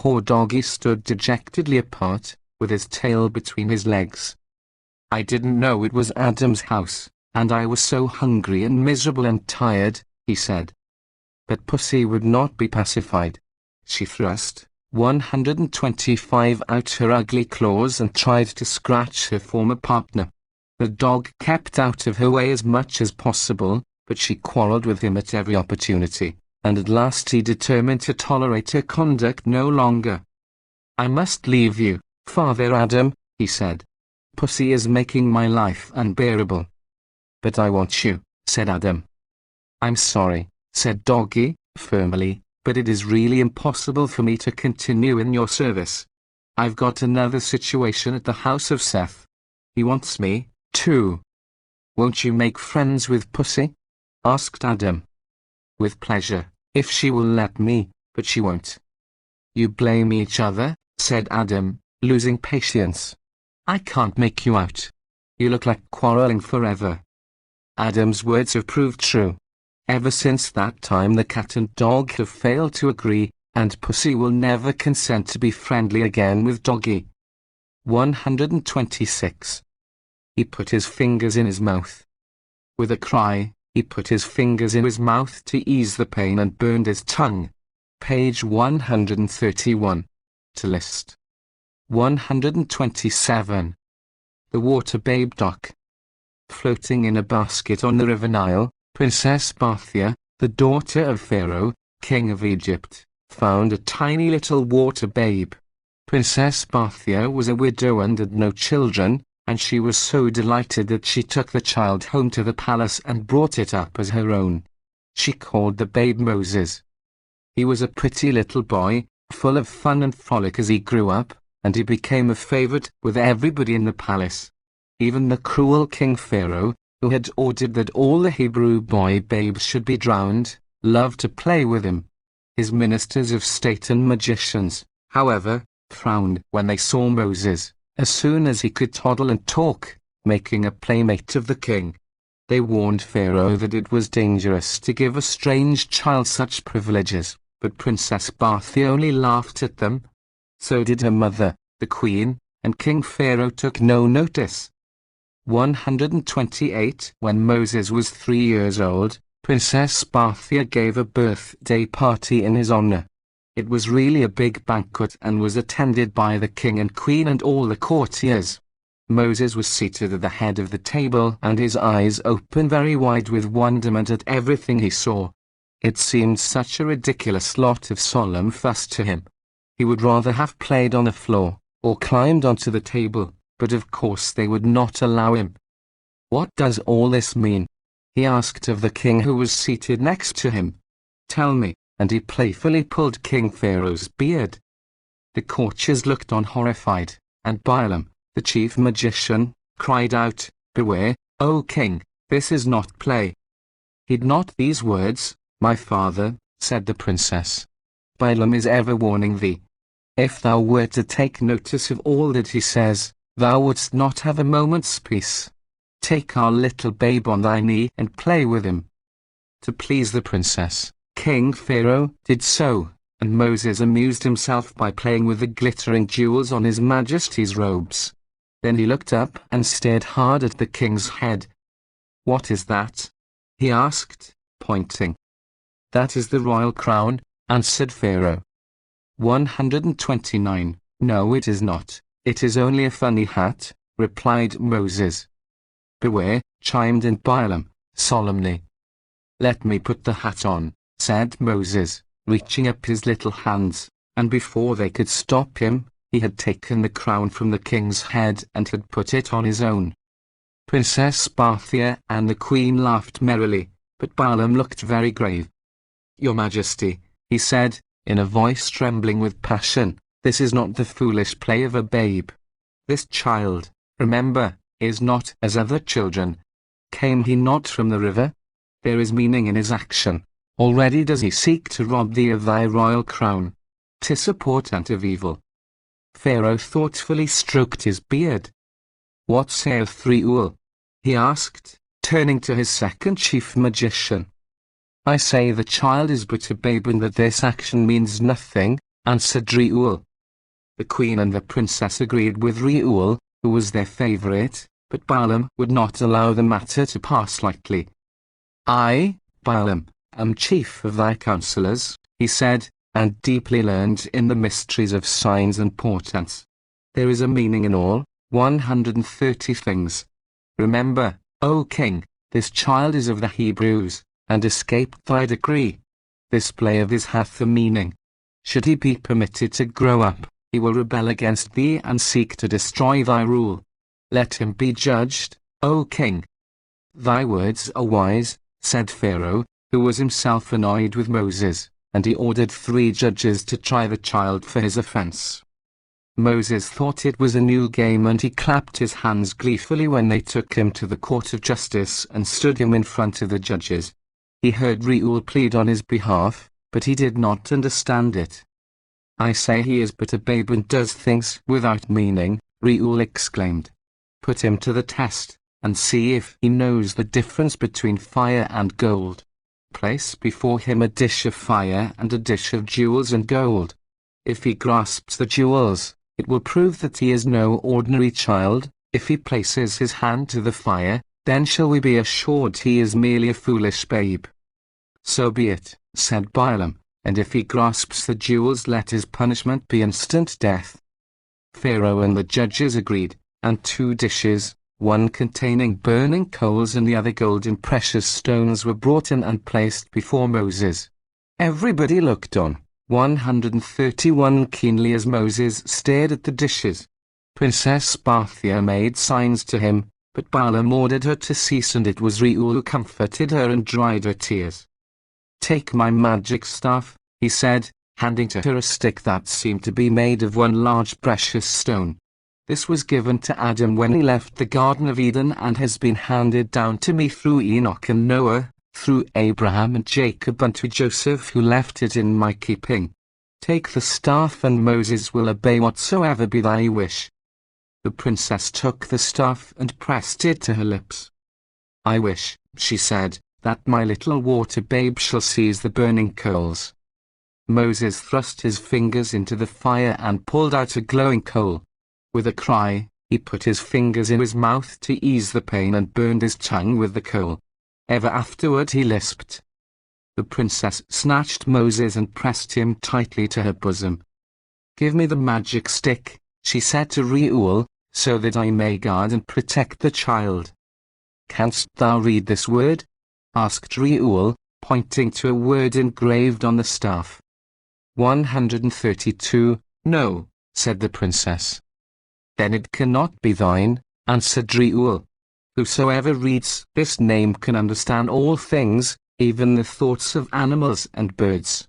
poor doggy stood dejectedly apart, with his tail between his legs. I didn't know it was Adam's house, and I was so hungry and miserable and tired, he said. But Pussy would not be pacified. She thrust 125 out her ugly claws and tried to scratch her former partner. The dog kept out of her way as much as possible, but she quarreled with him at every opportunity, and at last he determined to tolerate her conduct no longer. I must leave you, Father Adam, he said. Pussy is making my life unbearable. But I want you, said Adam. I'm sorry, said Doggy, firmly, but it is really impossible for me to continue in your service. I've got another situation at the house of Seth. He wants me, too. Won't you make friends with Pussy? Asked Adam. With pleasure, if she will let me, but she won't. You blame each other, said Adam, losing patience. I can't make you out. You look like quarreling forever. Adam's words have proved true. Ever since that time the cat and dog have failed to agree, and Pussy will never consent to be friendly again with Doggy. 126. He put his fingers in his mouth. With a cry, he put his fingers in his mouth to ease the pain and burned his tongue. Page 131. To list. 127. The water babe duck. Floating in a basket on the river Nile, Princess Bathia, the daughter of Pharaoh, king of Egypt, found a tiny little water babe. Princess Bathia was a widow and had no children, and she was so delighted that she took the child home to the palace and brought it up as her own. She called the babe Moses. He was a pretty little boy, full of fun and frolic as he grew up, and he became a favorite with everybody in the palace. Even the cruel King Pharaoh, who had ordered that all the Hebrew boy babes should be drowned, loved to play with him. His ministers of state and magicians, however, frowned when they saw Moses, as soon as he could toddle and talk, making a playmate of the king. They warned Pharaoh that it was dangerous to give a strange child such privileges, but Princess Bathia only laughed at them. So did her mother, the queen, and King Pharaoh took no notice. 128. When Moses was 3 years old, Princess Bathia gave a birthday party in his honor. It was really a big banquet and was attended by the king and queen and all the courtiers. Moses was seated at the head of the table and his eyes open very wide with wonderment at everything he saw. It seemed such a ridiculous lot of solemn fuss to him. He would rather have played on the floor, or climbed onto the table, but of course they would not allow him. What does all this mean? He asked of the king who was seated next to him. Tell me, and he playfully pulled King Pharaoh's beard. The courtiers looked on horrified, and Balaam, the chief magician, cried out, Beware, O king, this is not play. Heed not these words, my father, said the princess. Balaam is ever warning thee. If thou wert to take notice of all that he says, thou wouldst not have a moment's peace. Take our little babe on thy knee and play with him. To please the princess, King Pharaoh did so, and Moses amused himself by playing with the glittering jewels on his majesty's robes. Then he looked up and stared hard at the king's head. What is that? He asked, pointing. That is the royal crown, answered Pharaoh. 129. No, it is not. It is only a funny hat, replied Moses. Beware, chimed in Balaam, solemnly. Let me put the hat on, said Moses, reaching up his little hands, and before they could stop him, he had taken the crown from the king's head and had put it on his own. Princess Bathia and the queen laughed merrily, but Balaam looked very grave. Your Majesty, he said, in a voice trembling with passion, this is not the foolish play of a babe. This child, remember, is not as other children. Came he not from the river? There is meaning in his action. Already does he seek to rob thee of thy royal crown. 'Tis a portent of evil. Pharaoh thoughtfully stroked his beard. What saith Reuel? He asked, turning to his second chief magician. I say the child is but a babe and that this action means nothing, answered Reuel. The queen and the princess agreed with Reuel, who was their favorite, but Balaam would not allow the matter to pass lightly. I, Balaam, am chief of thy counselors, he said, and deeply learned in the mysteries of signs and portents. There is a meaning in all 130 things. Remember, O king, this child is of the Hebrews, and escaped thy decree. This play of his hath a meaning. Should he be permitted to grow up, he will rebel against thee and seek to destroy thy rule. Let him be judged, O king. Thy words are wise, said Pharaoh, who was himself annoyed with Moses, and he ordered 3 judges to try the child for his offense. Moses thought it was a new game, and he clapped his hands gleefully when they took him to the court of justice and stood him in front of the judges. He heard Reuel plead on his behalf, but he did not understand it. I say he is but a babe and does things without meaning, Reuel exclaimed. Put him to the test, and see if he knows the difference between fire and gold. Place before him a dish of fire and a dish of jewels and gold. If he grasps the jewels, it will prove that he is no ordinary child. If he places his hand to the fire, then shall we be assured he is merely a foolish babe. So be it, said Balaam, and if he grasps the jewels, let his punishment be instant death. Pharaoh and the judges agreed, and 2 dishes, one containing burning coals and the other golden precious stones, were brought in and placed before Moses. Everybody looked on, 131 keenly, as Moses stared at the dishes. Princess Bathia made signs to him, but Balaam ordered her to cease, and it was Reuel who comforted her and dried her tears. Take my magic staff, he said, handing to her a stick that seemed to be made of one large precious stone. This was given to Adam when he left the Garden of Eden, and has been handed down to me through Enoch and Noah, through Abraham and Jacob, unto Joseph, who left it in my keeping. Take the staff, and Moses will obey whatsoever be thy wish. The princess took the staff and pressed it to her lips. I wish, she said, that my little water babe shall seize the burning coals. Moses thrust his fingers into the fire and pulled out a glowing coal. With a cry, he put his fingers in his mouth to ease the pain and burned his tongue with the coal. Ever afterward he lisped. The princess snatched Moses and pressed him tightly to her bosom. Give me the magic stick, she said to Reuel, so that I may guard and protect the child. Canst thou read this word? Asked Reuel, pointing to a word engraved on the staff. 132, no, said the princess. Then it cannot be thine, answered Reuel. Whosoever reads this name can understand all things, even the thoughts of animals and birds.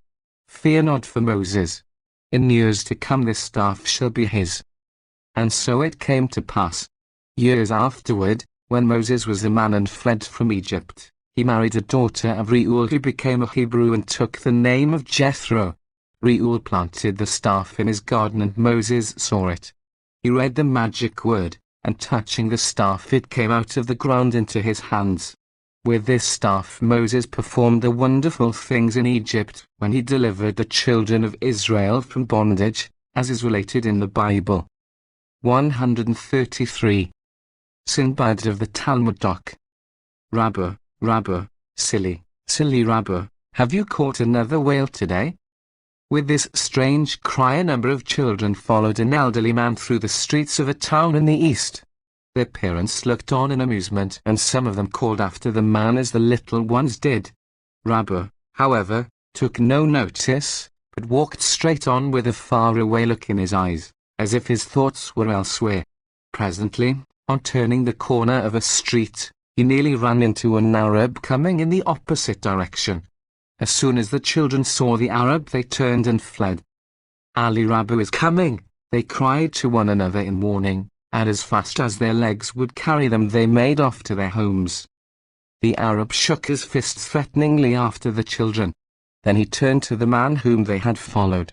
Fear not for Moses. In years to come this staff shall be his. And so it came to pass. Years afterward, when Moses was a man and fled from Egypt, he married a daughter of Reuel, who became a Hebrew and took the name of Jethro. Reuel planted the staff in his garden, and Moses saw it. He read the magic word, and touching the staff, it came out of the ground into his hands. With this staff Moses performed the wonderful things in Egypt, when he delivered the children of Israel from bondage, as is related in the Bible. 133. Sinbad of the Talmud doc. Rabba, Rabba, silly, silly Rabba, have you caught another whale today? With this strange cry, a number of children followed an elderly man through the streets of a town in the east. Their parents looked on in amusement, and some of them called after the man as the little ones did. Rabba, however, took no notice, but walked straight on with a far-away look in his eyes, as if his thoughts were elsewhere. Presently, on turning the corner of a street, he nearly ran into an Arab coming in the opposite direction. As soon as the children saw the Arab, they turned and fled. Ali Rabba is coming, they cried to one another in warning, and as fast as their legs would carry them, they made off to their homes. The Arab shook his fist threateningly after the children. Then he turned to the man whom they had followed.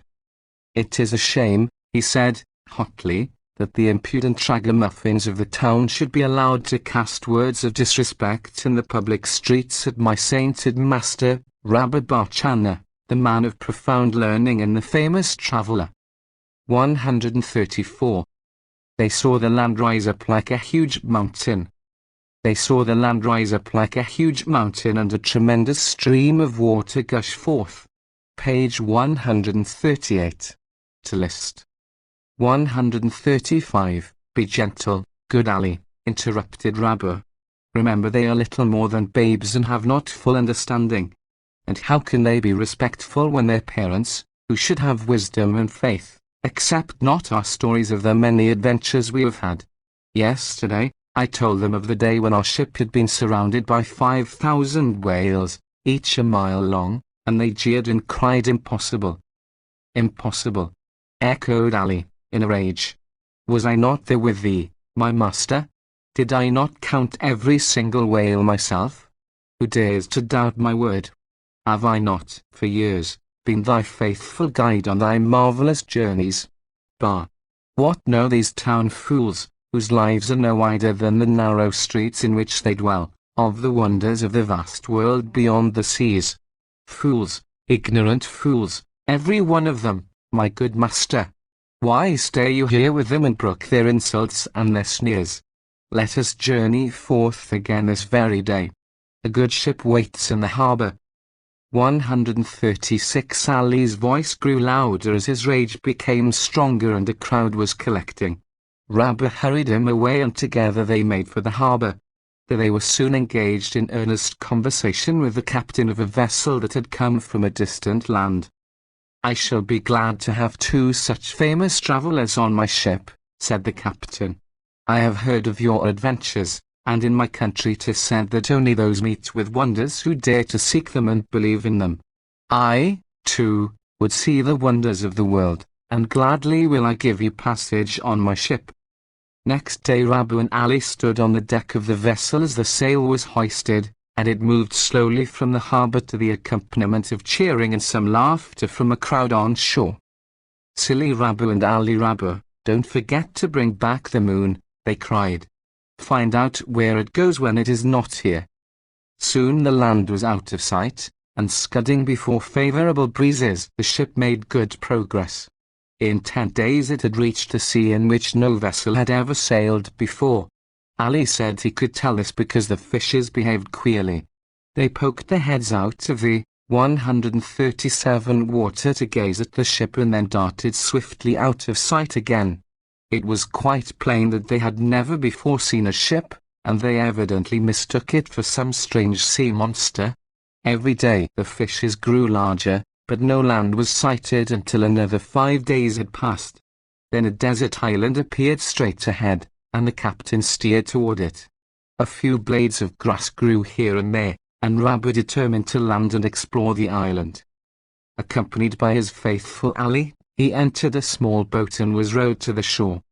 It is a shame, he said, hotly, that the impudent ragamuffins of the town should be allowed to cast words of disrespect in the public streets at my sainted master, Rabbi Bar Chana, the man of profound learning and the famous traveler. 134. They saw the land rise up like a huge mountain. They saw the land rise up like a huge mountain and a tremendous stream of water gush forth. Page 138. To list. 135. Be gentle, good Ali, interrupted Rabbi. Remember they are little more than babes and have not full understanding. And how can they be respectful when their parents, who should have wisdom and faith, accept not our stories of the many adventures we have had? Yesterday, I told them of the day when our ship had been surrounded by 5,000 whales, each a mile long, and they jeered and cried impossible. Impossible, echoed Ali, in a rage. Was I not there with thee, my master? Did I not count every single whale myself? Who dares to doubt my word? Have I not, for years, been thy faithful guide on thy marvelous journeys? Bah! What know these town fools, whose lives are no wider than the narrow streets in which they dwell, of the wonders of the vast world beyond the seas? Fools, ignorant fools, every one of them, my good master. Why stay you here with them and brook their insults and their sneers? Let us journey forth again this very day. A good ship waits in the harbour. 136. Ali's voice grew louder as his rage became stronger and a crowd was collecting. Rabbi hurried him away and together they made for the harbour. There they were soon engaged in earnest conversation with the captain of a vessel that had come from a distant land. I shall be glad to have two such famous travellers on my ship, said the captain. I have heard of your adventures, and in my country 'tis said that only those meet with wonders who dare to seek them and believe in them. I, too, would see the wonders of the world, and gladly will I give you passage on my ship. Next day Rabbi and Ali stood on the deck of the vessel as the sail was hoisted, and it moved slowly from the harbour to the accompaniment of cheering and some laughter from a crowd on shore. Silly Rabbi and Ali Rabbi, don't forget to bring back the moon, they cried. Find out where it goes when it is not here. Soon the land was out of sight, and scudding before favourable breezes, the ship made good progress. In 10 days it had reached a sea in which no vessel had ever sailed before. Ali said he could tell this because the fishes behaved queerly. They poked their heads out of the 137 water to gaze at the ship and then darted swiftly out of sight again. It was quite plain that they had never before seen a ship, and they evidently mistook it for some strange sea monster. Every day the fishes grew larger, but no land was sighted until another 5 days had passed. Then a desert island appeared straight ahead, and the captain steered toward it. A few blades of grass grew here and there, and Rabbi determined to land and explore the island. Accompanied by his faithful Ali, he entered a small boat and was rowed to the shore.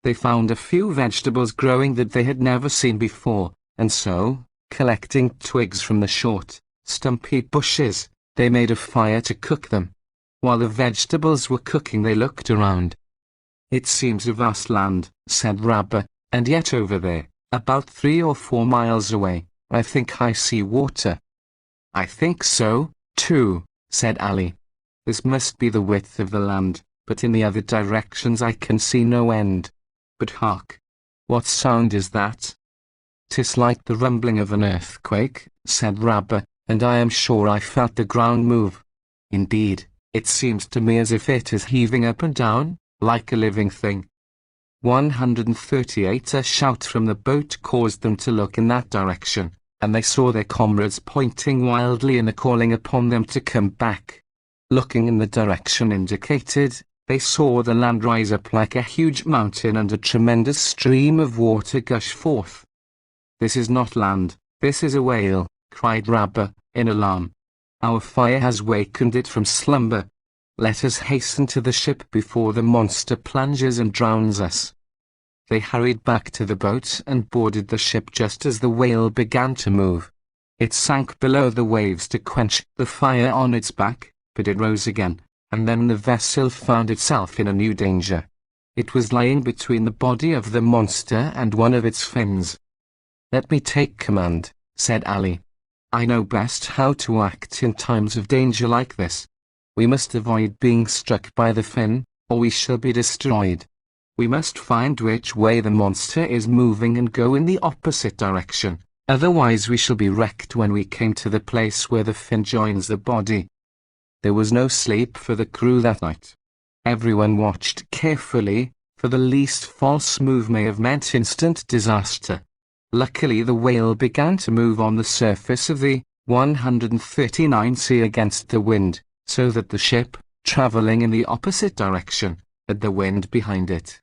They found a few vegetables growing that they had never seen before, and so, collecting twigs from the short, stumpy bushes, they made a fire to cook them. While the vegetables were cooking they looked around. It seems a vast land, said Rabbi, and yet over there, about 3 or 4 miles away, I think I see water. I think so, too, said Ali. This must be the width of the land, but in the other directions I can see no end. But hark! What sound is that? 'Tis like the rumbling of an earthquake, said Rabbi, and I am sure I felt the ground move. Indeed, it seems to me as if it is heaving up and down, like a living thing. 138. A shout from the boat caused them to look in that direction, and they saw their comrades pointing wildly and calling upon them to come back. Looking in the direction indicated, they saw the land rise up like a huge mountain and a tremendous stream of water gush forth. This is not land, this is a whale, cried Rabbi, in alarm. Our fire has wakened it from slumber. Let us hasten to the ship before the monster plunges and drowns us. They hurried back to the boat and boarded the ship just as the whale began to move. It sank below the waves to quench the fire on its back, but it rose again, and then the vessel found itself in a new danger. It was lying between the body of the monster and one of its fins. Let me take command, said Ali. I know best how to act in times of danger like this. We must avoid being struck by the fin, or we shall be destroyed. We must find which way the monster is moving and go in the opposite direction, otherwise we shall be wrecked when we came to the place where the fin joins the body. There was no sleep for the crew that night. Everyone watched carefully, for the least false move may have meant instant disaster. Luckily the whale began to move on the surface of the 139 sea against the wind, so that the ship, travelling in the opposite direction, had the wind behind it.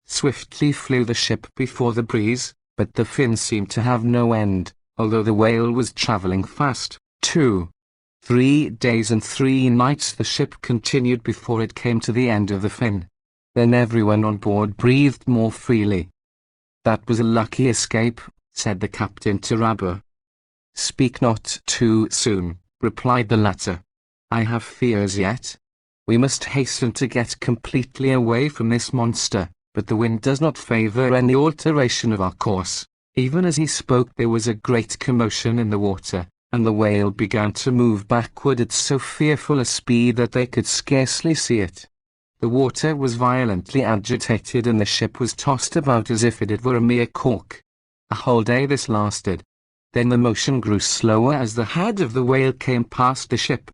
Swiftly flew the ship before the breeze, but the fin seemed to have no end, although the whale was travelling fast, too. 3 days and 3 nights the ship continued before it came to the end of the fin. Then everyone on board breathed more freely. "That was a lucky escape," said the captain to Rabba. "Speak not too soon," replied the latter. "I have fears yet. We must hasten to get completely away from this monster, but the wind does not favour any alteration of our course." Even as he spoke there was a great commotion in the water, and the whale began to move backward at so fearful a speed that they could scarcely see it. The water was violently agitated and the ship was tossed about as if it were a mere cork. A whole day this lasted. Then the motion grew slower as the head of the whale came past the ship.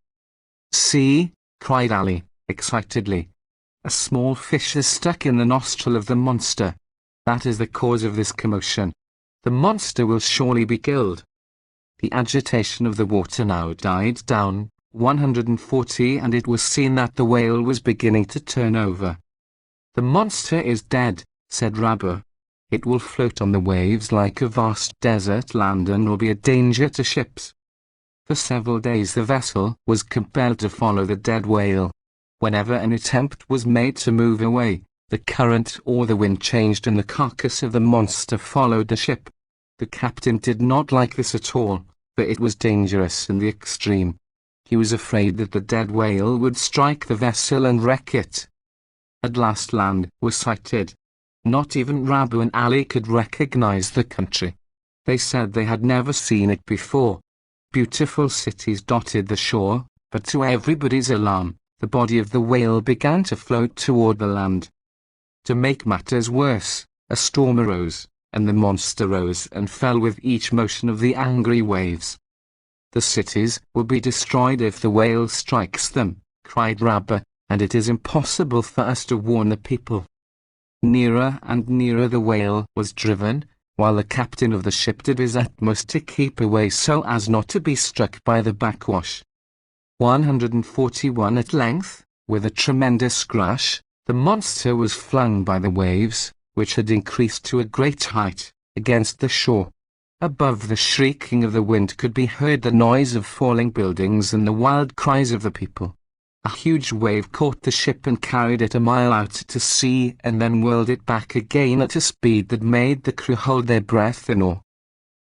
"See," cried Ali, excitedly. "A small fish is stuck in the nostril of the monster. That is the cause of this commotion. The monster will surely be killed." The agitation of the water now died down, 140, and it was seen that the whale was beginning to turn over. "The monster is dead," said Rabba. "It will float on the waves like a vast desert land and will be a danger to ships." For several days the vessel was compelled to follow the dead whale. Whenever an attempt was made to move away, the current or the wind changed and the carcass of the monster followed the ship. The captain did not like this at all, for it was dangerous in the extreme. He was afraid that the dead whale would strike the vessel and wreck it. At last land was sighted. Not even Rabbi and Ali could recognize the country. They said they had never seen it before. Beautiful cities dotted the shore, but to everybody's alarm, the body of the whale began to float toward the land. To make matters worse, a storm arose, and the monster rose and fell with each motion of the angry waves. "The cities will be destroyed if the whale strikes them," cried Rabba, "and it is impossible for us to warn the people." Nearer and nearer the whale was driven, while the captain of the ship did his utmost to keep away so as not to be struck by the backwash. 141 At length, with a tremendous crash, the monster was flung by the waves, which had increased to a great height, against the shore. Above the shrieking of the wind could be heard the noise of falling buildings and the wild cries of the people. A huge wave caught the ship and carried it a mile out to sea and then whirled it back again at a speed that made the crew hold their breath in awe.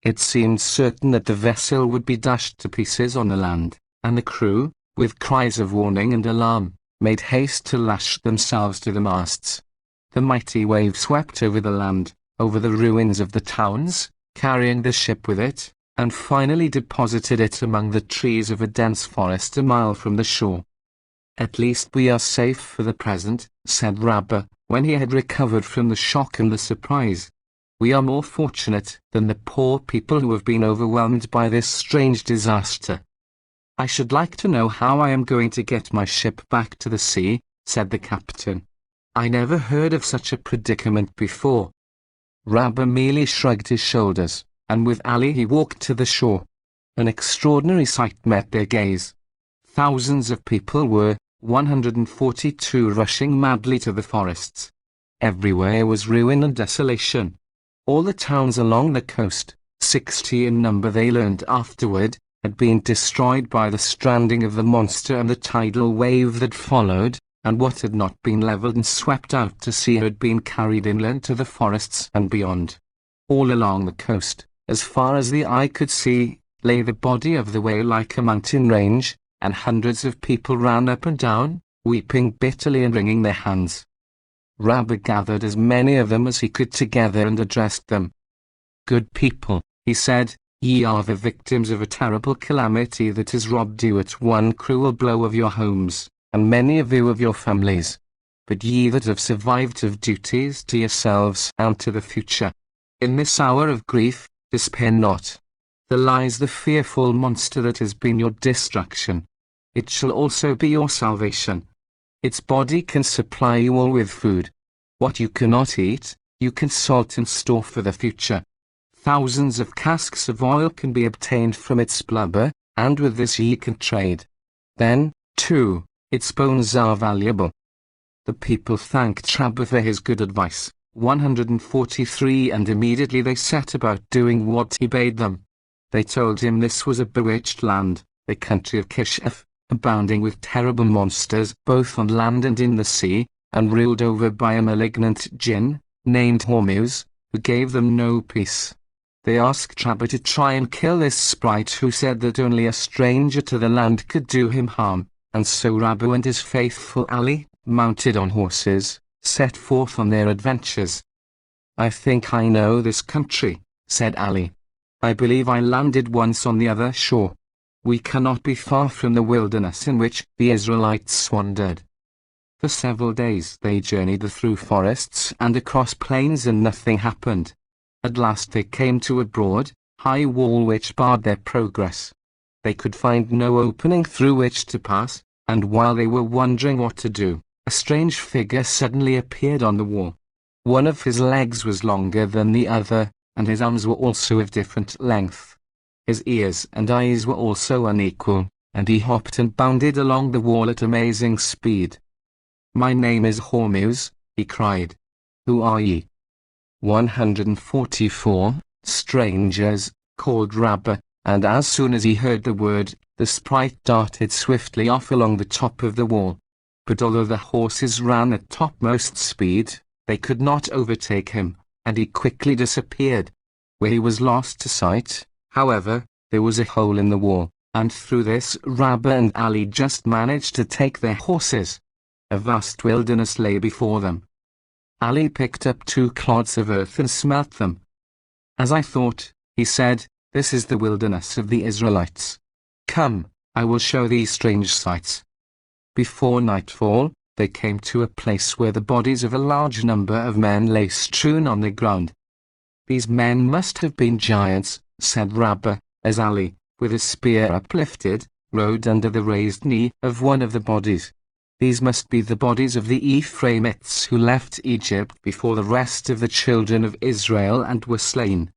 It seemed certain that the vessel would be dashed to pieces on the land, and the crew, with cries of warning and alarm, made haste to lash themselves to the masts. The mighty wave swept over the land, over the ruins of the towns, carrying the ship with it, and finally deposited it among the trees of a dense forest a mile from the shore. "At least we are safe for the present," said Rabba, when he had recovered from the shock and the surprise. "We are more fortunate than the poor people who have been overwhelmed by this strange disaster." "I should like to know how I am going to get my ship back to the sea," said the captain. "I never heard of such a predicament before." Rabba merely shrugged his shoulders, and with Ali he walked to the shore. An extraordinary sight met their gaze. Thousands of people were, 142, rushing madly to the forests. Everywhere was ruin and desolation. All the towns along the coast, 60 in number they learned afterward, had been destroyed by the stranding of the monster and the tidal wave that followed, and what had not been levelled and swept out to sea had been carried inland to the forests and beyond. All along the coast, as far as the eye could see, lay the body of the whale like a mountain range, and hundreds of people ran up and down, weeping bitterly and wringing their hands. Rabbi gathered as many of them as he could together and addressed them. "Good people," he said, Ye are the victims of a terrible calamity that has robbed you at one cruel blow of your homes, and many of you of your families. But ye that have survived have duties to yourselves and to the future. In this hour of grief, despair not. There lies the fearful monster that has been your destruction. It shall also be your salvation. Its body can supply you all with food. What you cannot eat, you can salt and store for the future. Thousands of casks of oil can be obtained from its blubber, and with this ye can trade. Then, too, its bones are valuable. The people thanked Rabbi for his good advice. 143 And immediately they set about doing what he bade them. They told him this was a bewitched land, the country of Kishaf, abounding with terrible monsters both on land and in the sea, and ruled over by a malignant jinn, named Hormuz, who gave them no peace. They asked Rabbi to try and kill this sprite who said that only a stranger to the land could do him harm, and so Rabbi and his faithful Ali, mounted on horses, set forth on their adventures. I think I know this country, said Ali. I believe I landed once on the other shore. We cannot be far from the wilderness in which the Israelites wandered. For several days they journeyed through forests and across plains and nothing happened. At last they came to a broad, high wall which barred their progress. They could find no opening through which to pass, and while they were wondering what to do, a strange figure suddenly appeared on the wall. One of his legs was longer than the other, and his arms were also of different length. His ears and eyes were also unequal, and he hopped and bounded along the wall at amazing speed. My name is Hormuz, he cried. Who are ye? 144 Strangers, called Rabbi, and as soon as he heard the word, the sprite darted swiftly off along the top of the wall. But although the horses ran at topmost speed, they could not overtake him, and he quickly disappeared. Where he was lost to sight, however, there was a hole in the wall, and through this Rabbi and Ali just managed to take their horses. A vast wilderness lay before them. Ali picked up 2 clods of earth and smelt them. As I thought, he said, this is the wilderness of the Israelites. Come, I will show thee strange sights. Before nightfall, they came to a place where the bodies of a large number of men lay strewn on the ground. These men must have been giants, said Rabbi, as Ali, with his spear uplifted, rode under the raised knee of one of the bodies. These must be the bodies of the Ephraimites who left Egypt before the rest of the children of Israel and were slain.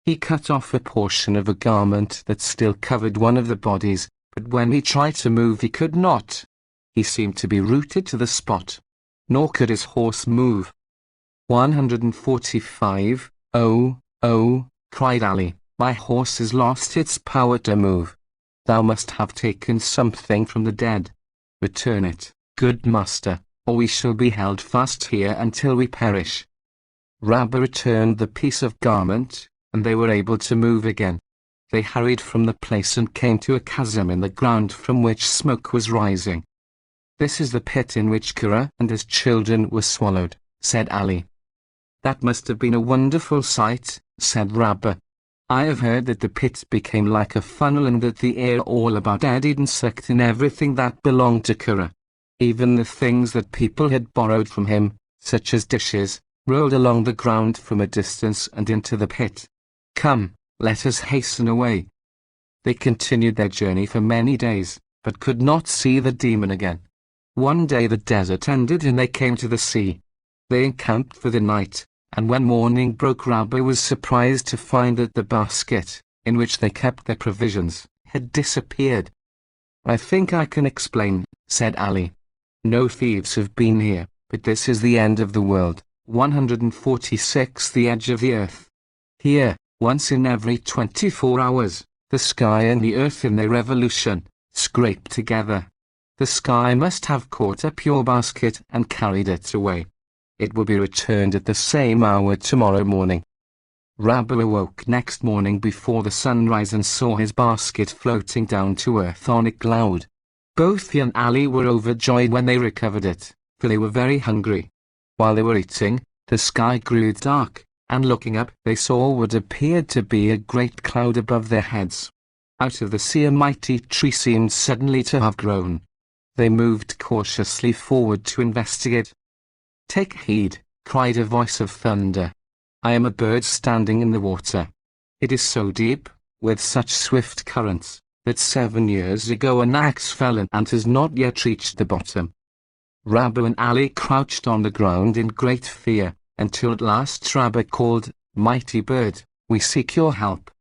He cut off a portion of a garment that still covered one of the bodies, but when he tried to move he could not. He seemed to be rooted to the spot, nor could his horse move. 145 Oh, oh, cried Ali, my horse has lost its power to move. Thou must have taken something from the dead. Return it, good master, or we shall be held fast here until we perish. Rabbi returned the piece of garment, and they were able to move again. They hurried from the place and came to a chasm in the ground from which smoke was rising. This is the pit in which Korah and his children were swallowed, said Ali. That must have been a wonderful sight, said Rabbi. I have heard that the pit became like a funnel and that the air all about Eden sucked in everything that belonged to Korah. Even the things that people had borrowed from him, such as dishes, rolled along the ground from a distance and into the pit. Come, let us hasten away. They continued their journey for many days, but could not see the demon again. One day the desert ended and they came to the sea. They encamped for the night, and when morning broke Rabbi was surprised to find that the basket, in which they kept their provisions, had disappeared. I think I can explain, said Ali. No thieves have been here, but this is the end of the world. 146 The edge of the earth. Here, once in every 24 hours, the sky and the earth in their revolution scrape together. The sky must have caught up your basket and carried it away. It will be returned at the same hour tomorrow morning. Rabbi awoke next morning before the sunrise and saw his basket floating down to earth on a cloud. Both he and Ali were overjoyed when they recovered it, for they were very hungry. While they were eating, the sky grew dark, and looking up they saw what appeared to be a great cloud above their heads. Out of the sea a mighty tree seemed suddenly to have grown. They moved cautiously forward to investigate. "Take heed," cried a voice of thunder. "I am a bird standing in the water. It is so deep, with such swift currents, that 7 years ago an axe fell in and has not yet reached the bottom." Rabbi and Ali crouched on the ground in great fear, until at last Rabbi called, "Mighty bird, we seek your help.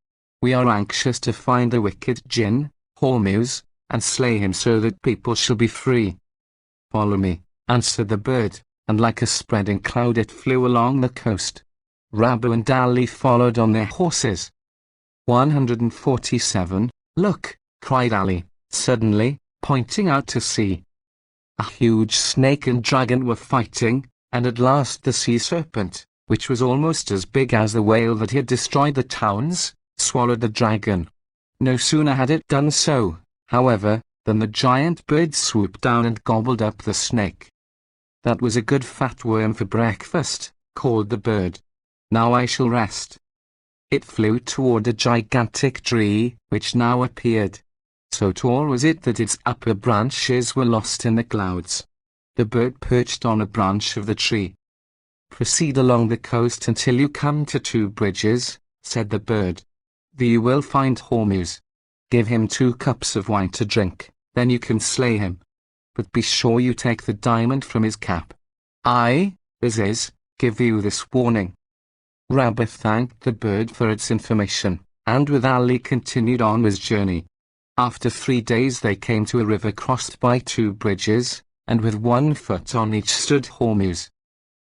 We are anxious to find the wicked jinn, Hormuz, and slay him so that people shall be free." "Follow me," answered the bird, and like a spreading cloud it flew along the coast. Rabbi and Ali followed on their horses. 147. "Look," cried Ali, suddenly, pointing out to sea. A huge snake and dragon were fighting, and at last the sea serpent, which was almost as big as the whale that had destroyed the towns, swallowed the dragon. No sooner had it done so, however, than the giant bird swooped down and gobbled up the snake. "That was a good fat worm for breakfast," called the bird. "Now I shall rest." It flew toward a gigantic tree, which now appeared. So tall was it that its upper branches were lost in the clouds. The bird perched on a branch of the tree. "Proceed along the coast until you come to 2 bridges," said the bird. "There you will find Hormuz. Give him 2 cups of wine to drink, then you can slay him. But be sure you take the diamond from his cap. I, Aziz, give you this warning." Rabbi thanked the bird for its information, and with Ali continued on his journey. After 3 days they came to a river crossed by 2 bridges, and with 1 foot on each stood Hormuz.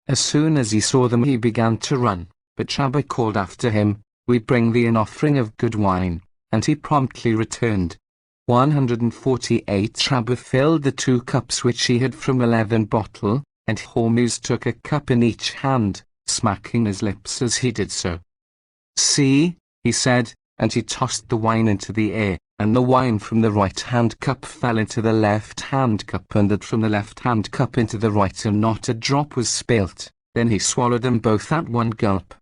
As soon as he saw them he began to run, but Rabbi called after him, "We bring thee an offering of good wine," and he promptly returned. 148. Rabbi filled the 2 cups which he had from a leathern bottle, and Hormuz took a cup in each hand, smacking his lips as he did so. "See," he said, and he tossed the wine into the air, and the wine from the right-hand cup fell into the left-hand cup, and that from the left-hand cup into the right, and not a drop was spilt. Then he swallowed them both at one gulp.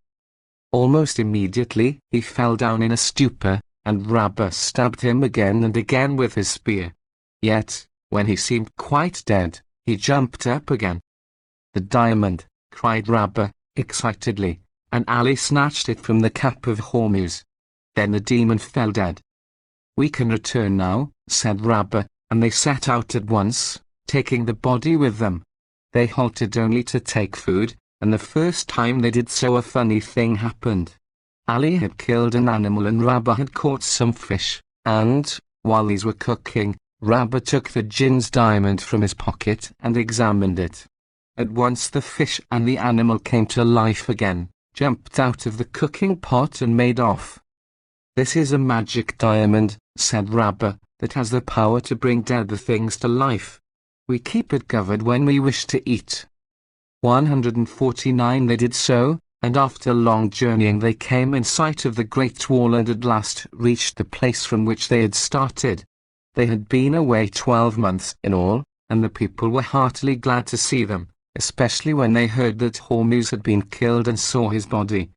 Almost immediately he fell down in a stupor, and Rabbi stabbed him again and again with his spear. Yet, when he seemed quite dead, he jumped up again. "The diamond!" cried Rabbi, excitedly, and Ali snatched it from the cap of Hormuz. Then the demon fell dead. "We can return now," said Rabbi, and they set out at once, taking the body with them. They halted only to take food, and the first time they did so a funny thing happened. Ali had killed an animal and Rabbi had caught some fish, and, while these were cooking, Rabbi took the jinn's diamond from his pocket and examined it. At once the fish and the animal came to life again, jumped out of the cooking pot and made off. "This is a magic diamond," said Rabbi, "that has the power to bring dead things to life. We keep it covered when we wish to eat." 149. They did so, and after long journeying they came in sight of the great wall and at last reached the place from which they had started. They had been away 12 months in all, and the people were heartily glad to see them, especially when they heard that Hormuz had been killed and saw his body.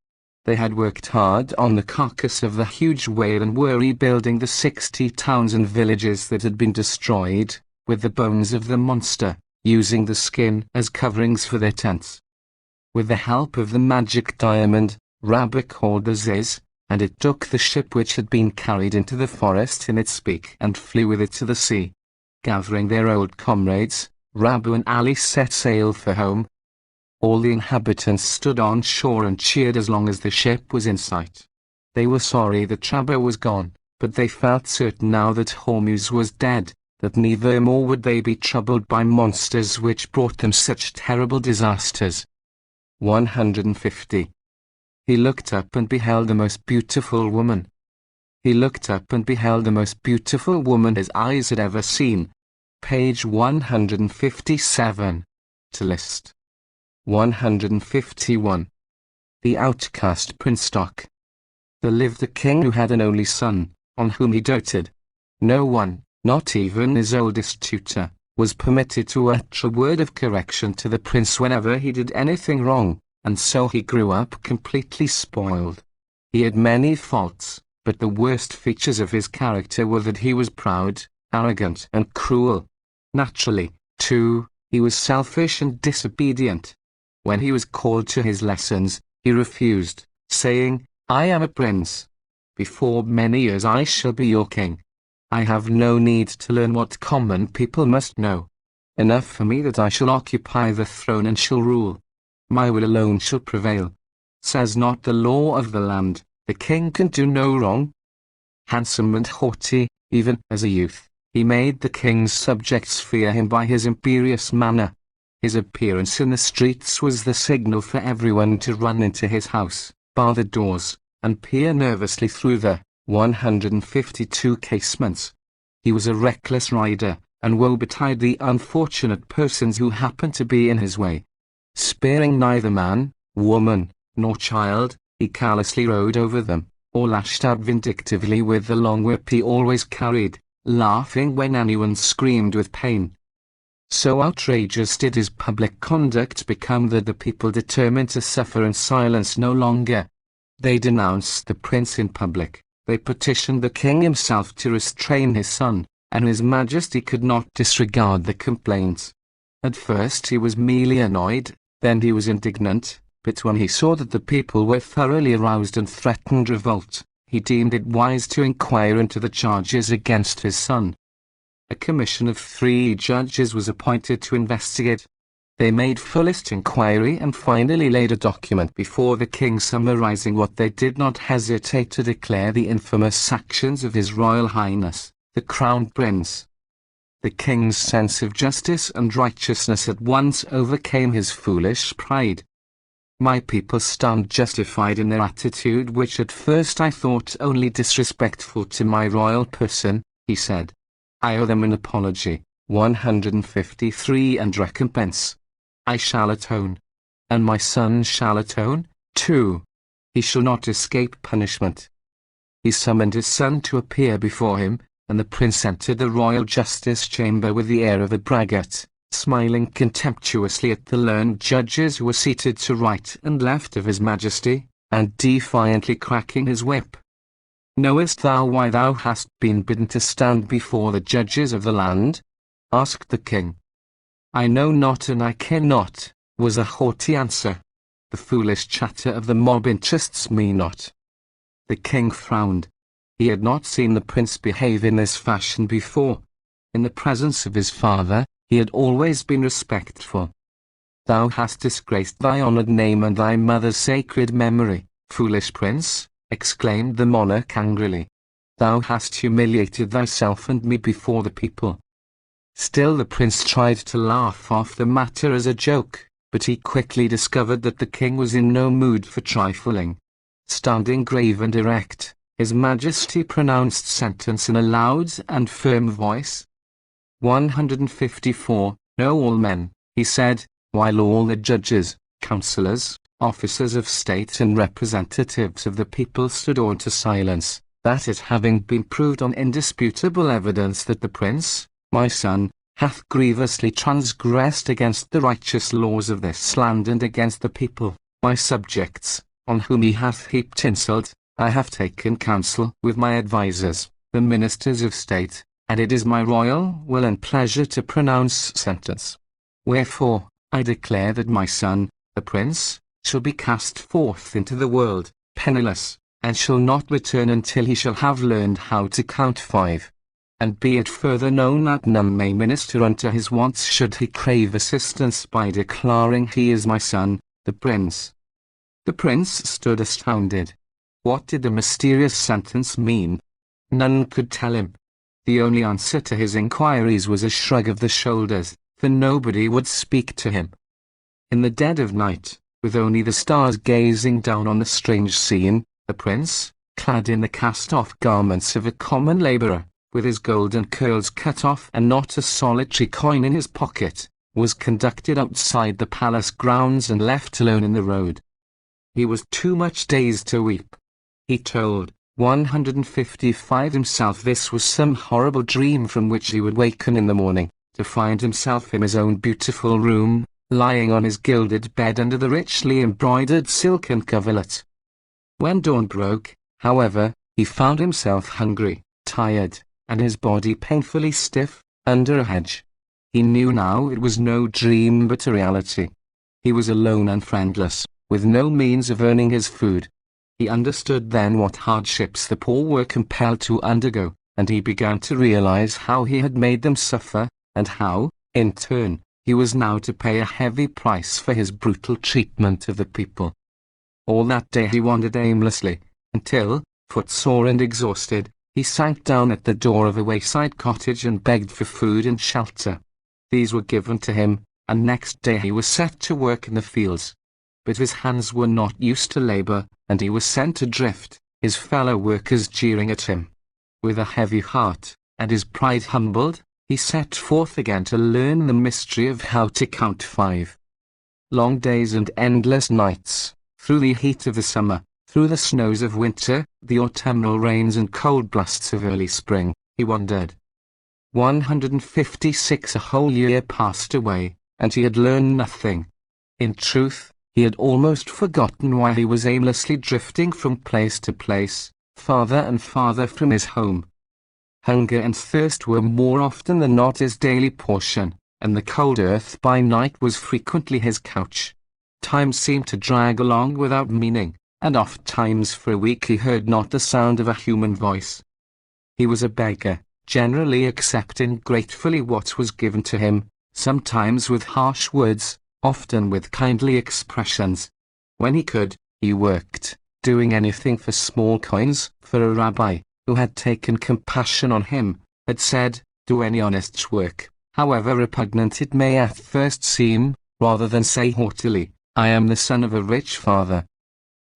They had worked hard on the carcass of the huge whale and were rebuilding the 60 towns and villages that had been destroyed, with the bones of the monster, using the skin as coverings for their tents. With the help of the magic diamond, Rabbi called Aziz, and it took the ship which had been carried into the forest in its beak and flew with it to the sea. Gathering their old comrades, Rabbi and Ali set sail for home. All the inhabitants stood on shore and cheered as long as the ship was in sight. They were sorry that Rabbi was gone, but they felt certain now that Hormuz was dead, that neither more would they be troubled by monsters which brought them such terrible disasters. 150. He looked up and beheld the most beautiful woman. He looked up and beheld the most beautiful woman his eyes had ever seen. Page 157. To list. 151. The outcast princestock. There lived a king who had an only son, on whom he doted. No one, not even his oldest tutor, was permitted to utter a word of correction to the prince whenever he did anything wrong, and so he grew up completely spoiled. He had many faults, but the worst features of his character were that he was proud, arrogant, and cruel. Naturally, too, he was selfish and disobedient. When he was called to his lessons, he refused, saying, "I am a prince. Before many years I shall be your king. I have no need to learn what common people must know. Enough for me that I shall occupy the throne and shall rule. My will alone shall prevail. Says not the law of the land, the king can do no wrong?" Handsome and haughty, even as a youth, he made the king's subjects fear him by his imperious manner. His appearance in the streets was the signal for everyone to run into his house, bar the doors, and peer nervously through the 152 casements. He was a reckless rider, and woe betide the unfortunate persons who happened to be in his way. Sparing neither man, woman, nor child, he callously rode over them, or lashed out vindictively with the long whip he always carried, laughing when anyone screamed with pain. So outrageous did his public conduct become that the people determined to suffer in silence no longer. They denounced the prince in public. They petitioned the king himself to restrain his son, and his majesty could not disregard the complaints. At first he was merely annoyed, then he was indignant, but when he saw that the people were thoroughly aroused and threatened revolt, he deemed it wise to inquire into the charges against his son. A commission of 3 judges was appointed to investigate. They made fullest inquiry and finally laid a document before the king summarizing what they did not hesitate to declare the infamous actions of His Royal Highness, the Crown Prince. The king's sense of justice and righteousness at once overcame his foolish pride. "My people stand justified in their attitude, which at first I thought only disrespectful to my royal person," he said. "I owe them an apology, 153 and recompense. I shall atone. And my son shall atone, too. He shall not escape punishment." He summoned his son to appear before him, and the prince entered the royal justice chamber with the air of a braggart, smiling contemptuously at the learned judges who were seated to right and left of his majesty, and defiantly cracking his whip. "Knowest thou why thou hast been bidden to stand before the judges of the land?" asked the king. "I know not and I care not," was a haughty answer. "The foolish chatter of the mob interests me not." The king frowned. He had not seen the prince behave in this fashion before. In the presence of his father, he had always been respectful. "Thou hast disgraced thy honored name and thy mother's sacred memory, foolish prince," exclaimed the monarch angrily. "Thou hast humiliated thyself and me before the people." Still the prince tried to laugh off the matter as a joke, but he quickly discovered that the king was in no mood for trifling. Standing grave and erect, his majesty pronounced sentence in a loud and firm voice. 154. "Know all men," he said, while all the judges, councillors, officers of state and representatives of the people stood awed to silence, "that it having been proved on indisputable evidence that the prince, my son, hath grievously transgressed against the righteous laws of this land and against the people, my subjects, on whom he hath heaped insult, I have taken counsel with my advisers, the ministers of state, and it is my royal will and pleasure to pronounce sentence. Wherefore, I declare that my son, the prince, shall be cast forth into the world, penniless, and shall not return until he shall have learned how to count 5. And be it further known that none may minister unto his wants should he crave assistance by declaring he is my son, the prince." The prince stood astounded. What did the mysterious sentence mean? None could tell him. The only answer to his inquiries was a shrug of the shoulders, for nobody would speak to him. In the dead of night, with only the stars gazing down on the strange scene, the prince, clad in the cast-off garments of a common labourer, with his golden curls cut off and not a solitary coin in his pocket, was conducted outside the palace grounds and left alone in the road. He was too much dazed to weep. He told 155 himself this was some horrible dream from which he would waken in the morning, to find himself in his own beautiful room, lying on his gilded bed under the richly embroidered silken coverlet. When dawn broke, however, he found himself hungry, tired, and his body painfully stiff, under a hedge. He knew now it was no dream but a reality. He was alone and friendless, with no means of earning his food. He understood then what hardships the poor were compelled to undergo, and he began to realize how he had made them suffer, and how, in turn, he was now to pay a heavy price for his brutal treatment of the people. All that day he wandered aimlessly, until, footsore and exhausted, he sank down at the door of a wayside cottage and begged for food and shelter. These were given to him, and next day he was set to work in the fields. But his hands were not used to labor, and he was sent adrift, his fellow workers jeering at him. With a heavy heart, and his pride humbled, he set forth again to learn the mystery of how to count 5. Long days and endless nights, through the heat of the summer, through the snows of winter, the autumnal rains and cold blasts of early spring, he wandered. 156 a whole year passed away, and he had learned nothing. In truth, he had almost forgotten why he was aimlessly drifting from place to place, farther and farther from his home. Hunger and thirst were more often than not his daily portion, and the cold earth by night was frequently his couch. Time seemed to drag along without meaning, and oft-times for a week he heard not the sound of a human voice. He was a beggar, generally accepting gratefully what was given to him, sometimes with harsh words, often with kindly expressions. When he could, he worked, doing anything for small coins, for a rabbi, who had taken compassion on him, had said, "Do any honest work, however repugnant it may at first seem, rather than say haughtily, 'I am the son of a rich father.'"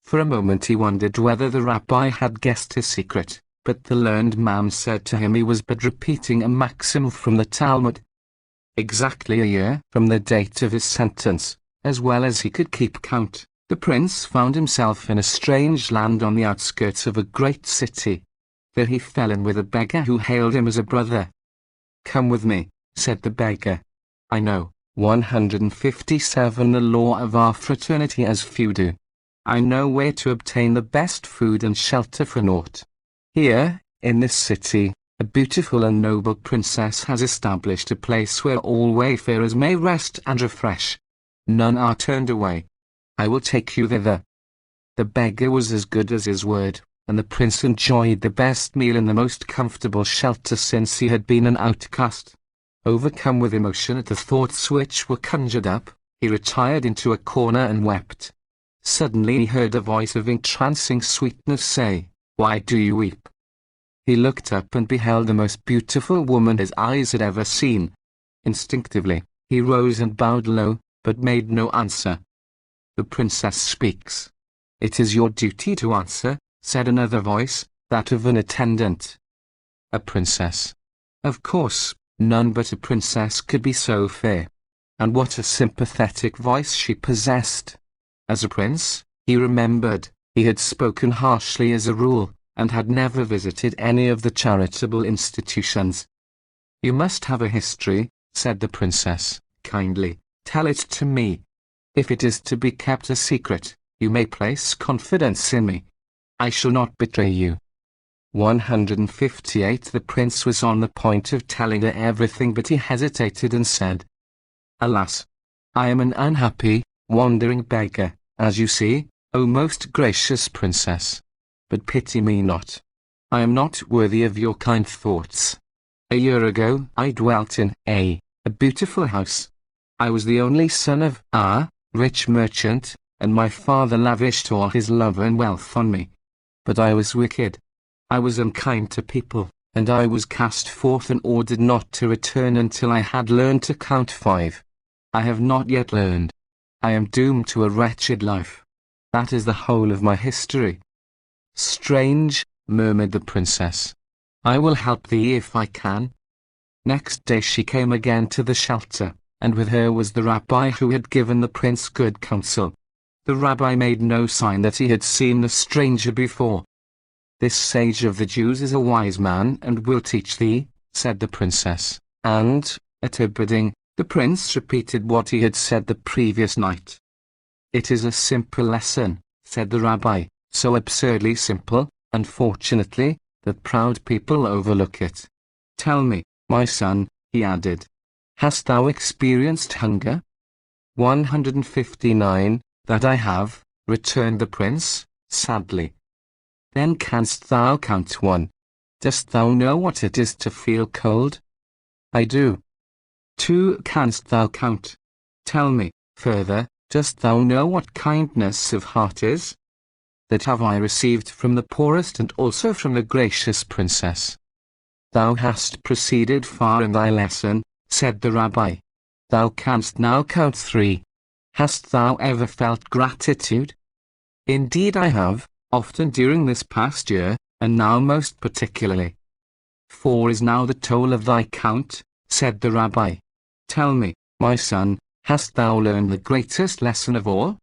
For a moment he wondered whether the rabbi had guessed his secret, but the learned man said to him he was but repeating a maxim from the Talmud. Exactly a year from the date of his sentence, as well as he could keep count, the prince found himself in a strange land on the outskirts of a great city. There he fell in with a beggar who hailed him as a brother. "Come with me," said the beggar. "I know 157 the law of our fraternity as few do. I know where to obtain the best food and shelter for naught. Here, in this city, a beautiful and noble princess has established a place where all wayfarers may rest and refresh. None are turned away. I will take you thither." The beggar was as good as his word, and the prince enjoyed the best meal and the most comfortable shelter since he had been an outcast. Overcome with emotion at the thoughts which were conjured up, he retired into a corner and wept. Suddenly he heard a voice of entrancing sweetness say, "Why do you weep?" He looked up and beheld the most beautiful woman his eyes had ever seen. Instinctively, he rose and bowed low, but made no answer. "The princess speaks. It is your duty to answer," said another voice, that of an attendant. A princess. Of course, none but a princess could be so fair. And what a sympathetic voice she possessed. As a prince, he remembered, he had spoken harshly as a rule, and had never visited any of the charitable institutions. "You must have a history," said the princess, kindly. "Tell it to me. If it is to be kept a secret, you may place confidence in me. I shall not betray you." 158 The prince was on the point of telling her everything, but he hesitated and said, "Alas! I am an unhappy, wandering beggar, as you see, O most gracious princess. But pity me not. I am not worthy of your kind thoughts. A year ago I dwelt in a beautiful house. I was the only son of a rich merchant, and my father lavished all his love and wealth on me. But I was wicked. I was unkind to people, and I was cast forth and ordered not to return until I had learned to count 5. I have not yet learned. I am doomed to a wretched life. That is the whole of my history." "Strange," murmured the princess. "I will help thee if I can." Next day she came again to the shelter, and with her was the rabbi who had given the prince good counsel. The rabbi made no sign that he had seen the stranger before. "This sage of the Jews is a wise man and will teach thee," said the princess, and, at her bidding, The prince repeated what he had said the previous night. "It is a simple lesson," said the rabbi, "so absurdly simple, unfortunately, that proud people overlook it. Tell me, my son," he added, "hast thou experienced hunger?" 159, "That I have," returned the prince, sadly. "Then canst thou count 1. Dost thou know what it is to feel cold?" "I do." 2. Canst thou count? Tell me, further, dost thou know what kindness of heart is? "That have I received from the poorest and also from the gracious princess." "Thou hast proceeded far in thy lesson," said the rabbi. "Thou canst now count 3. Hast thou ever felt gratitude?" "Indeed I have, often during this past year, and now most particularly." 4 is now the toll of thy count," said the rabbi. "Tell me, my son, hast thou learned the greatest lesson of all?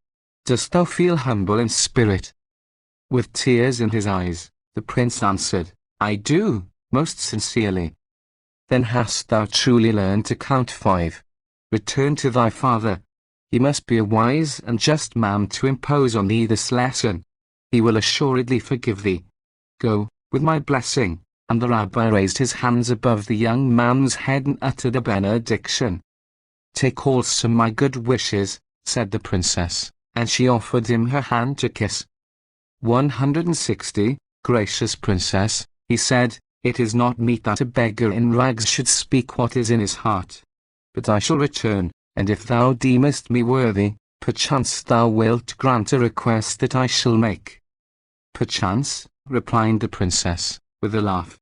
Dost thou feel humble in spirit?" With tears in his eyes, the prince answered, "I do, most sincerely." "Then hast thou truly learned to count 5. Return to thy father. He must be a wise and just man to impose on thee this lesson. He will assuredly forgive thee. Go, with my blessing." And the rabbi raised his hands above the young man's head and uttered a benediction. "Take also my good wishes," said the princess, and she offered him her hand to kiss. 160, "Gracious princess," he said, "it is not meet that a beggar in rags should speak what is in his heart. But I shall return, and if thou deemest me worthy, perchance thou wilt grant a request that I shall make." "Perchance," replied the princess, with a laugh.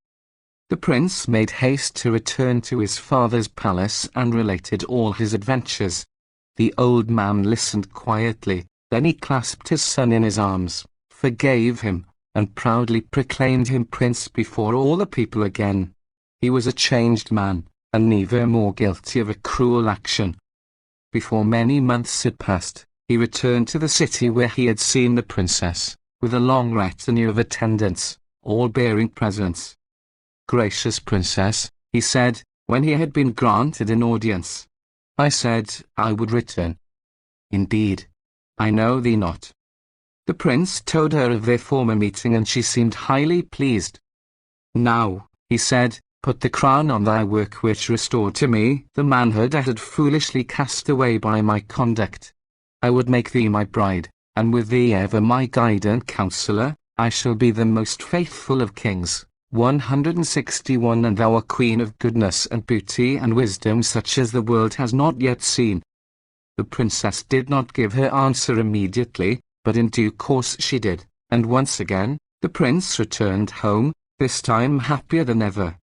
The prince made haste to return to his father's palace and related all his adventures. The old man listened quietly, then he clasped his son in his arms, forgave him, and proudly proclaimed him prince before all the people again. He was a changed man, and never more guilty of a cruel action. Before many months had passed, he returned to the city where he had seen the princess, with a long retinue of attendants, all bearing presents. "Gracious princess," he said, when he had been granted an audience, "I said I would return. Indeed, I know thee not." The prince told her of their former meeting, and she seemed highly pleased. "Now," he said, "put the crown on thy work which restored to me the manhood I had foolishly cast away by my conduct. I would make thee my bride, and with thee ever my guide and counselor. I shall be the most faithful of kings." 161, "And thou a queen of goodness and beauty and wisdom such as the world has not yet seen." The princess did not give her answer immediately, but in due course she did, and once again, the prince returned home, this time happier than ever.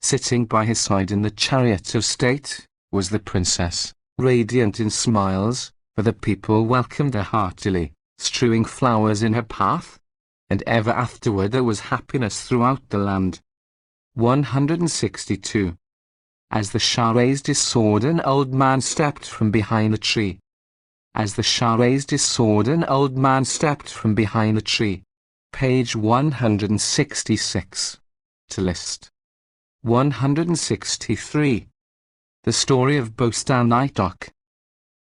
Sitting by his side in the chariot of state, was the princess, radiant in smiles, for the people welcomed her heartily, strewing flowers in her path, and ever afterward there was happiness throughout the land. 162. As the Shah raised his sword, an old man stepped from behind the tree. As the Shah raised his sword, an old man stepped from behind the tree. Page 166. To list. 163. The story of Bostanaitok.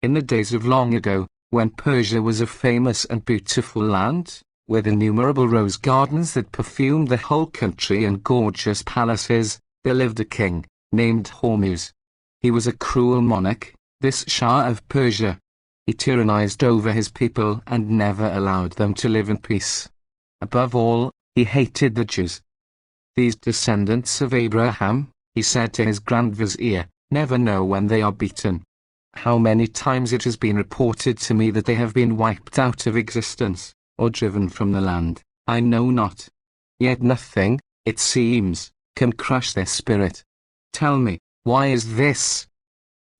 In the days of long ago, when Persia was a famous and beautiful land, with innumerable rose gardens that perfumed the whole country and gorgeous palaces, there lived a king, named Hormuz. He was a cruel monarch, this Shah of Persia. He tyrannized over his people and never allowed them to live in peace. Above all, he hated the Jews. "These descendants of Abraham," he said to his Grand Vizier, "never know when they are beaten. How many times it has been reported to me that they have been wiped out of existence, or driven from the land, I know not. Yet nothing, it seems, can crush their spirit. Tell me, why is this?"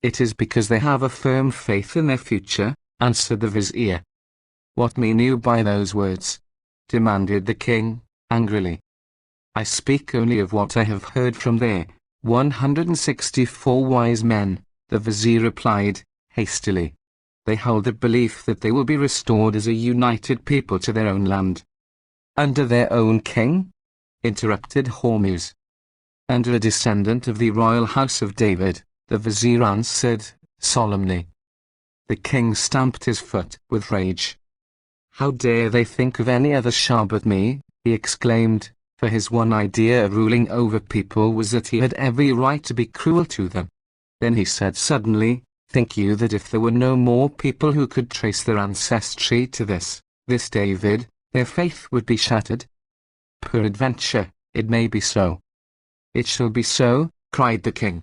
"It is because they have a firm faith in their future," answered the vizier. "What mean you by those words?" demanded the king, angrily. "I speak only of what I have heard from their 164 wise men," the vizier replied, hastily. "They hold the belief that they will be restored as a united people to their own land." "Under their own king?" interrupted Hormuz. "Under a descendant of the royal house of David," the vizier answered, solemnly. The king stamped his foot with rage. How dare they think of any other Shah but me, he exclaimed, for his one idea of ruling over people was that he had every right to be cruel to them. Then he said suddenly, think you that if there were no more people who could trace their ancestry to this David, their faith would be shattered? Peradventure, it may be so. It shall be so, cried the king.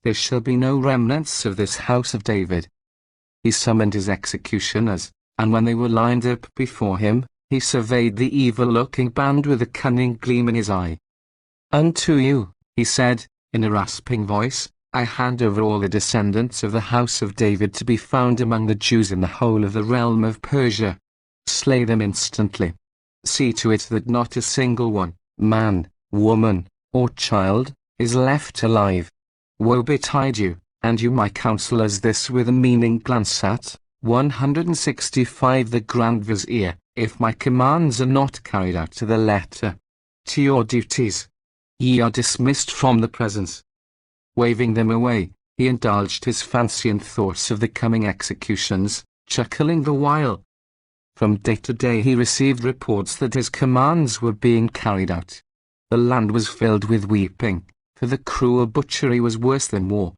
There shall be no remnants of this house of David. He summoned his executioners, and when they were lined up before him, he surveyed the evil-looking band with a cunning gleam in his eye. Unto you, he said, in a rasping voice, I hand over all the descendants of the house of David to be found among the Jews in the whole of the realm of Persia. Slay them instantly. See to it that not a single one, man, woman, or child, is left alive. Woe betide you, and you my counselors. This with a meaning glance at 165 The Grand Vizier, if my commands are not carried out to the letter. To your duties. Ye are dismissed from the presence. Waving them away, he indulged his fancy and thoughts of the coming executions, chuckling the while. From day to day he received reports that his commands were being carried out. The land was filled with weeping, for the cruel butchery was worse than war.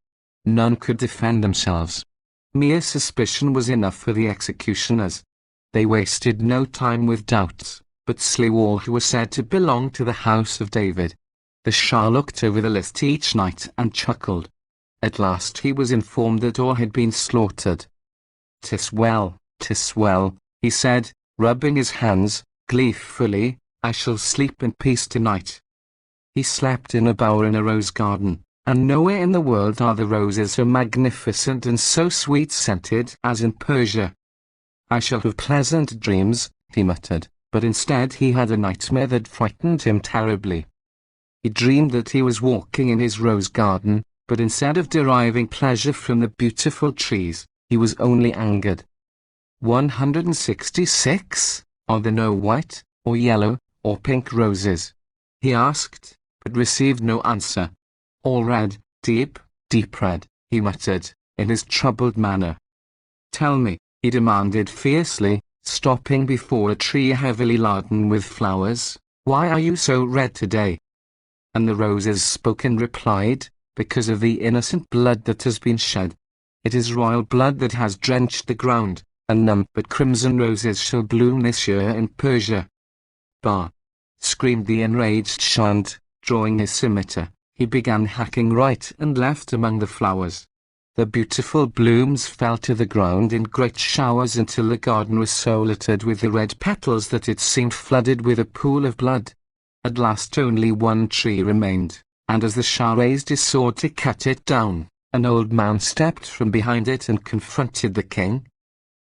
None could defend themselves. Mere suspicion was enough for the executioners. They wasted no time with doubts, but slew all who were said to belong to the house of David. The Shah looked over the list each night and chuckled. At last he was informed that all had been slaughtered. 'Tis well, he said, rubbing his hands, gleefully, I shall sleep in peace tonight. He slept in a bower in a rose garden, and nowhere in the world are the roses so magnificent and so sweet-scented as in Persia. I shall have pleasant dreams, he muttered, but instead he had a nightmare that frightened him terribly. He dreamed that he was walking in his rose garden, but instead of deriving pleasure from the beautiful trees, he was only angered. 166? Are there no white, or yellow, or pink roses? He asked, but received no answer. All red, deep red, he muttered, in his troubled manner. Tell me, he demanded fiercely, stopping before a tree heavily laden with flowers, why are you so red today? And the roses spoke and replied, because of the innocent blood that has been shed. It is royal blood that has drenched the ground, and none but crimson roses shall bloom this year in Persia. Bah! Screamed the enraged Shah, and, drawing his scimitar, he began hacking right and left among the flowers. The beautiful blooms fell to the ground in great showers until the garden was so littered with the red petals that it seemed flooded with a pool of blood. At last only one tree remained, and as the Shah raised his sword to cut it down, an old man stepped from behind it and confronted the king.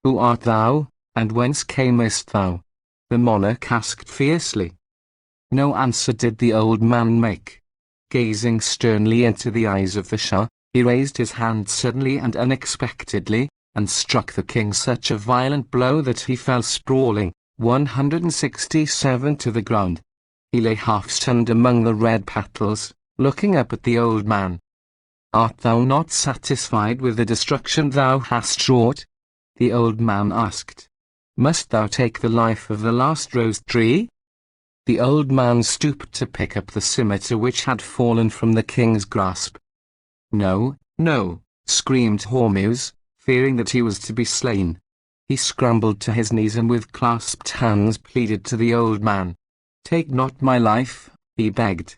Who art thou, and whence camest thou? The monarch asked fiercely. No answer did the old man make. Gazing sternly into the eyes of the Shah, he raised his hand suddenly and unexpectedly, and struck the king such a violent blow that he fell sprawling, 167 to the ground. He lay half-stunned among the red petals, looking up at the old man. Art thou not satisfied with the destruction thou hast wrought? The old man asked. Must thou take the life of the last rose tree? The old man stooped to pick up the scimitar which had fallen from the king's grasp. No, no, screamed Hormuz, fearing that he was to be slain. He scrambled to his knees and with clasped hands pleaded to the old man. Take not my life, he begged.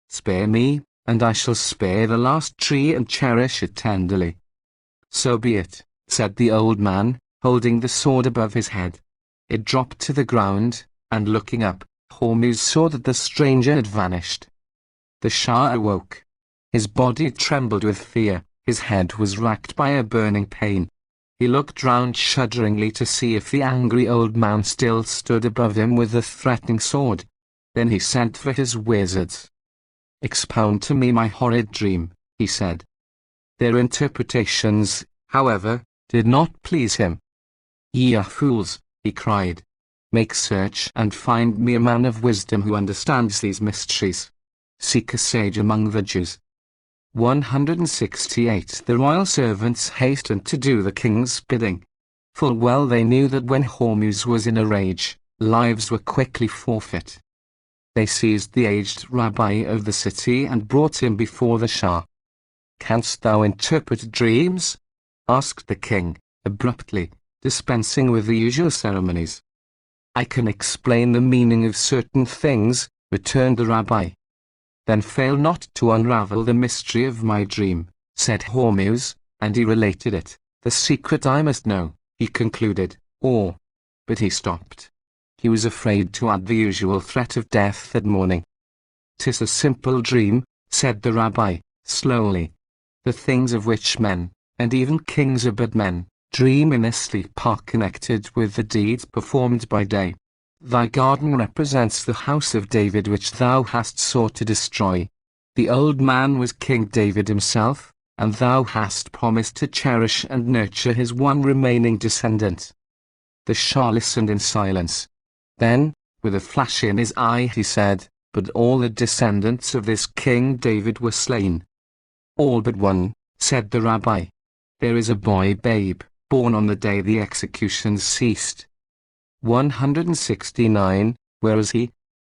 Spare me, and I shall spare the last tree and cherish it tenderly. So be it, said the old man, holding the sword above his head. It dropped to the ground, and looking up, Hormuz saw that the stranger had vanished. The Shah awoke. His body trembled with fear, his head was racked by a burning pain. He looked round shudderingly to see if the angry old man still stood above him with the threatening sword. Then he sent for his wizards. Expound to me my horrid dream, he said. Their interpretations, however, did not please him. Ye are fools, he cried. Make search and find me a man of wisdom who understands these mysteries. Seek a sage among the Jews. 168 The royal servants hastened to do the king's bidding. Full well they knew that when Hormuz was in a rage, lives were quickly forfeit. They seized the aged rabbi of the city and brought him before the Shah. "Canst thou interpret dreams?" asked the king, abruptly, dispensing with the usual ceremonies. "I can explain the meaning of certain things," returned the rabbi. "Then fail not to unravel the mystery of my dream," said Hormuz, and he related it. "The secret I must know," he concluded, but he stopped. He was afraid to add the usual threat of death at morning. "'Tis a simple dream," said the rabbi, slowly. "The things of which men, and even kings are but men, dream in their sleep are connected with the deeds performed by day. Thy garden represents the house of David which thou hast sought to destroy. The old man was King David himself, and thou hast promised to cherish and nurture his one remaining descendant." The Shah listened in silence. Then, with a flash in his eye, he said, "But all the descendants of this King David were slain." "All but one," said the rabbi. "There is a boy babe, born on the day the executions ceased." 169 Where is he?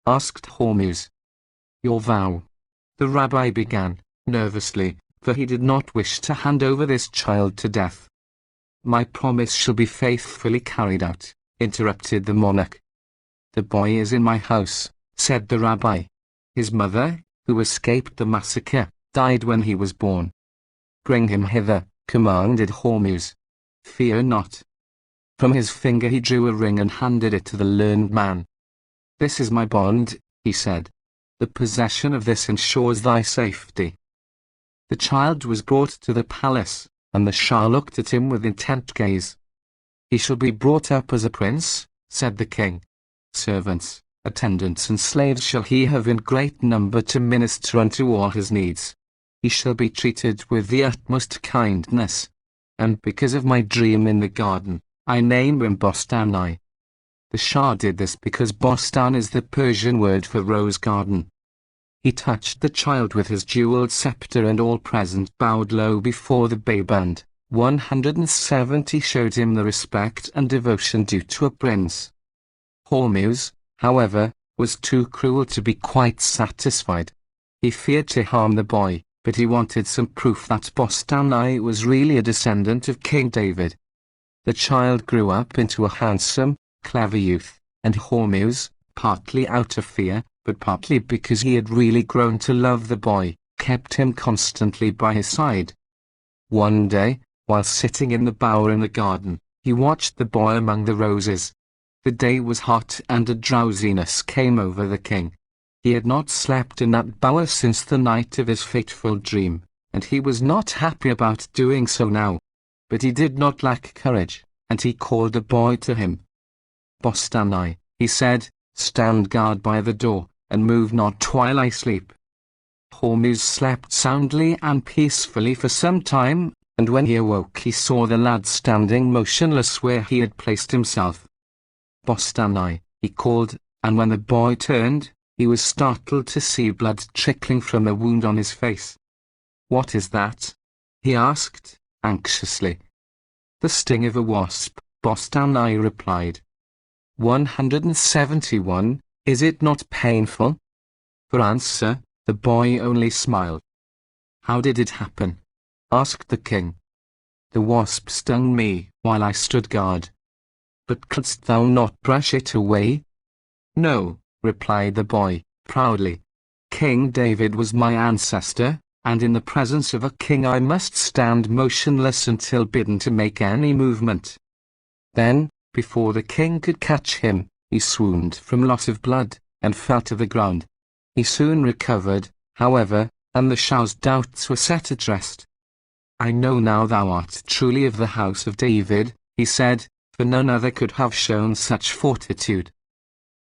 asked Hormuz. "Your vow," the rabbi began, nervously, for he did not wish to hand over this child to death. "My promise shall be faithfully carried out," interrupted the monarch. "The boy is in my house," said the rabbi. "His mother, who escaped the massacre, died when he was born." "Bring him hither," commanded Hormuz. "Fear not." From his finger he drew a ring and handed it to the learned man. "This is my bond," he said. "The possession of this ensures thy safety." The child was brought to the palace, and the Shah looked at him with intent gaze. "He shall be brought up as a prince," said the king. "Servants, attendants and slaves shall he have in great number to minister unto all his needs. He shall be treated with the utmost kindness. And because of my dream in the garden, I name him Bostani." The Shah did this because Bostan is the Persian word for rose garden. He touched the child with his jeweled scepter, and all present bowed low before the babe, and 170 showed him the respect and devotion due to a prince. Hormuz, however, was too cruel to be quite satisfied. He feared to harm the boy, but he wanted some proof that Bostani was really a descendant of King David. The child grew up into a handsome, clever youth, and Hormuz, partly out of fear, but partly because he had really grown to love the boy, kept him constantly by his side. One day, while sitting in the bower in the garden, he watched the boy among the roses. The day was hot and a drowsiness came over the king. He had not slept in that bower since the night of his fateful dream, and he was not happy about doing so now. But he did not lack courage, and he called the boy to him. "Bostani," he said, "stand guard by the door, and move not while I sleep." Hormuz slept soundly and peacefully for some time, and when he awoke he saw the lad standing motionless where he had placed himself. "Bostani," he called, and when the boy turned, he was startled to see blood trickling from the wound on his face. "What is that?" he asked, anxiously. "The sting of a wasp," Bostani replied. 171 Is it not painful? For answer, the boy only smiled. "How did it happen?" asked the king. "The wasp stung me while I stood guard." "But couldst thou not brush it away?" "No," replied the boy, proudly. "King David was my ancestor, and in the presence of a king I must stand motionless until bidden to make any movement." Then, before the king could catch him, he swooned from loss of blood, and fell to the ground. He soon recovered, however, and the Shah's doubts were set at rest. "I know now thou art truly of the house of David," he said, for none other could have shown such fortitude.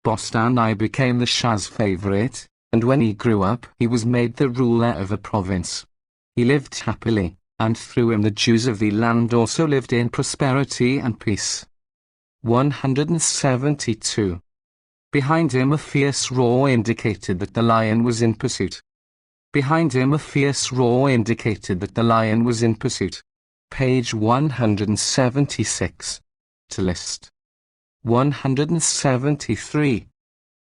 Bostani became the Shah's favorite, and when he grew up he was made the ruler of a province. He lived happily, and through him the Jews of the land also lived in prosperity and peace. 172. Behind him a fierce roar indicated that the lion was in pursuit. Behind him a fierce roar indicated that the lion was in pursuit. Page 176. To list. 173.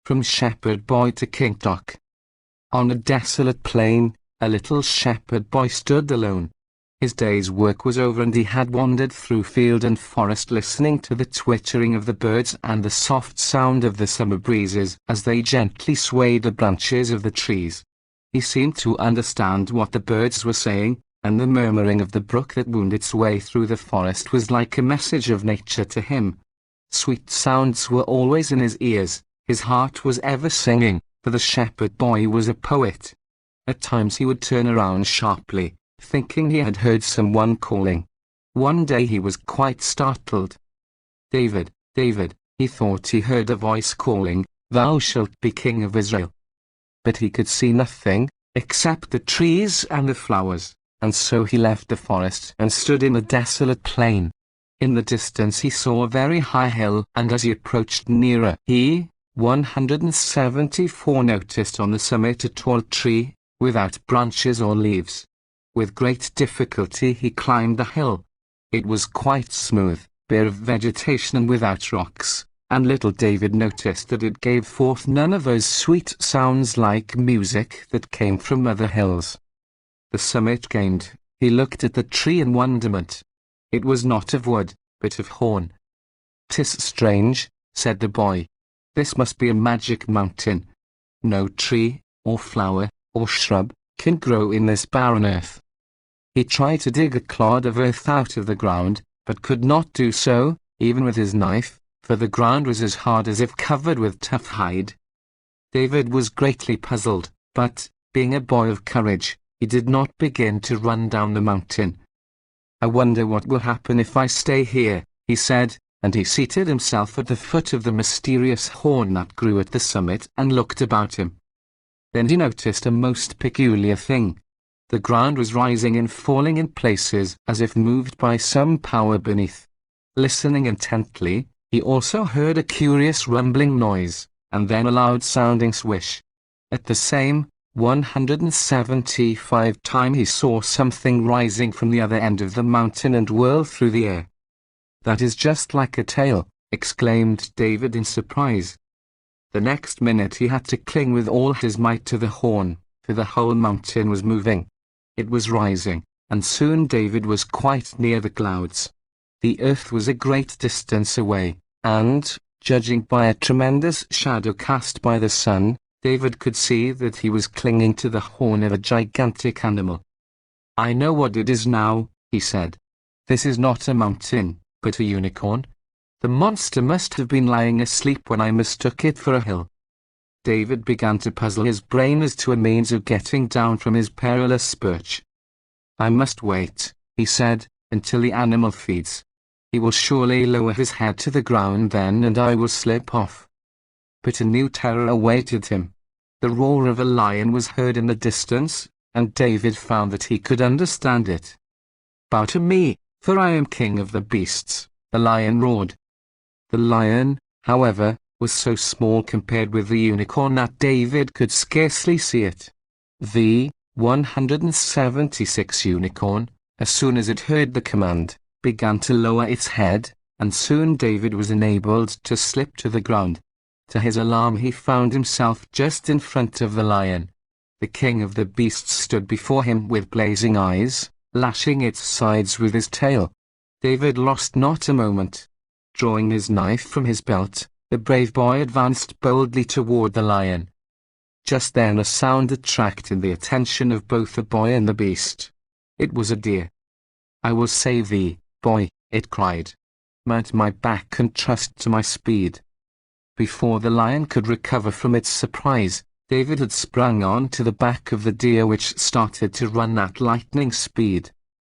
From shepherd boy to king doc. On a desolate plain, a little shepherd boy stood alone. His day's work was over and he had wandered through field and forest listening to the twittering of the birds and the soft sound of the summer breezes as they gently swayed the branches of the trees. He seemed to understand what the birds were saying, and the murmuring of the brook that wound its way through the forest was like a message of nature to him. Sweet sounds were always in his ears, his heart was ever singing, for the shepherd boy was a poet. At times he would turn around sharply, thinking he had heard someone calling. One day he was quite startled. "David, David," he thought he heard a voice calling, "Thou shalt be king of Israel." But he could see nothing, except the trees and the flowers, and so he left the forest and stood in a desolate plain. In the distance he saw a very high hill, and as he approached nearer, he, 174, noticed on the summit a tall tree, without branches or leaves. With great difficulty he climbed the hill. It was quite smooth, bare of vegetation and without rocks, and little David noticed that it gave forth none of those sweet sounds like music that came from other hills. The summit gained, he looked at the tree in wonderment. It was not of wood, but of horn. "'Tis strange," said the boy. "This must be a magic mountain. No tree, or flower, or shrub, can grow in this barren earth." He tried to dig a clod of earth out of the ground, but could not do so, even with his knife, for the ground was as hard as if covered with tough hide. David was greatly puzzled, but, being a boy of courage, he did not begin to run down the mountain. "I wonder what will happen if I stay here," he said, and he seated himself at the foot of the mysterious horn that grew at the summit and looked about him. Then he noticed a most peculiar thing. The ground was rising and falling in places as if moved by some power beneath. Listening intently, he also heard a curious rumbling noise, and then a loud-sounding swish. At the same 175 time he saw something rising from the other end of the mountain and whirl through the air. "That is just like a tail," exclaimed David in surprise. The next minute he had to cling with all his might to the horn, for the whole mountain was moving. It was rising, and soon David was quite near the clouds. The earth was a great distance away, and, judging by a tremendous shadow cast by the sun, David could see that he was clinging to the horn of a gigantic animal. "I know what it is now," he said. "This is not a mountain, but a unicorn. The monster must have been lying asleep when I mistook it for a hill." David began to puzzle his brain as to a means of getting down from his perilous perch. "I must wait," he said, "until the animal feeds. He will surely lower his head to the ground then, and I will slip off." But a new terror awaited him. The roar of a lion was heard in the distance, and David found that he could understand it. "Bow to me, for I am king of the beasts," the lion roared. The lion, however, was so small compared with the unicorn that David could scarcely see it. The 176 unicorn, as soon as it heard the command, began to lower its head, and soon David was enabled to slip to the ground. To his alarm he found himself just in front of the lion. The king of the beasts stood before him with blazing eyes, lashing its sides with his tail. David lost not a moment. Drawing his knife from his belt, the brave boy advanced boldly toward the lion. Just then a sound attracted the attention of both the boy and the beast. It was a deer. "I will save thee, boy," it cried. "Mount my back and trust to my speed." Before the lion could recover from its surprise, David had sprung on to the back of the deer, which started to run at lightning speed.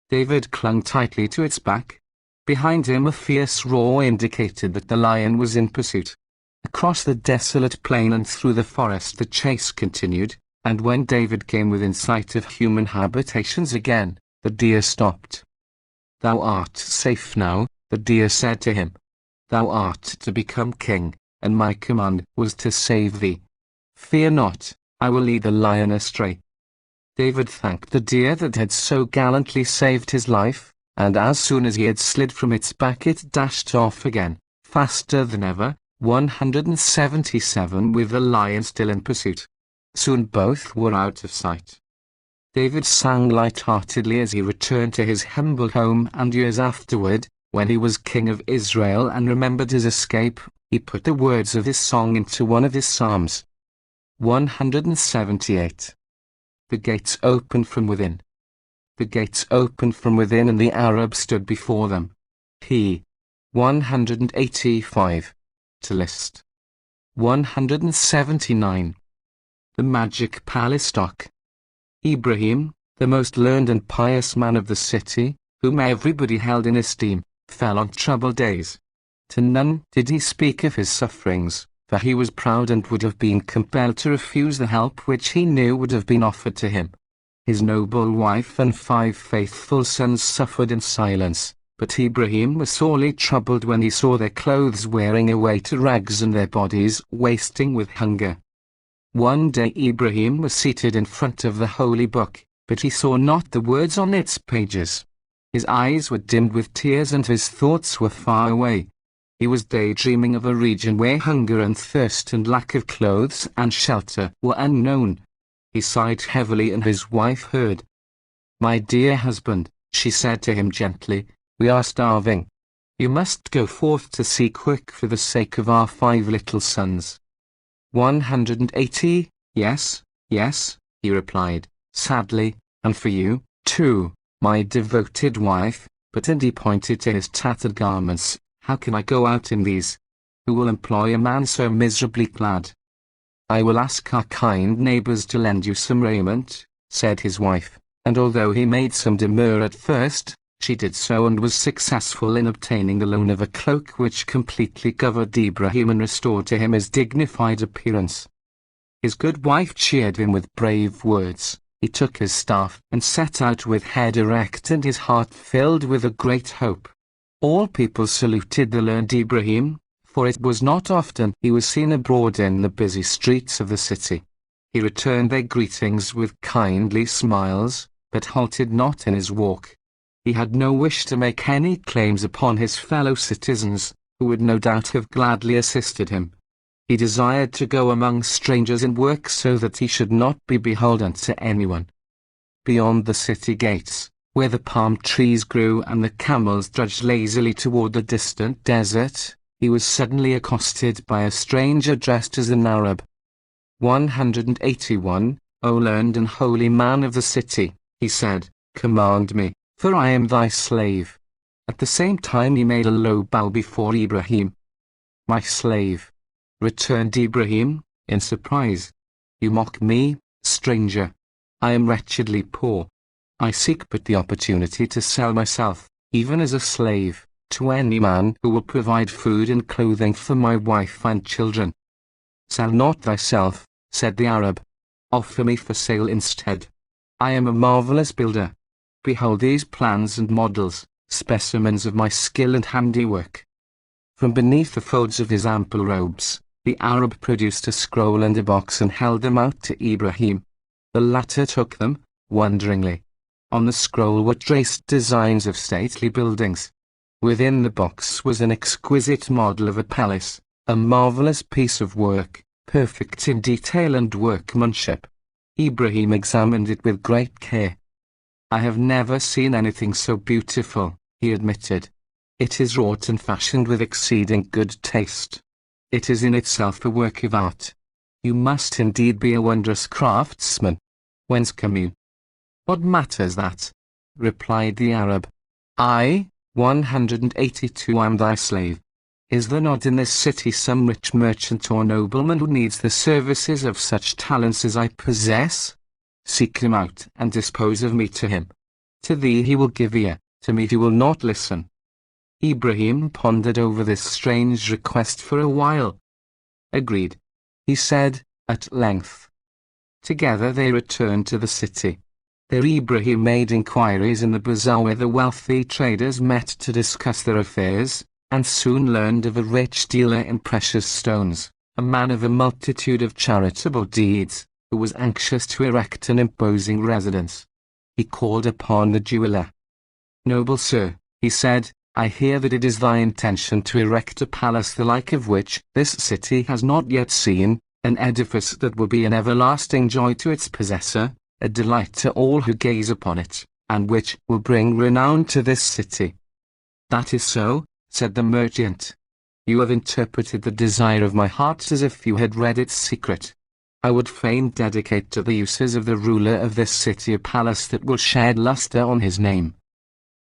David clung tightly to its back. Behind him a fierce roar indicated that the lion was in pursuit. Across the desolate plain and through the forest the chase continued, and when David came within sight of human habitations again, the deer stopped. "Thou art safe now," the deer said to him. "Thou art to become king, and my command was to save thee. Fear not, I will lead the lion astray." David thanked the deer that had so gallantly saved his life, and as soon as he had slid from its back it dashed off again, faster than ever, 177 with the lion still in pursuit. Soon both were out of sight. David sang light-heartedly as he returned to his humble home, and years afterward, when he was king of Israel and remembered his escape, he put the words of his song into one of his psalms. 178. The gates opened from within. The gates opened from within, and the Arab stood before them. P. 185. To list. 179. The magic palace stock. Ibrahim, the most learned and pious man of the city, whom everybody held in esteem, fell on troubled days. To none did he speak of his sufferings, for he was proud and would have been compelled to refuse the help which he knew would have been offered to him. His noble wife and 5 faithful sons suffered in silence, but Ibrahim was sorely troubled when he saw their clothes wearing away to rags and their bodies wasting with hunger. One day Ibrahim was seated in front of the holy book, but he saw not the words on its pages. His eyes were dimmed with tears and his thoughts were far away. He was daydreaming of a region where hunger and thirst and lack of clothes and shelter were unknown. He sighed heavily, and his wife heard. "My dear husband," she said to him gently, "we are starving. You must go forth to seek quick for the sake of our 5 little sons." 180. Yes, yes, he replied, sadly, and for you, too, my devoted wife. But and he pointed to his tattered garments. "How can I go out in these? Who will employ a man so miserably clad?" "I will ask our kind neighbors to lend you some raiment," said his wife, and although he made some demur at first, she did so and was successful in obtaining the loan of a cloak which completely covered Ibrahim and restored to him his dignified appearance. His good wife cheered him with brave words. He took his staff and set out with head erect and his heart filled with a great hope. All people saluted the learned Ibrahim, for it was not often he was seen abroad in the busy streets of the city. He returned their greetings with kindly smiles, but halted not in his walk. He had no wish to make any claims upon his fellow citizens, who would no doubt have gladly assisted him. He desired to go among strangers and work so that he should not be beholden to anyone. Beyond the city gates, where the palm trees grew and the camels trudged lazily toward the distant desert, he was suddenly accosted by a stranger dressed as an Arab. 181. "O learned and holy man of the city," he said, "command me, for I am thy slave." At the same time he made a low bow before Ibrahim. "My slave," returned Ibrahim, in surprise. "You mock me, stranger. I am wretchedly poor. I seek but the opportunity to sell myself, even as a slave, to any man who will provide food and clothing for my wife and children." "Sell not thyself," said the Arab. "Offer me for sale instead. I am a marvelous builder. Behold these plans and models, specimens of my skill and handiwork." From beneath the folds of his ample robes, the Arab produced a scroll and a box and held them out to Ibrahim. The latter took them, wonderingly. On the scroll were traced designs of stately buildings. Within the box was an exquisite model of a palace, a marvelous piece of work, perfect in detail and workmanship. Ibrahim examined it with great care. "I have never seen anything so beautiful," he admitted. "It is wrought and fashioned with exceeding good taste. It is in itself a work of art. You must indeed be a wondrous craftsman. Whence come you?" "What matters that?" replied the Arab. "I, 182, am thy slave. Is there not in this city some rich merchant or nobleman who needs the services of such talents as I possess? Seek him out and dispose of me to him. To thee he will give ear, to me he will not listen." Ibrahim pondered over this strange request for a while. "Agreed," he said, at length. Together they returned to the city. There Ibrahim made inquiries in the bazaar where the wealthy traders met to discuss their affairs, and soon learned of a rich dealer in precious stones, a man of a multitude of charitable deeds, who was anxious to erect an imposing residence. He called upon the jeweler. "Noble sir," he said, "I hear that it is thy intention to erect a palace the like of which this city has not yet seen, an edifice that will be an everlasting joy to its possessor, a delight to all who gaze upon it, and which will bring renown to this city." "That is so," said the merchant. "You have interpreted the desire of my heart as if you had read its secret. I would fain dedicate to the uses of the ruler of this city a palace that will shed luster on his name."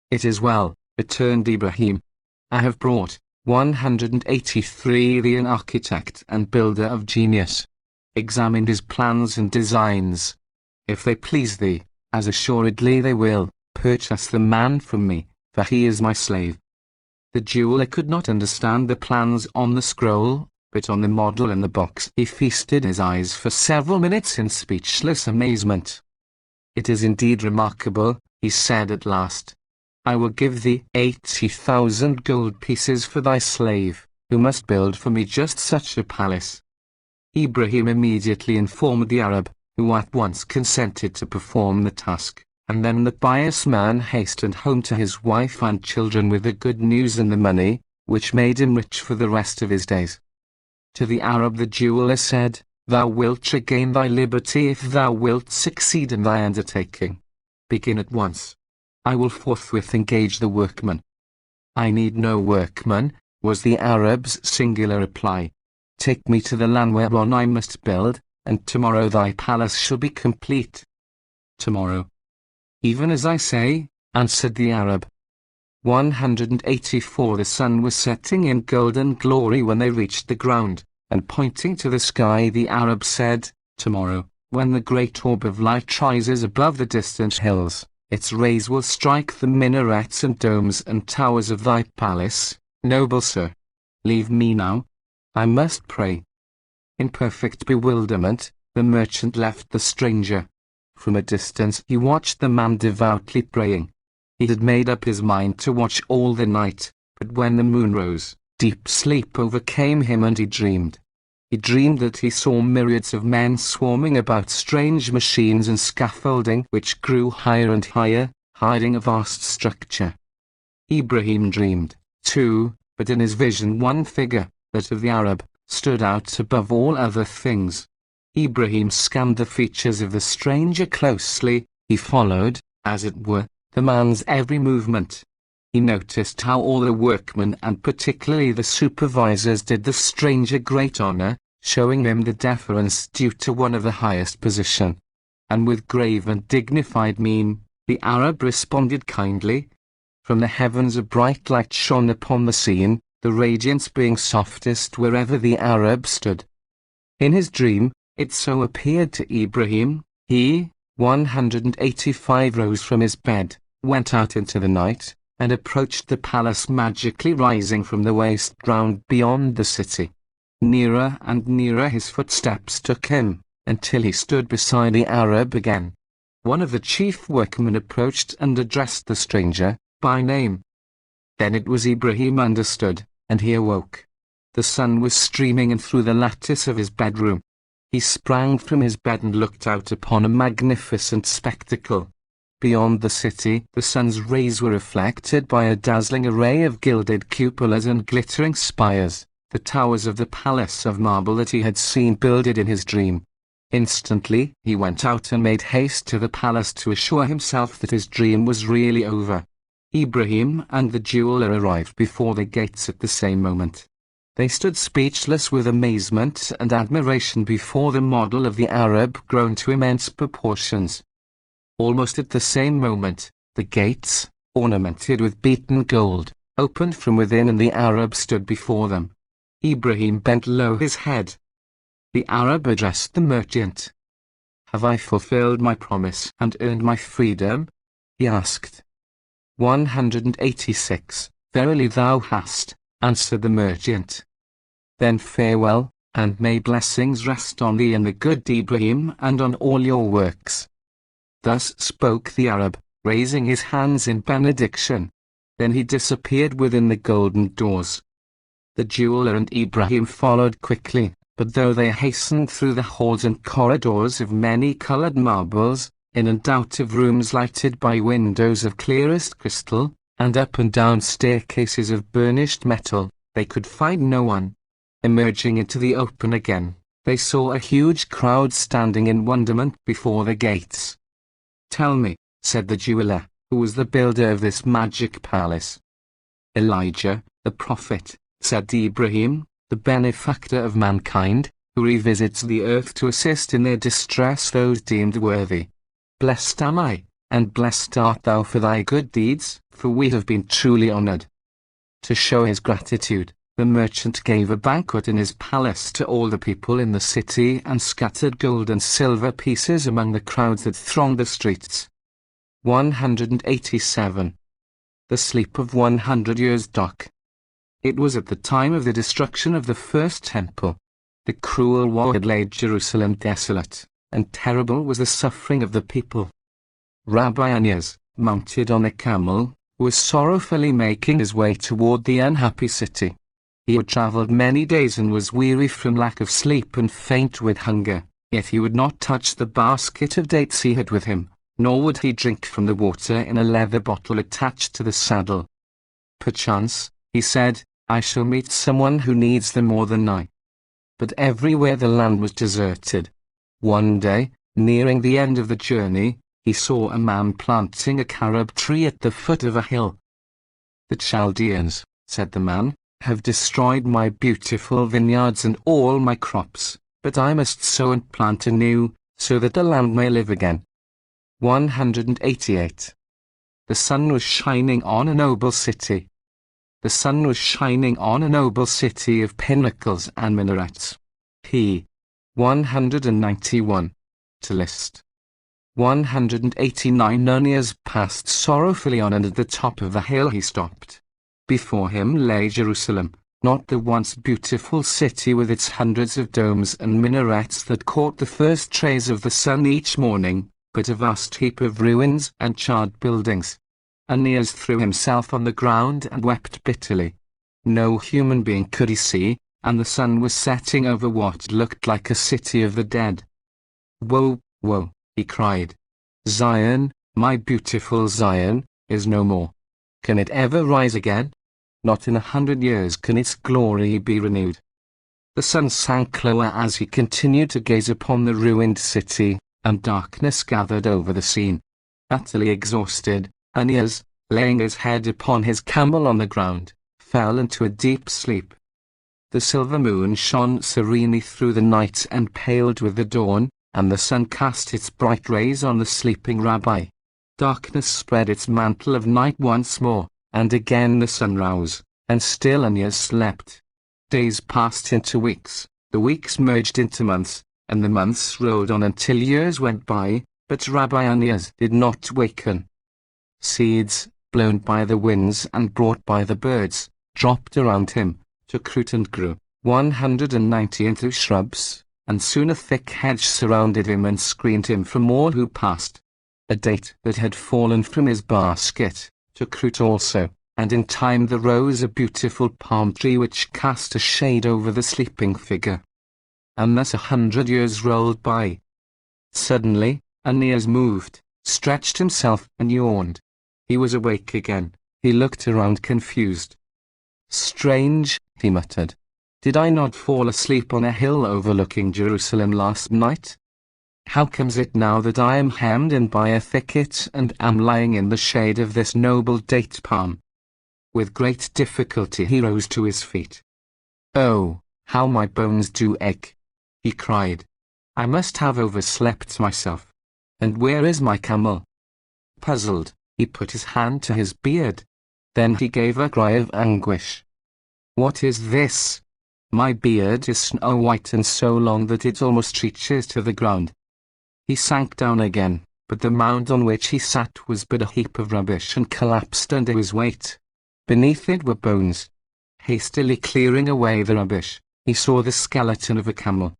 "It is well," returned Ibrahim. "I have brought 183 the an architect and builder of genius. Examine his plans and designs. If they please thee, as assuredly they will, purchase the man from me, for he is my slave." The jeweler could not understand the plans on the scroll, but on the model in the box he feasted his eyes for several minutes in speechless amazement. "It is indeed remarkable," he said at last. "I will give thee 80,000 gold pieces for thy slave, who must build for me just such a palace." Ibrahim immediately informed the Arab, who at once consented to perform the task, and then the pious man hastened home to his wife and children with the good news and the money, which made him rich for the rest of his days. To the Arab the jeweler said, "Thou wilt regain thy liberty if thou wilt succeed in thy undertaking. Begin at once. I will forthwith engage the workman." "I need no workman," was the Arab's singular reply. "Take me to the land whereon I must build, and tomorrow thy palace shall be complete." "Tomorrow?" "Even as I say," answered the Arab. 184 The sun was setting in golden glory when they reached the ground, and pointing to the sky the Arab said, "Tomorrow, when the great orb of light rises above the distant hills, its rays will strike the minarets and domes and towers of thy palace, noble sir. Leave me now. I must pray." In perfect bewilderment, the merchant left the stranger. From a distance he watched the man devoutly praying. He had made up his mind to watch all the night, but when the moon rose, deep sleep overcame him and he dreamed. He dreamed that he saw myriads of men swarming about strange machines and scaffolding which grew higher and higher, hiding a vast structure. Ibrahim dreamed, too, but in his vision one figure, that of the Arab, stood out above all other things. Ibrahim scanned the features of the stranger closely. He followed, as it were, the man's every movement. He noticed how all the workmen and particularly the supervisors did the stranger great honor, showing him the deference due to one of the highest position. And with grave and dignified mien, the Arab responded kindly. From the heavens a bright light shone upon the scene, the radiance being softest wherever the Arab stood. In his dream, it so appeared to Ibrahim. He, 185, rose from his bed, went out into the night, and approached the palace magically rising from the waste ground beyond the city. Nearer and nearer his footsteps took him, until he stood beside the Arab again. One of the chief workmen approached and addressed the stranger by name. Then it was Ibrahim understood, and he awoke. The sun was streaming in through the lattice of his bedroom. He sprang from his bed and looked out upon a magnificent spectacle. Beyond the city, the sun's rays were reflected by a dazzling array of gilded cupolas and glittering spires, the towers of the palace of marble that he had seen builded in his dream. Instantly, he went out and made haste to the palace to assure himself that his dream was really over. Ibrahim and the jeweler arrived before the gates at the same moment. They stood speechless with amazement and admiration before the model of the Arab grown to immense proportions. Almost at the same moment, the gates, ornamented with beaten gold, opened from within and the Arab stood before them. Ibrahim bent low his head. The Arab addressed the merchant. "Have I fulfilled my promise and earned my freedom?" he asked. 186. "Verily thou hast," answered the merchant. "Then farewell, and may blessings rest on thee and the good Ibrahim and on all your works." Thus spoke the Arab, raising his hands in benediction. Then he disappeared within the golden doors. The jeweler and Ibrahim followed quickly, But though they hastened through the halls and corridors of many-colored marbles, in and out of rooms lighted by windows of clearest crystal, and up and down staircases of burnished metal, they could find no one. Emerging into the open again, they saw a huge crowd standing in wonderment before the gates. "Tell me," said the jeweler, "who was the builder of this magic palace?" "Elijah, the prophet," said Ibrahim, "the benefactor of mankind, who revisits the earth to assist in their distress those deemed worthy. Blessed am I, and blessed art thou for thy good deeds, for we have been truly honored." To show his gratitude, the merchant gave a banquet in his palace to all the people in the city and scattered gold and silver pieces among the crowds that thronged the streets. 187. The sleep of 100 years. It was at the time of the destruction of the first temple. The cruel war had laid Jerusalem desolate, and terrible was the suffering of the people. Rabbi Anias, mounted on a camel, was sorrowfully making his way toward the unhappy city. He had traveled many days and was weary from lack of sleep and faint with hunger, yet he would not touch the basket of dates he had with him, nor would he drink from the water in a leather bottle attached to the saddle. "Perchance," he said, "I shall meet someone who needs them more than I." But everywhere the land was deserted. One day, nearing the end of the journey, he saw a man planting a carob tree at the foot of a hill. "The Chaldeans," said the man, "have destroyed my beautiful vineyards and all my crops, but I must sow and plant anew, so that the land may live again." 188. The sun was shining on a noble city. The sun was shining on a noble city of pinnacles and minarets. P. 191. To list. 189. Onias passed sorrowfully on, and at the top of the hill he stopped. Before him lay Jerusalem, not the once beautiful city with its hundreds of domes and minarets that caught the first rays of the sun each morning, but a vast heap of ruins and charred buildings. Onias threw himself on the ground and wept bitterly. No human being could he see, and the sun was setting over what looked like a city of the dead. "Woe, woe," he cried. "Zion, my beautiful Zion, is no more. Can it ever rise again? Not in 100 years can its glory be renewed." The sun sank lower as he continued to gaze upon the ruined city, and darkness gathered over the scene. Utterly exhausted, Onias, laying his head upon his camel on the ground, fell into a deep sleep. The silver moon shone serenely through the night and paled with the dawn, and the sun cast its bright rays on the sleeping rabbi. Darkness spread its mantle of night once more, and again the sun rose, and still Onias slept. Days passed into weeks, the weeks merged into months, and the months rolled on until years went by, but Rabbi Onias did not waken. Seeds, blown by the winds and brought by the birds, dropped around him, took root and grew 190 into shrubs, and soon a thick hedge surrounded him and screened him from all who passed. A date that had fallen from his basket took root also, and in time there rose a beautiful palm tree which cast a shade over the sleeping figure. And thus 100 years rolled by. Suddenly, Onias moved, stretched himself, and yawned. He was awake again. He looked around confused. "Strange," he muttered. "Did I not fall asleep on a hill overlooking Jerusalem last night? How comes it now that I am hemmed in by a thicket and am lying in the shade of this noble date palm?" With great difficulty he rose to his feet. "Oh, how my bones do ache!" he cried. "I must have overslept myself. And where is my camel?" Puzzled, he put his hand to his beard. Then he gave a cry of anguish. "What is this? My beard is snow white and so long that it almost reaches to the ground." He sank down again, but the mound on which he sat was but a heap of rubbish and collapsed under his weight. Beneath it were bones. Hastily clearing away the rubbish, he saw the skeleton of a camel.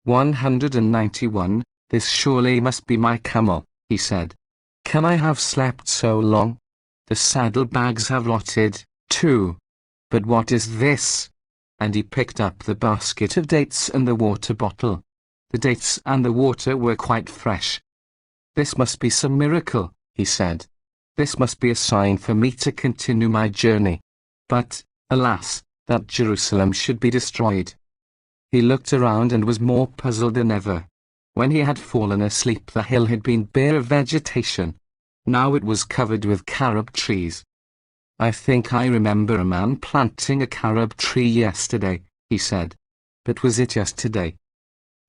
191. "This surely must be my camel," he said. "Can I have slept so long? The saddlebags have rotted, too. But what is this? and he picked up the basket of dates and the water bottle. The dates and the water were quite fresh. "This must be some miracle," he said. "This must be a sign for me to continue my journey. But, alas, that Jerusalem should be destroyed." He looked around and was more puzzled than ever. When he had fallen asleep, the hill had been bare of vegetation. Now it was covered with carob trees. "I think I remember a man planting a carob tree yesterday," he said. "But was it yesterday?"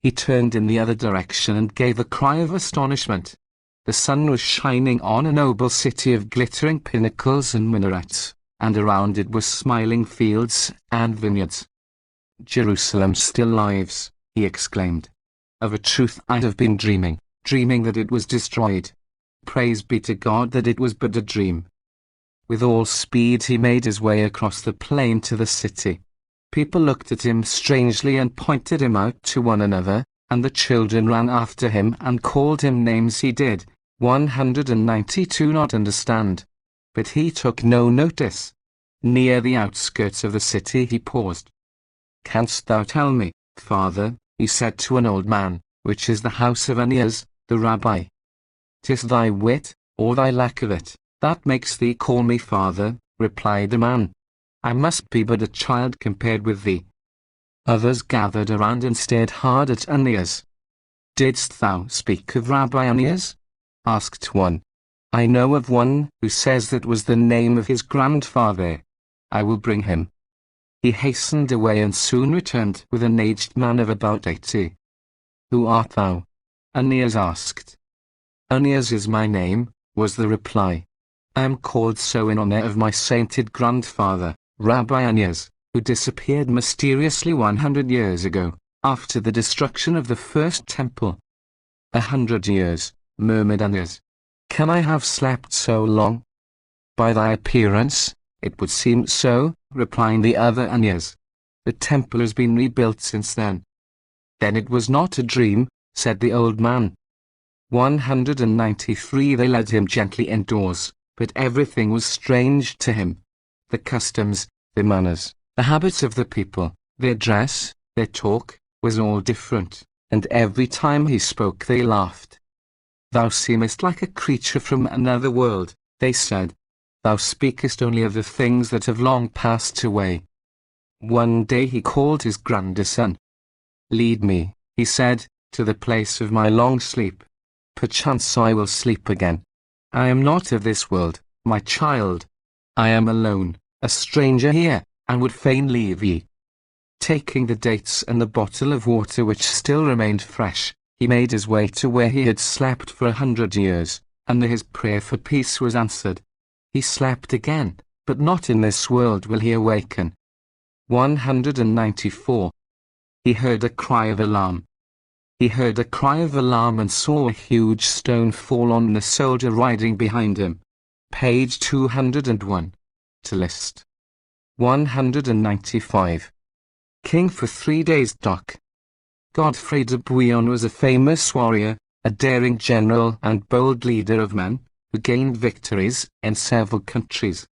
He turned in the other direction and gave a cry of astonishment. The sun was shining on a noble city of glittering pinnacles and minarets, and around it were smiling fields and vineyards. "Jerusalem still lives," he exclaimed. "Of a truth I have been dreaming that it was destroyed. Praise be to God that it was but a dream." With all speed he made his way across the plain to the city. People looked at him strangely and pointed him out to one another, and the children ran after him and called him names he did 192 not understand. But he took no notice. Near the outskirts of the city he paused. "Canst thou tell me, father," he said to an old man, "which is the house of Aeneas, the rabbi?" "'Tis thy wit, or thy lack of it, that makes thee call me father," replied the man. "I must be but a child compared with thee." Others gathered around and stared hard at Aeneas. "Didst thou speak of Rabbi Aeneas?" asked one. "I know of one who says that was the name of his grandfather. I will bring him." He hastened away and soon returned with an aged man of about 80. "Who art thou?" Aeneas asked. "Aeneas is my name," was the reply. "I am called so in honor of my sainted grandfather, Rabbi Aeneas, who disappeared mysteriously 100 years ago, after the destruction of the first temple." "100 years," murmured Aeneas. "Can I have slept so long?" "By thy appearance, it would seem so," replied the other Aeneas. "The temple has been rebuilt since then." "Then it was not a dream," said the old man. 193 They led him gently indoors, but everything was strange to him. The customs, the manners, the habits of the people, their dress, their talk, was all different, and every time he spoke they laughed. "Thou seemest like a creature from another world," they said. "Thou speakest only of the things that have long passed away." One day he called his grandson. "Lead me," he said, "to the place of my long sleep. Perchance I will sleep again. I am not of this world, my child. I am alone, a stranger here, and would fain leave ye." Taking the dates and the bottle of water which still remained fresh, he made his way to where he had slept for 100 years, and his prayer for peace was answered. He slept again, but not in this world will he awaken. 194. He heard a cry of alarm. He heard a cry of alarm and saw a huge stone fall on the soldier riding behind him. Page 201. To list. 195. King for 3 days. Godfrey de Bouillon was a famous warrior, a daring general and bold leader of men, who gained victories in several countries.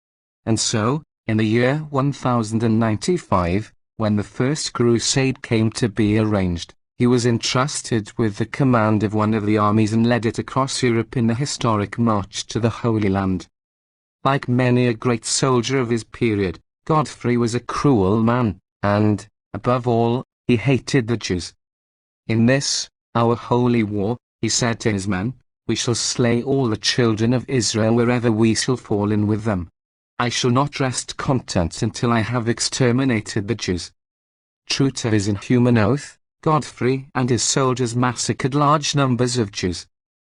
And so, in the year 1095, when the first crusade came to be arranged, he was entrusted with the command of one of the armies and led it across Europe in the historic march to the Holy Land. Like many a great soldier of his period, Godfrey was a cruel man, and, above all, he hated the Jews. "In this, our holy war," he said to his men, "we shall slay all the children of Israel wherever we shall fall in with them. I shall not rest content until I have exterminated the Jews." True to his inhuman oath, Godfrey and his soldiers massacred large numbers of Jews.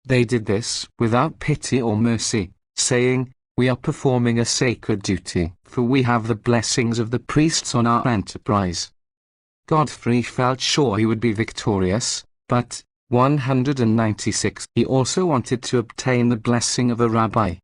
They did this without pity or mercy, saying, "We are performing a sacred duty, for we have the blessings of the priests on our enterprise." Godfrey felt sure he would be victorious, but, 196, he also wanted to obtain the blessing of a rabbi.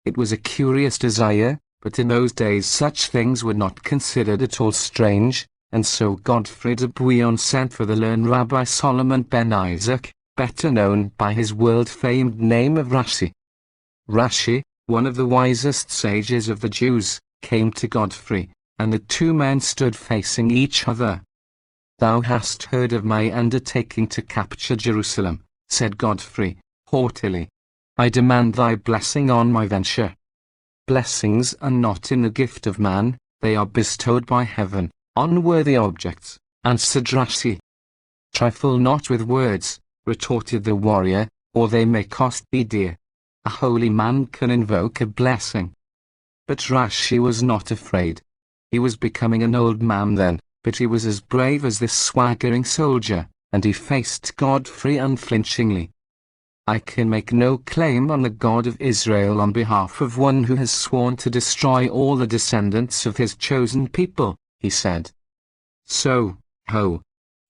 It was a curious desire, but in those days such things were not considered at all strange, and so Godfrey de Bouillon sent for the learned Rabbi Solomon ben Isaac, better known by his world-famed name of Rashi. Rashi, one of the wisest sages of the Jews, came to Godfrey, and the two men stood facing each other. "Thou hast heard of my undertaking to capture Jerusalem," said Godfrey, haughtily. "I demand thy blessing on my venture." "Blessings are not in the gift of man, they are bestowed by heaven, on worthy objects," answered Rashi. "Trifle not with words," retorted the warrior, "or they may cost thee dear. A holy man can invoke a blessing." But Rashi was not afraid. He was becoming an old man then, but he was as brave as this swaggering soldier, and he faced Godfrey unflinchingly. "I can make no claim on the God of Israel on behalf of one who has sworn to destroy all the descendants of his chosen people," he said. "So, ho!"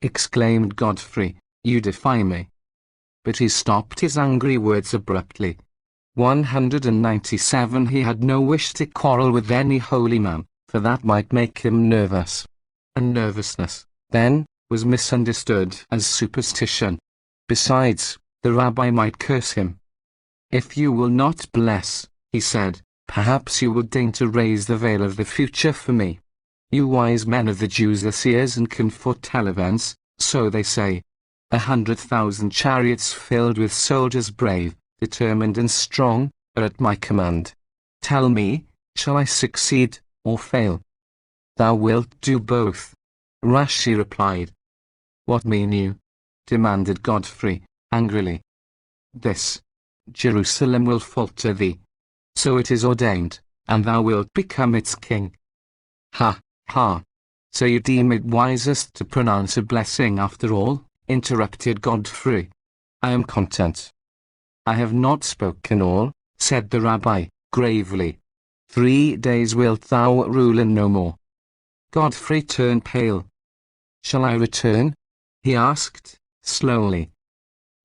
exclaimed Godfrey, "you defy me." But he stopped his angry words abruptly. 197 He had no wish to quarrel with any holy man, for that might make him nervous. And nervousness, then, was misunderstood as superstition. Besides, the rabbi might curse him. "If you will not bless," he said, "perhaps you will deign to raise the veil of the future for me. You wise men of the Jews are seers and can foretell events, so they say. 100,000 chariots filled with soldiers brave, determined and strong, are at my command. Tell me, shall I succeed, or fail?" "Thou wilt do both," Rashi replied. "What mean you?" demanded Godfrey, angrily. "This: Jerusalem will falter thee. So it is ordained, and thou wilt become its king." "Ha, ha! So you deem it wisest to pronounce a blessing after all?" interrupted Godfrey. "I am content." "I have not spoken all," said the rabbi, gravely. 3 days wilt thou rule and no more." Godfrey turned pale. "Shall I return?" he asked, slowly.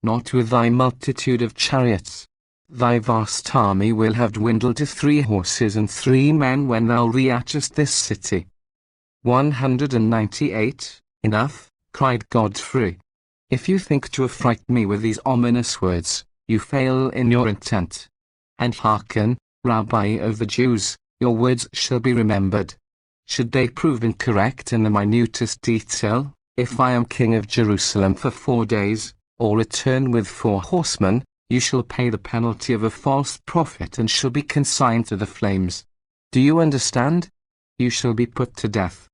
"Not with thy multitude of chariots. Thy vast army will have dwindled to 3 horses and 3 men when thou reachest this city." 198 Enough, cried Godfrey. "If you think to affright me with these ominous words, you fail in your intent. And hearken, Rabbi of the Jews, your words shall be remembered. Should they prove incorrect in the minutest detail, if I am king of Jerusalem for 4 days, or return with 4 horsemen, you shall pay the penalty of a false prophet and shall be consigned to the flames. Do you understand? You shall be put to death."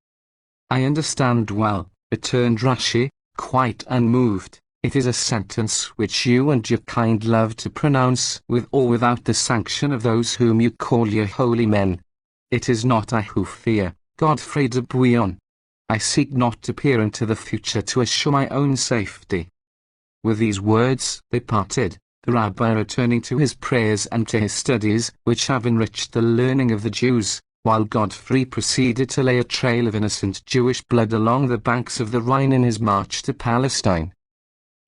"I understand well," returned Rashi, quite unmoved. "It is a sentence which you and your kind love to pronounce with or without the sanction of those whom you call your holy men. It is not I who fear, Godfrey de Bouillon. I seek not to peer into the future to assure my own safety." With these words they parted, the rabbi returning to his prayers and to his studies, which have enriched the learning of the Jews, while Godfrey proceeded to lay a trail of innocent Jewish blood along the banks of the Rhine in his march to Palestine.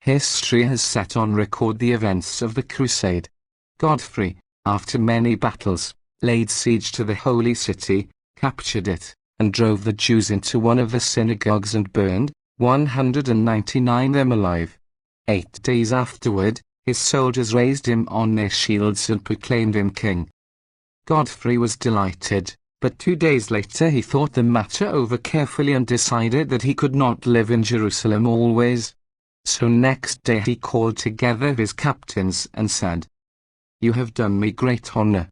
History has set on record the events of the crusade. Godfrey, after many battles, laid siege to the holy city, captured it, and drove the Jews into one of the synagogues and burned 199 them alive. 8 days afterward, his soldiers raised him on their shields and proclaimed him king. Godfrey was delighted, but 2 days later he thought the matter over carefully and decided that he could not live in Jerusalem always. So next day he called together his captains and said, "You have done me great honor,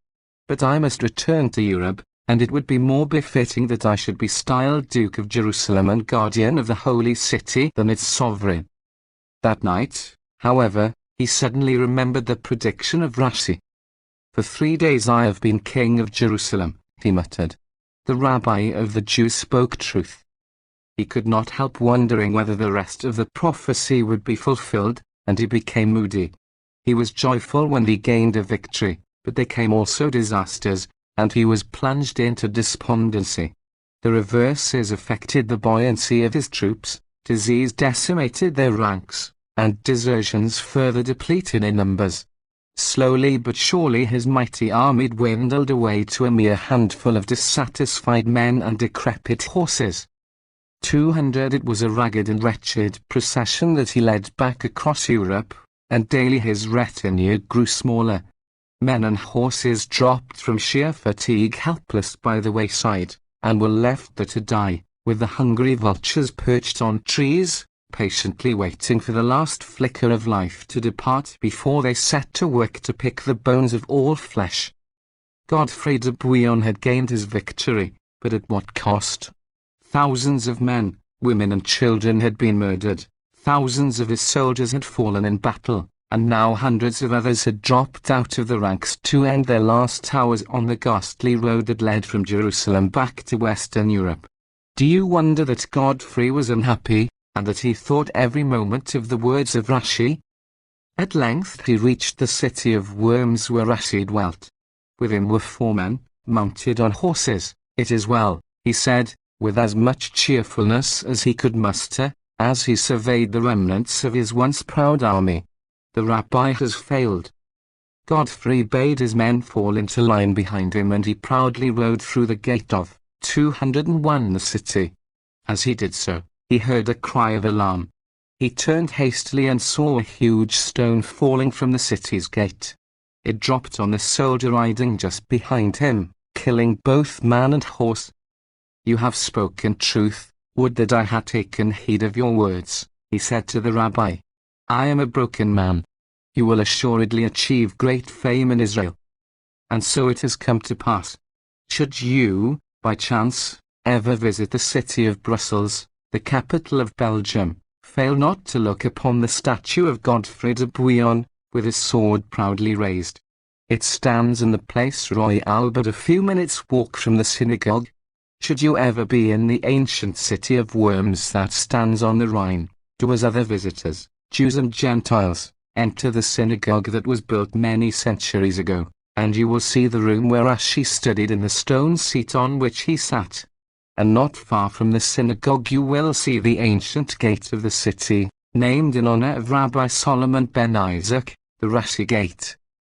but I must return to Europe, and it would be more befitting that I should be styled Duke of Jerusalem and guardian of the holy city than its sovereign." That night, however, he suddenly remembered the prediction of Rashi. "For 3 days I have been king of Jerusalem," he muttered. The rabbi of the Jews spoke truth. He could not help wondering whether the rest of the prophecy would be fulfilled, and he became moody. He was joyful when he gained a victory, but there came also disasters, and he was plunged into despondency. The reverses affected the buoyancy of his troops, disease decimated their ranks, and desertions further depleted in numbers. Slowly but surely his mighty army dwindled away to a mere handful of dissatisfied men and decrepit horses. 200 It was a ragged and wretched procession that he led back across Europe, and daily his retinue grew smaller. Men and horses dropped from sheer fatigue helpless by the wayside, and were left there to die, with the hungry vultures perched on trees, patiently waiting for the last flicker of life to depart before they set to work to pick the bones of all flesh. Godfrey de Bouillon had gained his victory, but at what cost? Thousands of men, women and children had been murdered, thousands of his soldiers had fallen in battle, and now hundreds of others had dropped out of the ranks to end their last hours on the ghastly road that led from Jerusalem back to Western Europe. Do you wonder that Godfrey was unhappy, and that he thought every moment of the words of Rashi? At length he reached the city of Worms where Rashi dwelt. With him were 4 men, mounted on horses. "It is well," he said, with as much cheerfulness as he could muster, as he surveyed the remnants of his once proud army. "The rabbi has failed." Godfrey bade his men fall into line behind him, and he proudly rode through the gate of 201 the city. As he did so, he heard a cry of alarm. He turned hastily and saw a huge stone falling from the city's gate. It dropped on the soldier riding just behind him, killing both man and horse. "You have spoken truth. Would that I had taken heed of your words," he said to the rabbi. "I am a broken man. You will assuredly achieve great fame in Israel." And so it has come to pass. Should you, by chance, ever visit the city of Brussels, the capital of Belgium, fail not to look upon the statue of Godfrey de Bouillon, with his sword proudly raised. It stands in the Place Royale but a few minutes' walk from the synagogue. Should you ever be in the ancient city of Worms that stands on the Rhine, do as other visitors, Jews and Gentiles, enter the synagogue that was built many centuries ago, and you will see the room where Rashi studied in the stone seat on which he sat. And not far from the synagogue you will see the ancient gate of the city, named in honor of Rabbi Solomon ben Isaac, the Rashi Gate.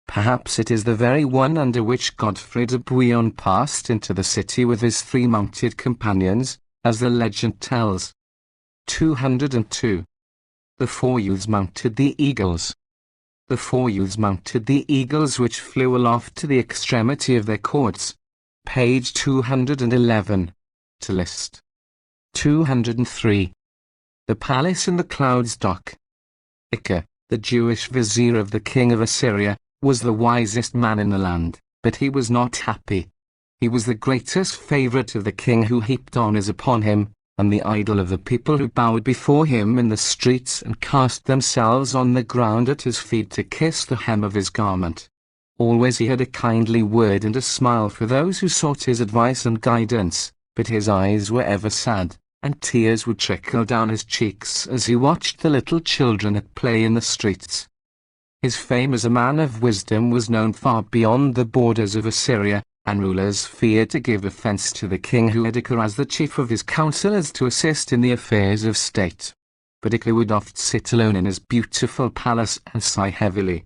Perhaps it is the very one under which Godfrey de Bouillon passed into the city with his 3 mounted companions, as the legend tells. 202. The 4 youths mounted the eagles. The 4 youths mounted the eagles which flew aloft to the extremity of their cords. Page 211. To list. 203. The palace in the clouds dock. Ika, the Jewish vizier of the king of Assyria, was the wisest man in the land, but he was not happy. He was the greatest favorite of the king, who heaped honors upon him, and the idol of the people who bowed before him in the streets and cast themselves on the ground at his feet to kiss the hem of his garment. Always he had a kindly word and a smile for those who sought his advice and guidance, but his eyes were ever sad, and tears would trickle down his cheeks as he watched the little children at play in the streets. His fame as a man of wisdom was known far beyond the borders of Assyria, and rulers feared to give offense to the king, who had Ika as the chief of his counselors to assist in the affairs of state. But Ika would oft sit alone in his beautiful palace and sigh heavily.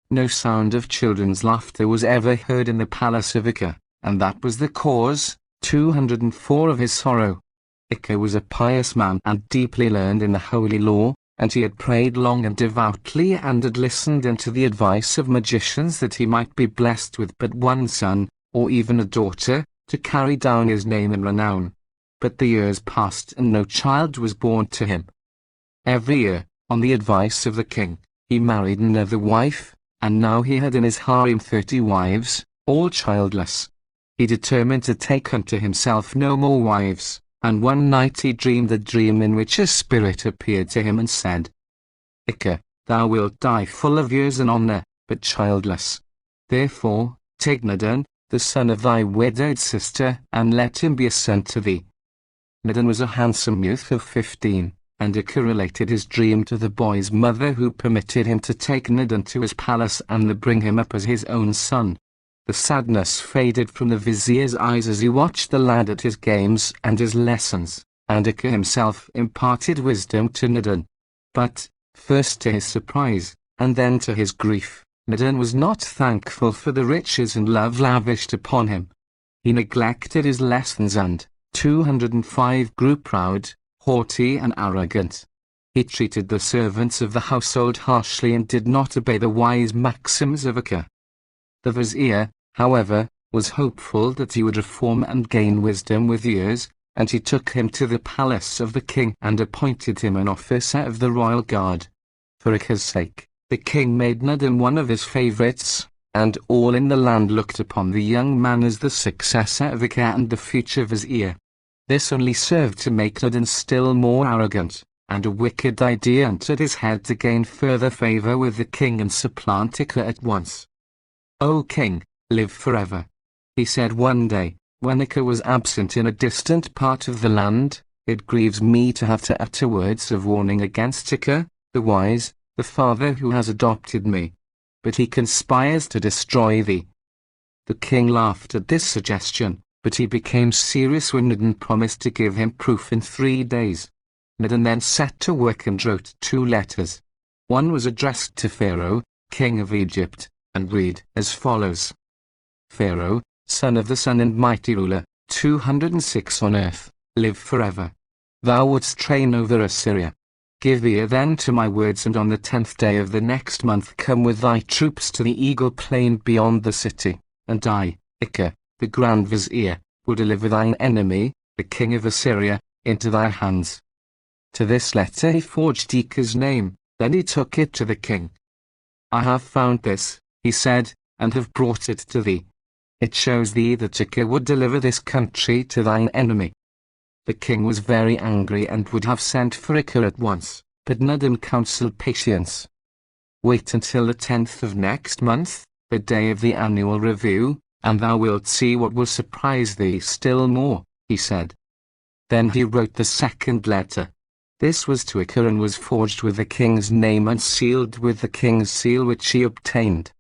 No sound of children's laughter was ever heard in the palace of Ika, and that was the cause, 204, of his sorrow. Ika was a pious man and deeply learned in the holy law, and he had prayed long and devoutly and had listened unto the advice of magicians that he might be blessed with but one son, or even a daughter, to carry down his name and renown. But the years passed and no child was born to him. Every year, on the advice of the king, he married another wife, and now he had in his harem 30 wives, all childless. He determined to take unto himself no more wives. And one night he dreamed a dream in which a spirit appeared to him and said, Ika, thou wilt die full of years and honor, but childless. Therefore, take Nadan, the son of thy widowed sister, and let him be a son to thee. Nadan was a handsome youth of 15, and Ika related his dream to the boy's mother, who permitted him to take Nadan to his palace and bring him up as his own son. The sadness faded from the vizier's eyes as he watched the lad at his games and his lessons, and Ika himself imparted wisdom to Nadan. But, first to his surprise, and then to his grief, Nadan was not thankful for the riches and love lavished upon him. He neglected his lessons and, 205, grew proud, haughty and arrogant. He treated the servants of the household harshly and did not obey the wise maxims of Ika. The vizier, however, was hopeful that he would reform and gain wisdom with years, and he took him to the palace of the king and appointed him an officer of the royal guard. For Ikka's sake, the king made Nadan one of his favorites, and all in the land looked upon the young man as the successor of Ikka and the future vizier. This only served to make Nadan still more arrogant, and a wicked idea entered his head to gain further favor with the king and supplant Ikka at once. "O king, live forever," he said one day, when Ikka was absent in a distant part of the land. "It grieves me to have to utter words of warning against Ikka, the wise, the father who has adopted me. But he conspires to destroy thee." The king laughed at this suggestion, but he became serious when Nadan promised to give him proof in 3 days. Nadan then set to work and wrote 2 letters. One was addressed to Pharaoh, king of Egypt, and read as follows: "Pharaoh, son of the sun and mighty ruler, 206 on earth, live forever. Thou wouldst reign over Assyria. Give ear then to my words, and on the 10th day of the next month come with thy troops to the eagle plain beyond the city, and I, Ikka, the grand vizier, will deliver thine enemy, the king of Assyria, into thy hands." To this letter he forged Ikka's name, then he took it to the king. "I have found this," he said, "and have brought it to thee. It shows thee that Ikka would deliver this country to thine enemy." The king was very angry and would have sent for Ikka at once, but Nadan counseled patience. "Wait until the 10th of next month, the day of the annual review, and thou wilt see what will surprise thee still more," he said. Then he wrote the second letter. This was to Ikka and was forged with the king's name and sealed with the king's seal which he obtained.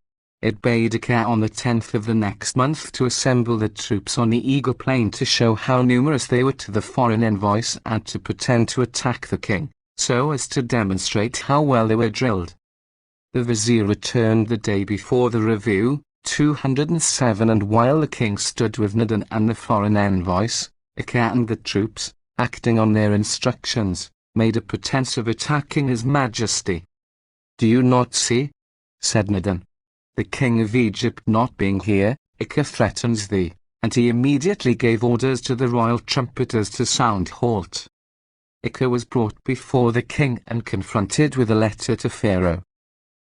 It bade Ikka on the 10th of the next month to assemble the troops on the eagle plain to show how numerous they were to the foreign envoys and to pretend to attack the king, so as to demonstrate how well they were drilled. The vizier returned the day before the review, 207, and while the king stood with Nadan and the foreign envoys, Ikka and the troops, acting on their instructions, made a pretense of attacking his majesty. "Do you not see?" said Nadan. "The king of Egypt not being here, Ikka threatens thee," and he immediately gave orders to the royal trumpeters to sound halt. Ikka was brought before the king and confronted with a letter to Pharaoh.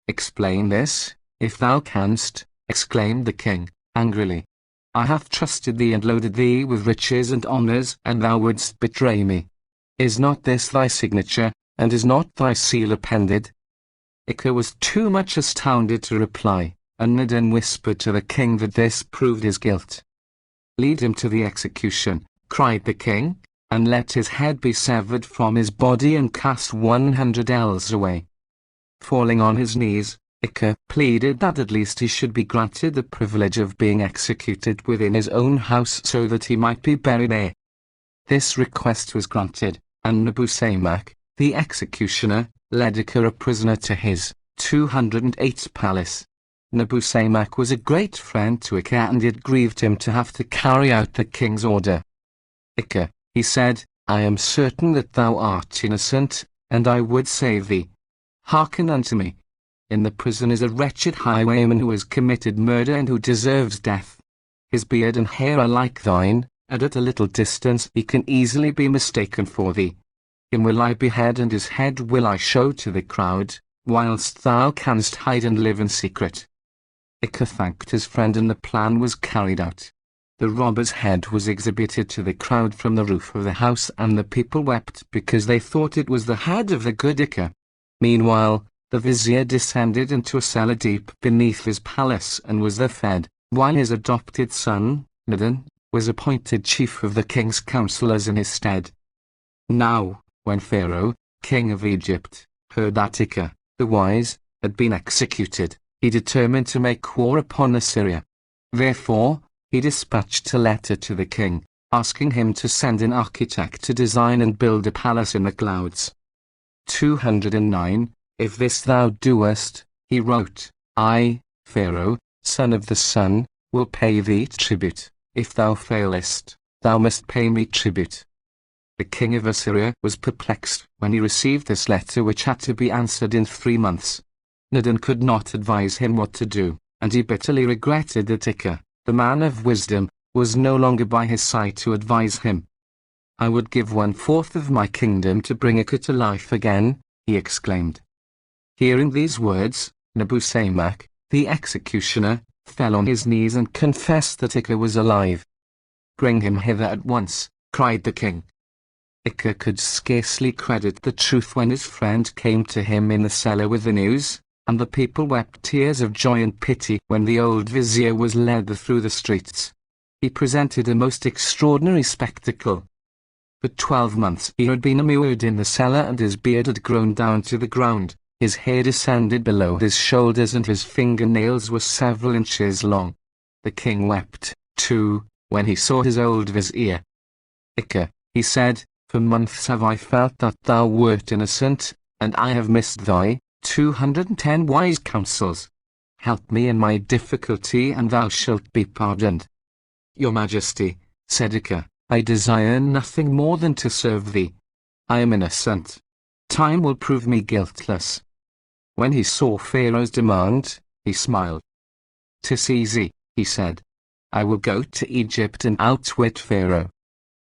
"Explain this, if thou canst," exclaimed the king, angrily. "I have trusted thee and loaded thee with riches and honors, and thou wouldst betray me. Is not this thy signature, and is not thy seal appended?" Ikka was too much astounded to reply, and Nadan whispered to the king that this proved his guilt. "Lead him to the execution," cried the king, "and let his head be severed from his body and cast 100 ells away." Falling on his knees, Ikka pleaded that at least he should be granted the privilege of being executed within his own house so that he might be buried there. This request was granted, and Nebuchadnezzar, the executioner, led Ikka a prisoner to his 208 palace. Nebuchadnezzar was a great friend to Ikka, and it grieved him to have to carry out the king's order. "Ikka," he said, "I am certain that thou art innocent, and I would save thee. Hearken unto me. In the prison is a wretched highwayman who has committed murder and who deserves death. His beard and hair are like thine, and at a little distance he can easily be mistaken for thee. Him will I behead, and his head will I show to the crowd, whilst thou canst hide and live in secret." Ikka thanked his friend, and the plan was carried out. The robber's head was exhibited to the crowd from the roof of the house, and the people wept because they thought it was the head of the good Ikka. Meanwhile, the vizier descended into a cellar deep beneath his palace and was there fed, while his adopted son, Nadan, was appointed chief of the king's counselors in his stead. Now, when Pharaoh, king of Egypt, heard that Ikka, the wise, had been executed, he determined to make war upon Assyria. Therefore, he dispatched a letter to the king, asking him to send an architect to design and build a palace in the clouds. 209. "If this thou doest," he wrote, "I, Pharaoh, son of the sun, will pay thee tribute. If thou failest, thou must pay me tribute." The king of Assyria was perplexed when he received this letter, which had to be answered in 3 months. Nadan could not advise him what to do, and he bitterly regretted that Ikka, The man of wisdom was no longer by his side to advise him. "I would give 1/4 of my kingdom to bring Ika to life again," he exclaimed. Hearing these words, Nebuchadnezzar, the executioner, fell on his knees and confessed that Ika was alive. "Bring him hither at once," cried the king. Ika could scarcely credit the truth when his friend came to him in the cellar with the news, and the people wept tears of joy and pity when the old vizier was led through the streets. He presented a most extraordinary spectacle. For 12 months he had been immured in the cellar, and his beard had grown down to the ground, his hair descended below his shoulders, and his fingernails were several inches long. The king wept, too, when he saw his old vizier. "Ika," he said, "for months have I felt that thou wert innocent, and I have missed thy 210 wise counsels. Help me in my difficulty, and thou shalt be pardoned." "Your Majesty," said Ika, "I desire nothing more than to serve thee. I am innocent. Time will prove me guiltless." When he saw Pharaoh's demand, he smiled. "'Tis easy," he said. "I will go to Egypt and outwit Pharaoh."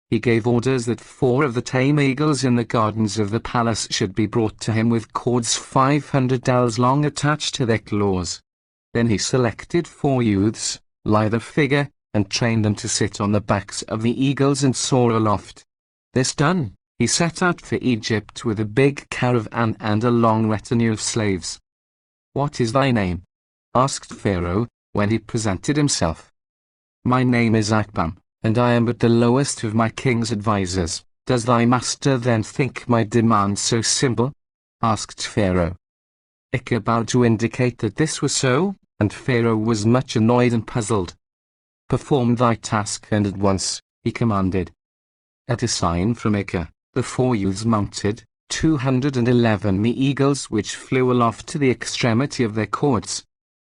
He gave orders that 4 of the tame eagles in the gardens of the palace should be brought to him with cords 500 ells long attached to their claws. Then he selected 4 youths, lithe of figure, and trained them to sit on the backs of the eagles and soar aloft. This done, he set out for Egypt with a big caravan and a long retinue of slaves. "What is thy name?" asked Pharaoh, when he presented himself. "My name is Akbam, and I am but the lowest of my king's advisers. Does thy master then think my demand so simple?" asked Pharaoh. Ika bowed to indicate that this was so, and Pharaoh was much annoyed and puzzled. "Perform thy task, and at once," he commanded. At a sign from Ika, the 4 youths mounted 211 me-eagles which flew aloft to the extremity of their cords.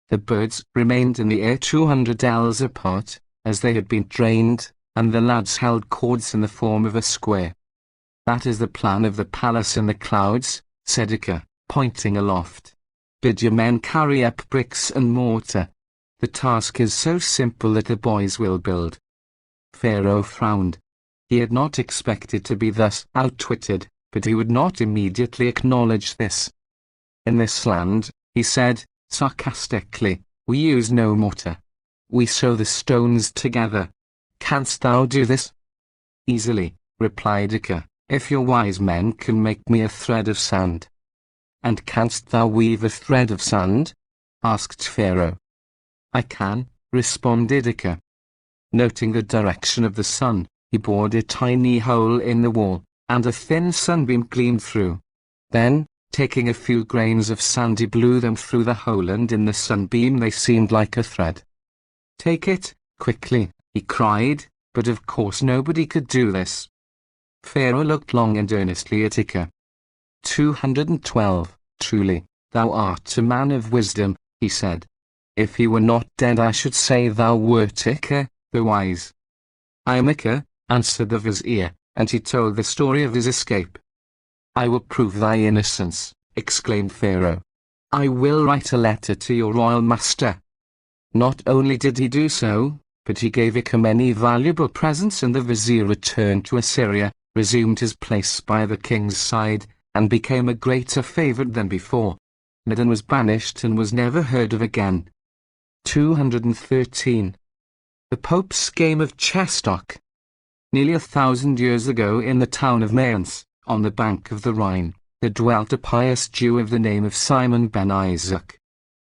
The birds remained in the air 200 ells apart, as they had been trained, and the lads held cords in the form of a square. "That is the plan of the palace in the clouds," said Ika, pointing aloft. "Bid your men carry up bricks and mortar. The task is so simple that the boys will build." Pharaoh frowned. He had not expected to be thus outwitted, but he would not immediately acknowledge this. "In this land," he said, sarcastically, "we use no mortar. We sew the stones together. Canst thou do this?" "Easily," replied Ika, "if your wise men can make me a thread of sand." "And canst thou weave a thread of sand?" asked Pharaoh. "I can," responded Ika. Noting the direction of the sun, he bored a tiny hole in the wall, and a thin sunbeam gleamed through. Then, taking a few grains of sand, he blew them through the hole, and in the sunbeam they seemed like a thread. "Take it, quickly," he cried, but of course nobody could do this. Pharaoh looked long and earnestly at Ika. 212, "Truly, thou art a man of wisdom," he said. "If he were not dead, I should say thou wert Ika, the wise." "I am Ika," answered the vizier, and he told the story of his escape. "I will prove thy innocence," exclaimed Pharaoh. "I will write a letter to your royal master." Not only did he do so, but he gave Ika many valuable presents, and the vizier returned to Assyria, resumed his place by the king's side, and became a greater favorite than before. Nadin was banished and was never heard of again. 213. The Pope's game of chess-stock. Nearly 1,000 years ago, in the town of Mayence, on the bank of the Rhine, there dwelt a pious Jew of the name of Simon ben Isaac.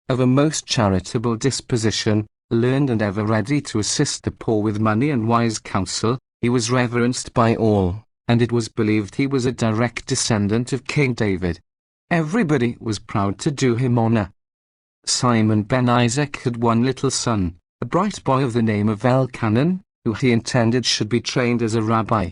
Of a most charitable disposition, learned and ever ready to assist the poor with money and wise counsel, he was reverenced by all, and it was believed he was a direct descendant of King David. Everybody was proud to do him honor. Simon ben Isaac had one little son, a bright boy of the name of Elkanan, who he intended should be trained as a rabbi.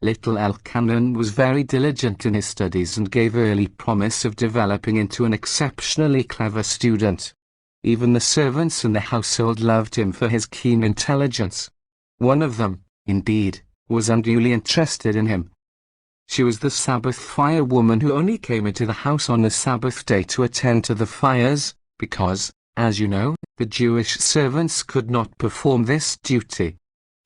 Little Elkanan was very diligent in his studies and gave early promise of developing into an exceptionally clever student. Even the servants in the household loved him for his keen intelligence. One of them, indeed, was unduly interested in him. She was the Sabbath fire woman who only came into the house on the Sabbath day to attend to the fires, because, As you know, the Jewish servants could not perform this duty.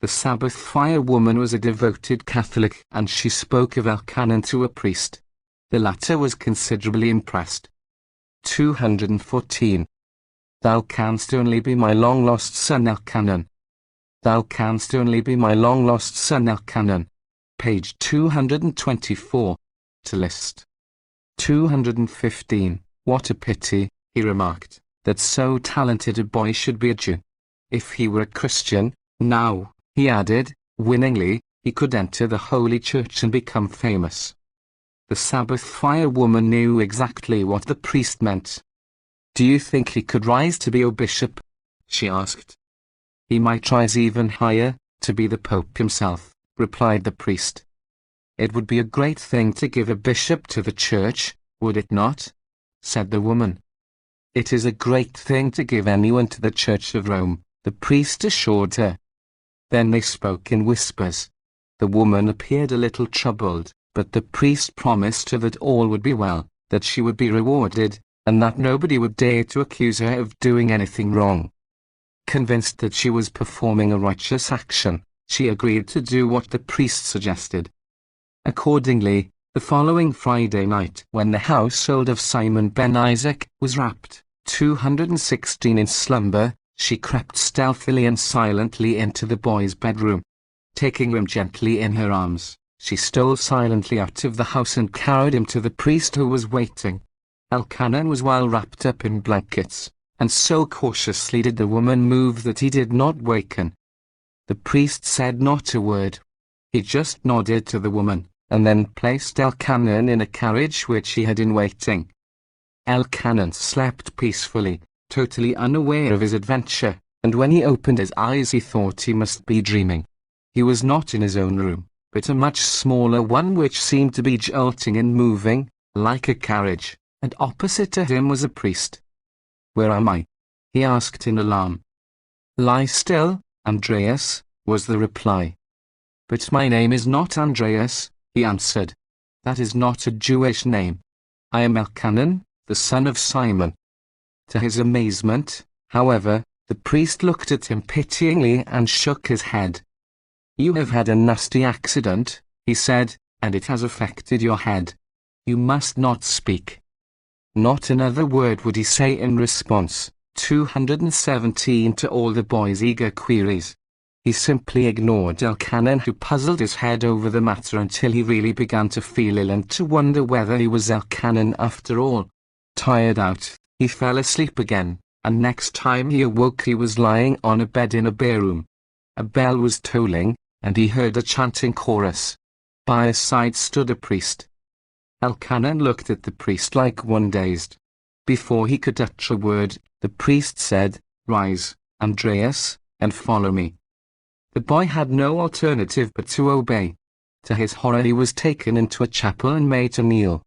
The Sabbath fire woman was a devoted Catholic, and she spoke of Elkanah to a priest. The latter was considerably impressed. 214. Thou canst only be my long-lost son Elkanah. Thou canst only be my long-lost son Elkanah. Page 224. To list. 215. What a pity, he remarked, that so talented a boy should be a Jew. If he were a Christian, now, he added, winningly, he could enter the Holy Church and become famous. The Sabbath fire woman knew exactly what the priest meant. Do you think he could rise to be a bishop? She asked. He might rise even higher, to be the Pope himself, replied the priest. It would be a great thing to give a bishop to the church, would it not? Said the woman. It is a great thing to give anyone to the Church of Rome, the priest assured her. Then they spoke in whispers. The woman appeared a little troubled, but the priest promised her that all would be well, that she would be rewarded, and that nobody would dare to accuse her of doing anything wrong. Convinced that she was performing a righteous action, she agreed to do what the priest suggested. Accordingly, the following Friday night, when the household of Simon ben Isaac was wrapped, 216 in slumber, she crept stealthily and silently into the boy's bedroom. Taking him gently in her arms, she stole silently out of the house and carried him to the priest who was waiting. Elkanah was well wrapped up in blankets, and so cautiously did the woman move that he did not waken. The priest said not a word. He just nodded to the woman, and then placed Elkanah in a carriage which he had in waiting. Elkanah slept peacefully, totally unaware of his adventure, and when he opened his eyes he thought he must be dreaming. He was not in his own room, but a much smaller one which seemed to be jolting and moving, like a carriage, and opposite to him was a priest. Where am I? He asked in alarm. Lie still, Andreas, was the reply. But my name is not Andreas, he answered. That is not a Jewish name. I am Elkanah, the son of Simon. To his amazement, however, the priest looked at him pityingly and shook his head. You have had a nasty accident, he said, and it has affected your head. You must not speak. Not another word would he say in response, 217 to all the boy's eager queries. He simply ignored Elkanah, who puzzled his head over the matter until he really began to feel ill and to wonder whether he was Elkanah after all. Tired out, he fell asleep again, and next time he awoke he was lying on a bed in a bare room. A bell was tolling, and he heard a chanting chorus. By his side stood a priest. Elkanah looked at the priest like one dazed. Before he could utter a word, the priest said, Rise, Andreas, and follow me. The boy had no alternative but to obey. To his horror he was taken into a chapel and made to kneel.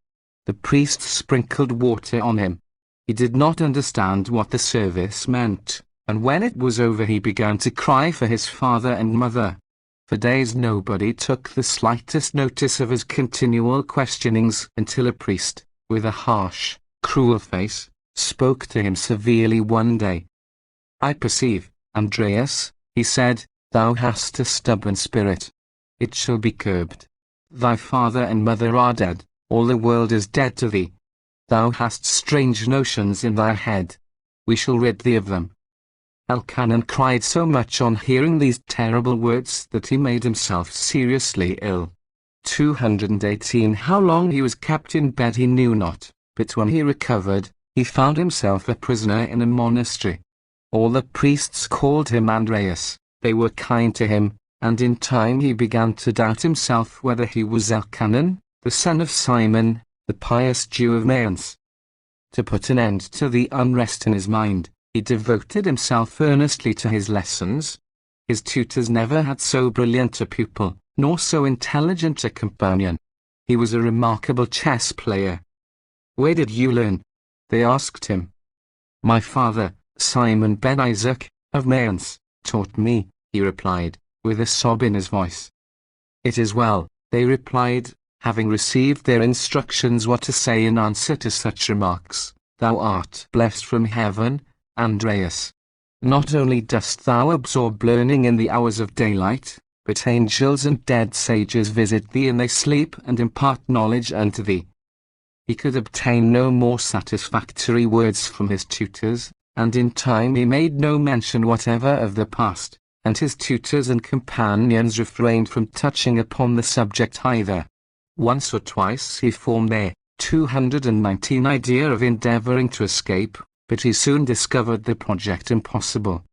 The priest sprinkled water on him. He did not understand what the service meant, and when it was over he began to cry for his father and mother. For days nobody took the slightest notice of his continual questionings until a priest, with a harsh, cruel face, spoke to him severely one day. I perceive, Andreas, he said, thou hast a stubborn spirit. It shall be curbed. Thy father and mother are dead, all the world is dead to thee. Thou hast strange notions in thy head. We shall rid thee of them. Elkanah cried so much on hearing these terrible words that he made himself seriously ill. 218 How long he was kept in bed he knew not, but when he recovered, he found himself a prisoner in a monastery. All the priests called him Andreas, they were kind to him, and in time he began to doubt himself whether he was Elkanah, the son of Simon, the pious Jew of Mayence. To put an end to the unrest in his mind, he devoted himself earnestly to his lessons. His tutors never had so brilliant a pupil, nor so intelligent a companion. He was a remarkable chess player. Where did you learn? They asked him. My father, Simon ben Isaac, of Mayence, taught me, he replied, with a sob in his voice. It is well, they replied, having received their instructions what to say in answer to such remarks. Thou art blessed from heaven, Andreas. Not only dost thou absorb learning in the hours of daylight, but angels and dead sages visit thee in their sleep and impart knowledge unto thee. He could obtain no more satisfactory words from his tutors, and in time he made no mention whatever of the past, and his tutors and companions refrained from touching upon the subject either. Once or twice he formed their 219 idea of endeavoring to escape, but he soon discovered the project impossible.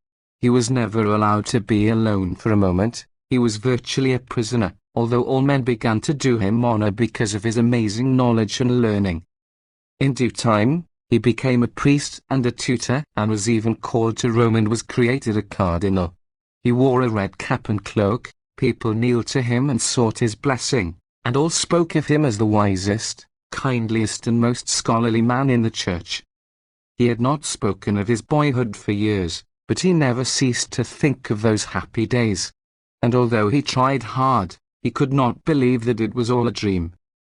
He was never allowed to be alone for a moment. He was virtually a prisoner, although all men began to do him honor because of his amazing knowledge and learning. In due time, he became a priest and a tutor, and was even called to Rome and was created a cardinal. He wore a red cap and cloak, people kneeled to him and sought his blessing, and all spoke of him as the wisest, kindliest and most scholarly man in the church. He had not spoken of his boyhood for years, but he never ceased to think of those happy days. And although he tried hard, he could not believe that it was all a dream.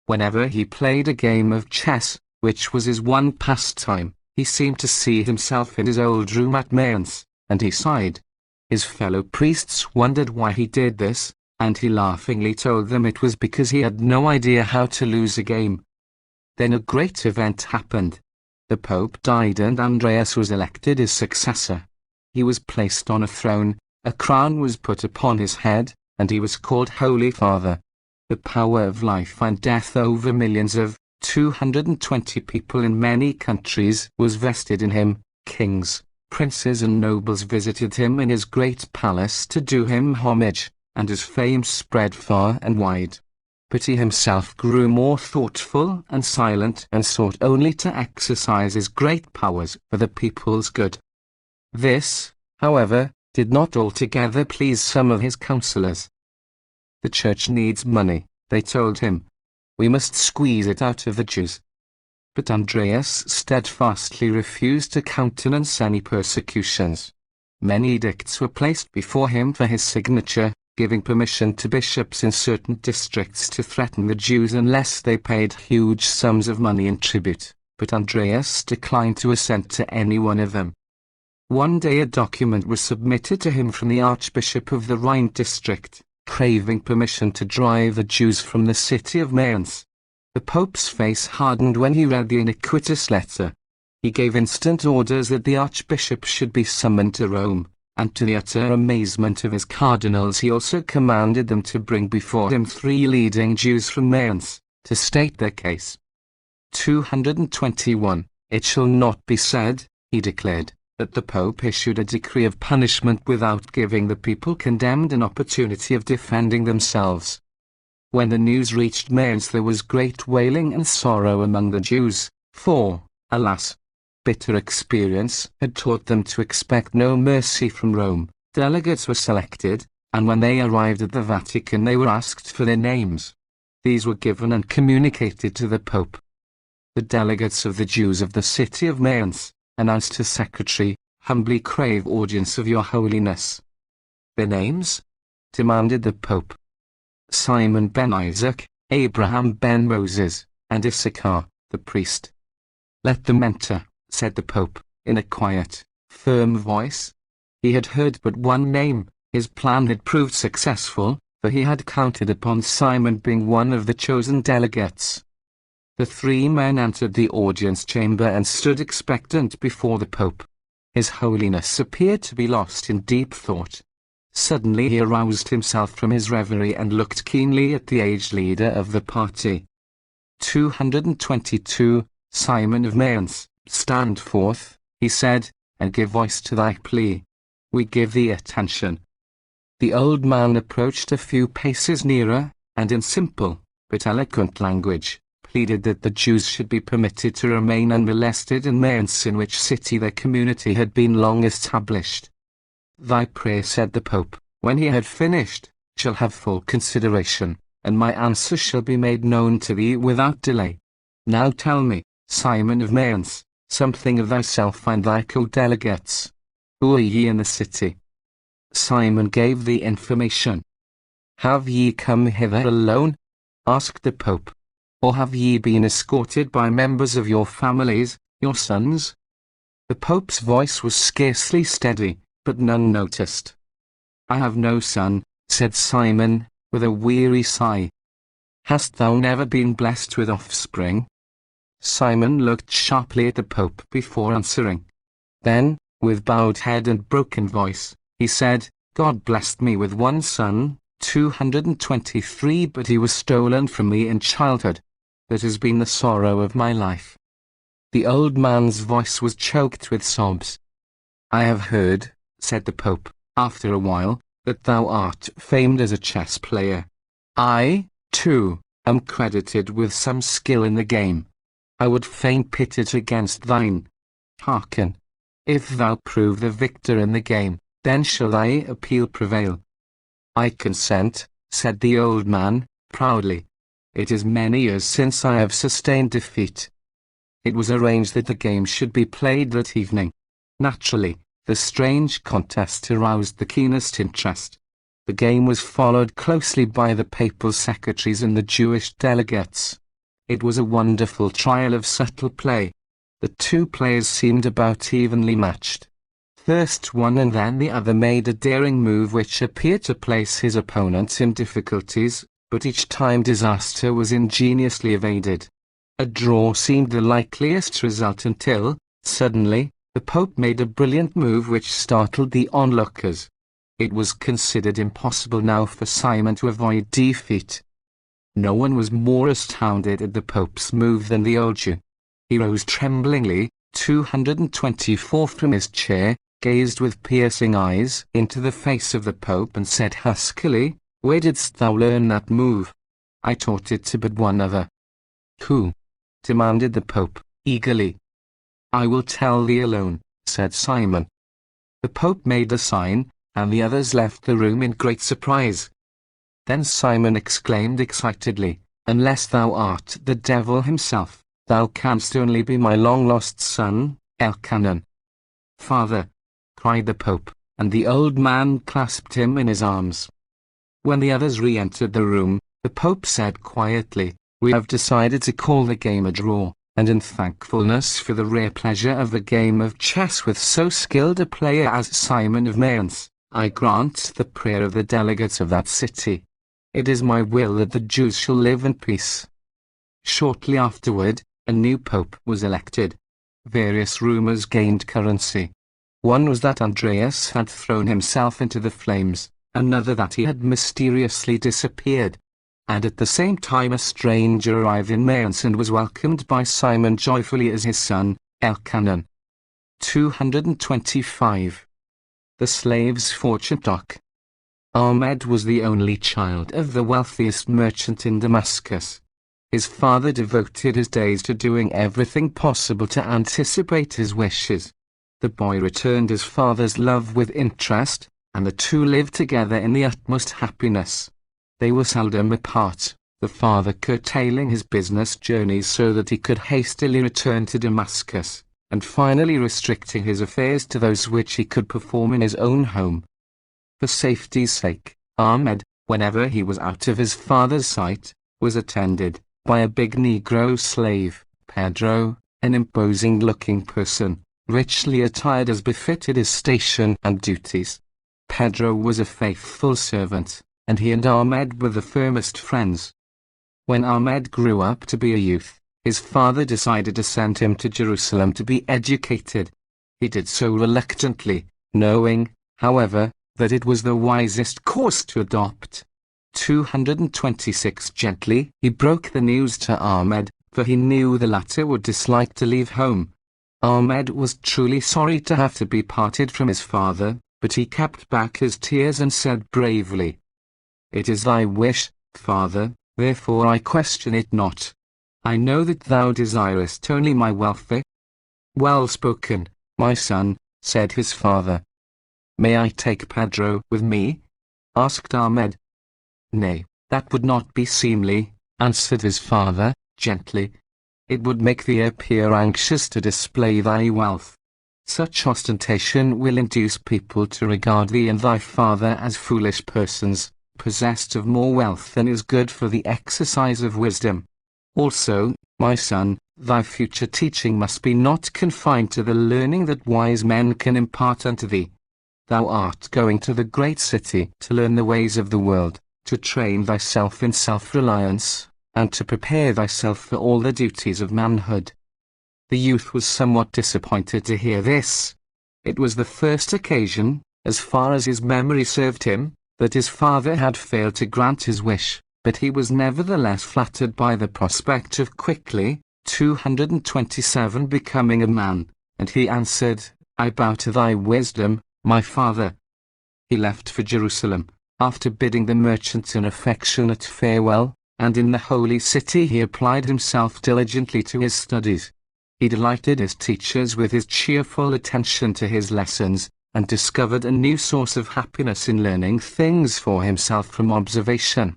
Whenever he played a game of chess, which was his one pastime, he seemed to see himself in his old room at Mayence, and he sighed. His fellow priests wondered why he did this, and he laughingly told them it was because he had no idea how to lose a game. Then a great event happened. The Pope died and Andreas was elected his successor. He was placed on a throne, a crown was put upon his head, and he was called Holy Father. The power of life and death over millions of 220 people in many countries was vested in him. Kings, princes and nobles visited him in his great palace to do him homage, and his fame spread far and wide. But he himself grew more thoughtful and silent and sought only to exercise his great powers for the people's good. This, however, did not altogether please some of his counselors. The church needs money, they told him. We must squeeze it out of the Jews. But Andreas steadfastly refused to countenance any persecutions. Many edicts were placed before him for his signature, giving permission to bishops in certain districts to threaten the Jews unless they paid huge sums of money in tribute, but Andreas declined to assent to any one of them. One day a document was submitted to him from the Archbishop of the Rhine district, craving permission to drive the Jews from the city of Mayence. The Pope's face hardened when he read the iniquitous letter. He gave instant orders that the Archbishop should be summoned to Rome, and to the utter amazement of his cardinals he also commanded them to bring before him 3 leading Jews from Mayence, to state their case. 221. It shall not be said, he declared, that the Pope issued a decree of punishment without giving the people condemned an opportunity of defending themselves. When the news reached Mayence there was great wailing and sorrow among the Jews, for, alas, bitter experience had taught them to expect no mercy from Rome. Delegates were selected, and when they arrived at the Vatican they were asked for their names. These were given and communicated to the Pope. The delegates of the Jews of the city of Mayence announced his secretary, humbly crave audience of your holiness. Their names? Demanded the Pope. Simon ben Isaac, Abraham ben Moses, and Issachar, the priest. Let them enter, said the Pope, in a quiet, firm voice. He had heard but one name. His plan had proved successful, for he had counted upon Simon being one of the chosen delegates. The 3 men entered the audience chamber and stood expectant before the Pope. His Holiness appeared to be lost in deep thought. Suddenly he aroused himself from his reverie and looked keenly at the aged leader of the party. 222. Simon of Mayence, stand forth, he said, and give voice to thy plea. We give thee attention. The old man approached a few paces nearer, and in simple, but eloquent language, pleaded that the Jews should be permitted to remain unmolested in Mayence, in which city their community had been long established. Thy prayer, said the Pope, when he had finished, shall have full consideration, and my answer shall be made known to thee without delay. Now tell me, Simon of Mayence, something of thyself and thy co-delegates. Who are ye in the city? Simon gave the information. Have ye come hither alone? Asked the Pope. Or have ye been escorted by members of your families, your sons? The Pope's voice was scarcely steady, but none noticed. "I have no son," said Simon, with a weary sigh. "Hast thou never been blessed with offspring?" Simon looked sharply at the Pope before answering. Then, with bowed head and broken voice, he said, "God blessed me with one son, 223, but he was stolen from me in childhood. That has been the sorrow of my life." The old man's voice was choked with sobs. "I have heard," said the Pope, after a while, "that thou art famed as a chess player. I, too, am credited with some skill in the game. I would fain pit it against thine. Hearken. If thou prove the victor in the game, then shall thy appeal prevail." "I consent," said the old man, proudly. "It is many years since I have sustained defeat." It was arranged that the game should be played that evening. Naturally, the strange contest aroused the keenest interest. The game was followed closely by the papal secretaries and the Jewish delegates. It was a wonderful trial of subtle play. The two players seemed about evenly matched. First one and then the other made a daring move which appeared to place his opponent in difficulties, but each time disaster was ingeniously evaded. A draw seemed the likeliest result until, suddenly, the Pope made a brilliant move which startled the onlookers. It was considered impossible now for Simon to avoid defeat. No one was more astounded at the Pope's move than the old Jew. He rose tremblingly, 224, from his chair, gazed with piercing eyes into the face of the Pope and said huskily, "Where didst thou learn that move?" "I taught it to but one other." "Who?" demanded the Pope, eagerly. "I will tell thee alone," said Simon. The Pope made a sign, and the others left the room in great surprise. Then Simon exclaimed excitedly, "Unless thou art the devil himself, thou canst only be my long-lost son, Elkanan." "Father!" cried the Pope, and the old man clasped him in his arms. When the others re-entered the room, the Pope said quietly, "We have decided to call the game a draw, and in thankfulness for the rare pleasure of the game of chess with so skilled a player as Simon of Mayence, I grant the prayer of the delegates of that city. It is my will that the Jews shall live in peace." Shortly afterward, a new pope was elected. Various rumors gained currency. One was that Andreas had thrown himself into the flames, another that he had mysteriously disappeared. And at the same time a stranger arrived in Mayence and was welcomed by Simon joyfully as his son, Elkanan. 225. The slave's fortune doc. Ahmed was the only child of the wealthiest merchant in Damascus. His father devoted his days to doing everything possible to anticipate his wishes. The boy returned his father's love with interest, and the two lived together in the utmost happiness. They were seldom apart, the father curtailing his business journeys so that he could hastily return to Damascus, and finally restricting his affairs to those which he could perform in his own home. For safety's sake, Ahmed, whenever he was out of his father's sight, was attended by a big Negro slave, Pedro, an imposing-looking person, richly attired as befitted his station and duties. Pedro was a faithful servant, and he and Ahmed were the firmest friends. When Ahmed grew up to be a youth, his father decided to send him to Jerusalem to be educated. He did so reluctantly, knowing, however, that it was the wisest course to adopt. 226. Gently, he broke the news to Ahmed, for he knew the latter would dislike to leave home. Ahmed was truly sorry to have to be parted from his father, but he kept back his tears and said bravely, "It is thy wish, father, therefore I question it not. I know that thou desirest only my welfare." "Well spoken, my son," said his father. "May I take Pedro with me?" asked Ahmed. "Nay, that would not be seemly," answered his father, gently. "It would make thee appear anxious to display thy wealth. Such ostentation will induce people to regard thee and thy father as foolish persons, possessed of more wealth than is good for the exercise of wisdom. Also, My son, thy future teaching must be not confined to the learning that wise men can impart unto thee. Thou art going to the great city to learn the ways of the world, to train thyself in self-reliance, and to prepare thyself for all the duties of manhood. The youth was somewhat disappointed to hear this. It was the first occasion, as far as his memory served him, that his father had failed to grant his wish, but he was nevertheless flattered by the prospect of quickly, 227 becoming a man, and he answered, I bow to thy wisdom, my father. He left for Jerusalem, after bidding the merchant an affectionate farewell, and in the holy city he applied himself diligently to his studies. He delighted his teachers with his cheerful attention to his lessons, and discovered a new source of happiness in learning things for himself from observation.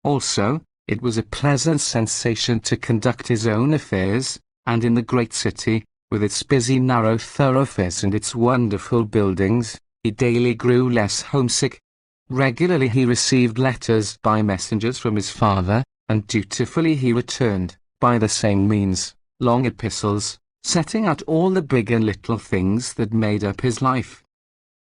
Also, it was a pleasant sensation to conduct his own affairs, and in the great city, with its busy narrow thoroughfares and its wonderful buildings, he daily grew less homesick. Regularly he received letters by messengers from his father, and dutifully he returned, by the same means, long epistles, setting out all the big and little things that made up his life.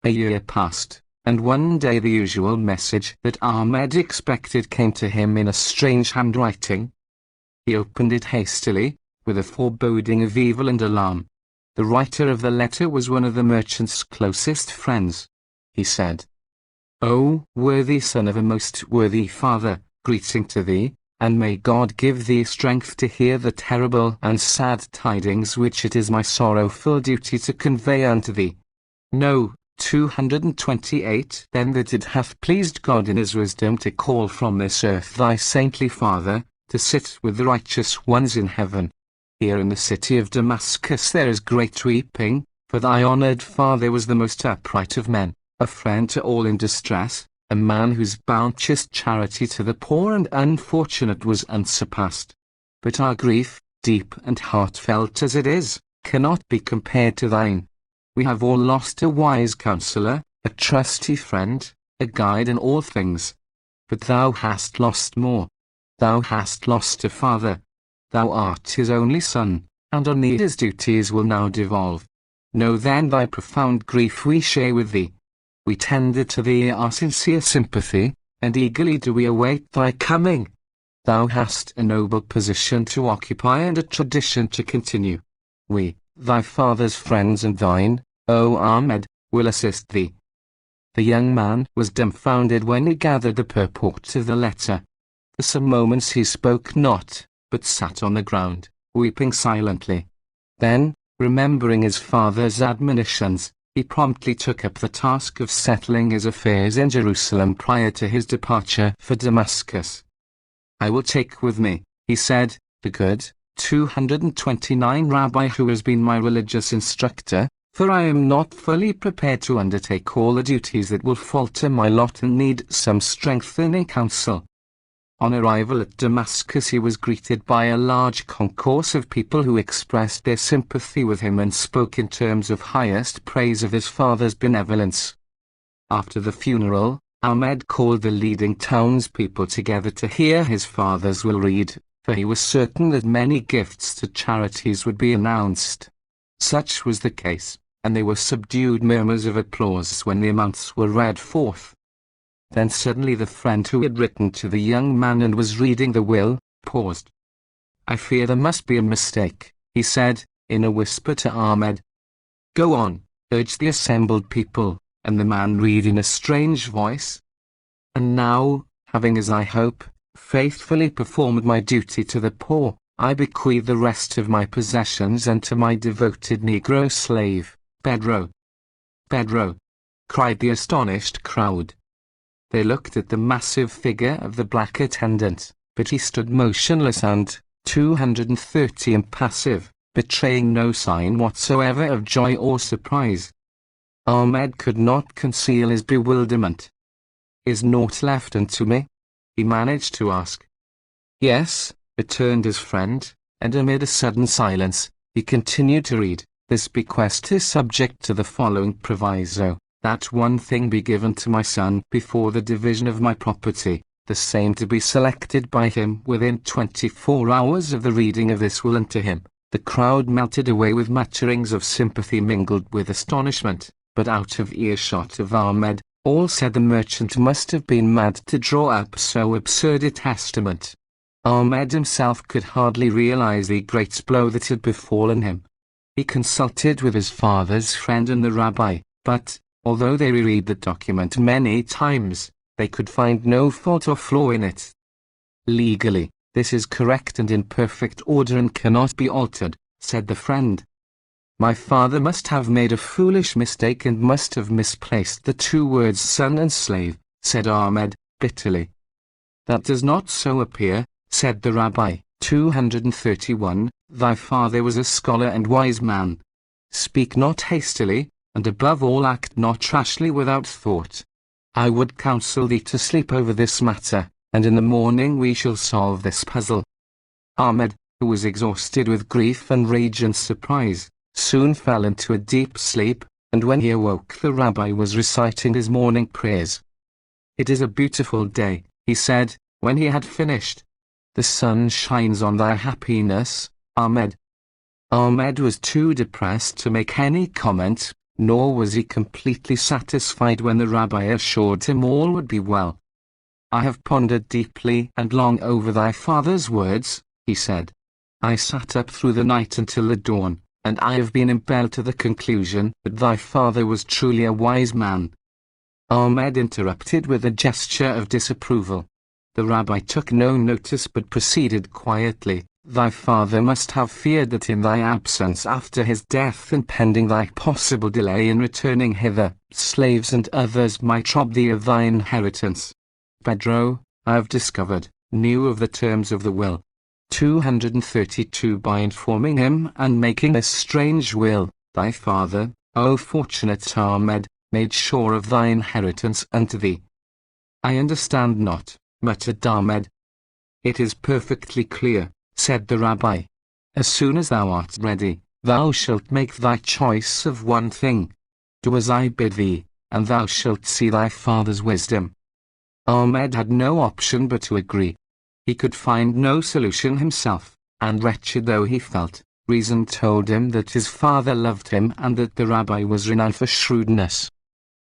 A year passed, and one day the usual message that Ahmed expected came to him in a strange handwriting. He opened it hastily, with a foreboding of evil and alarm. The writer of the letter was one of the merchant's closest friends. He said, O worthy son of a most worthy father, greeting to thee, and may God give thee strength to hear the terrible and sad tidings which it is my sorrowful duty to convey unto thee. Know, 228 Then that it hath pleased God in his wisdom to call from this earth thy saintly father, to sit with the righteous ones in heaven. Here in the city of Damascus there is great weeping, for thy honored father was the most upright of men, a friend to all in distress, a man whose bounteous charity to the poor and unfortunate was unsurpassed. But our grief, deep and heartfelt as it is, cannot be compared to thine. We have all lost a wise counselor, a trusty friend, a guide in all things. But thou hast lost more. Thou hast lost a father. Thou art his only son, and on thee his duties will now devolve. Know then thy profound grief we share with thee. We tender to thee our sincere sympathy, and eagerly do we await thy coming. Thou hast a noble position to occupy and a tradition to continue. We, thy father's friends and thine, O Ahmed, will assist thee. The young man was dumbfounded when he gathered the purport of the letter. For some moments he spoke not, but sat on the ground, weeping silently. Then, remembering his father's admonitions, he promptly took up the task of settling his affairs in Jerusalem prior to his departure for Damascus. I will take with me, he said, the good, 229 rabbi who has been my religious instructor, for I am not fully prepared to undertake all the duties that will falter my lot and need some strengthening counsel. On arrival at Damascus he was greeted by a large concourse of people who expressed their sympathy with him and spoke in terms of highest praise of his father's benevolence. After the funeral, Ahmed called the leading townspeople together to hear his father's will read, for he was certain that many gifts to charities would be announced. Such was the case, and there were subdued murmurs of applause when the amounts were read forth. Then suddenly the friend who had written to the young man and was reading the will, paused. I fear there must be a mistake, he said, in a whisper to Ahmed. Go on, urged the assembled people, and the man read in a strange voice. And now, having as I hope, faithfully performed my duty to the poor, I bequeath the rest of my possessions unto my devoted Negro slave, Pedro. Pedro! Cried the astonished crowd. They looked at the massive figure of the black attendant, but he stood motionless and, 230 impassive, betraying no sign whatsoever of joy or surprise. Ahmed could not conceal his bewilderment. Is naught left unto me? He managed to ask. Yes, returned his friend, and amid a sudden silence, he continued to read, This bequest is subject to the following proviso. That one thing be given to my son before the division of my property, the same to be selected by him within 24 hours of the reading of this will unto him. The crowd melted away with mutterings of sympathy mingled with astonishment, but out of earshot of Ahmed, all said the merchant must have been mad to draw up so absurd a testament. Ahmed himself could hardly realize the great blow that had befallen him. He consulted with his father's friend and the rabbi, but, although they reread the document many times, they could find no fault or flaw in it. Legally, this is correct and in perfect order and cannot be altered, said the friend. My father must have made a foolish mistake and must have misplaced the two words son and slave, said Ahmed, bitterly. That does not so appear, said the rabbi. 231, Thy father was a scholar and wise man. Speak not hastily, and above all act not rashly without thought. I would counsel thee to sleep over this matter, and in the morning we shall solve this puzzle. Ahmed, who was exhausted with grief and rage and surprise, soon fell into a deep sleep, and when he awoke the rabbi was reciting his morning prayers. It is a beautiful day, he said, when he had finished. The sun shines on thy happiness, Ahmed. Ahmed was too depressed to make any comment, nor was he completely satisfied when the rabbi assured him all would be well. I have pondered deeply and long over thy father's words, he said. I sat up through the night until the dawn, and I have been impelled to the conclusion that thy father was truly a wise man. Ahmed interrupted with a gesture of disapproval. The rabbi took no notice but proceeded quietly. Thy father must have feared that in thy absence after his death and pending thy possible delay in returning hither, slaves and others might rob thee of thy inheritance. Pedro, I have discovered, knew of the terms of the will. 232 By informing him and making this strange will, thy father, O fortunate Ahmed, made sure of thy inheritance unto thee. I understand not, muttered Ahmed. It is perfectly clear, said the rabbi. As soon as thou art ready, thou shalt make thy choice of one thing. Do as I bid thee, and thou shalt see thy father's wisdom. Ahmed had no option but to agree. He could find no solution himself, and wretched though he felt, reason told him that his father loved him and that the rabbi was renowned for shrewdness.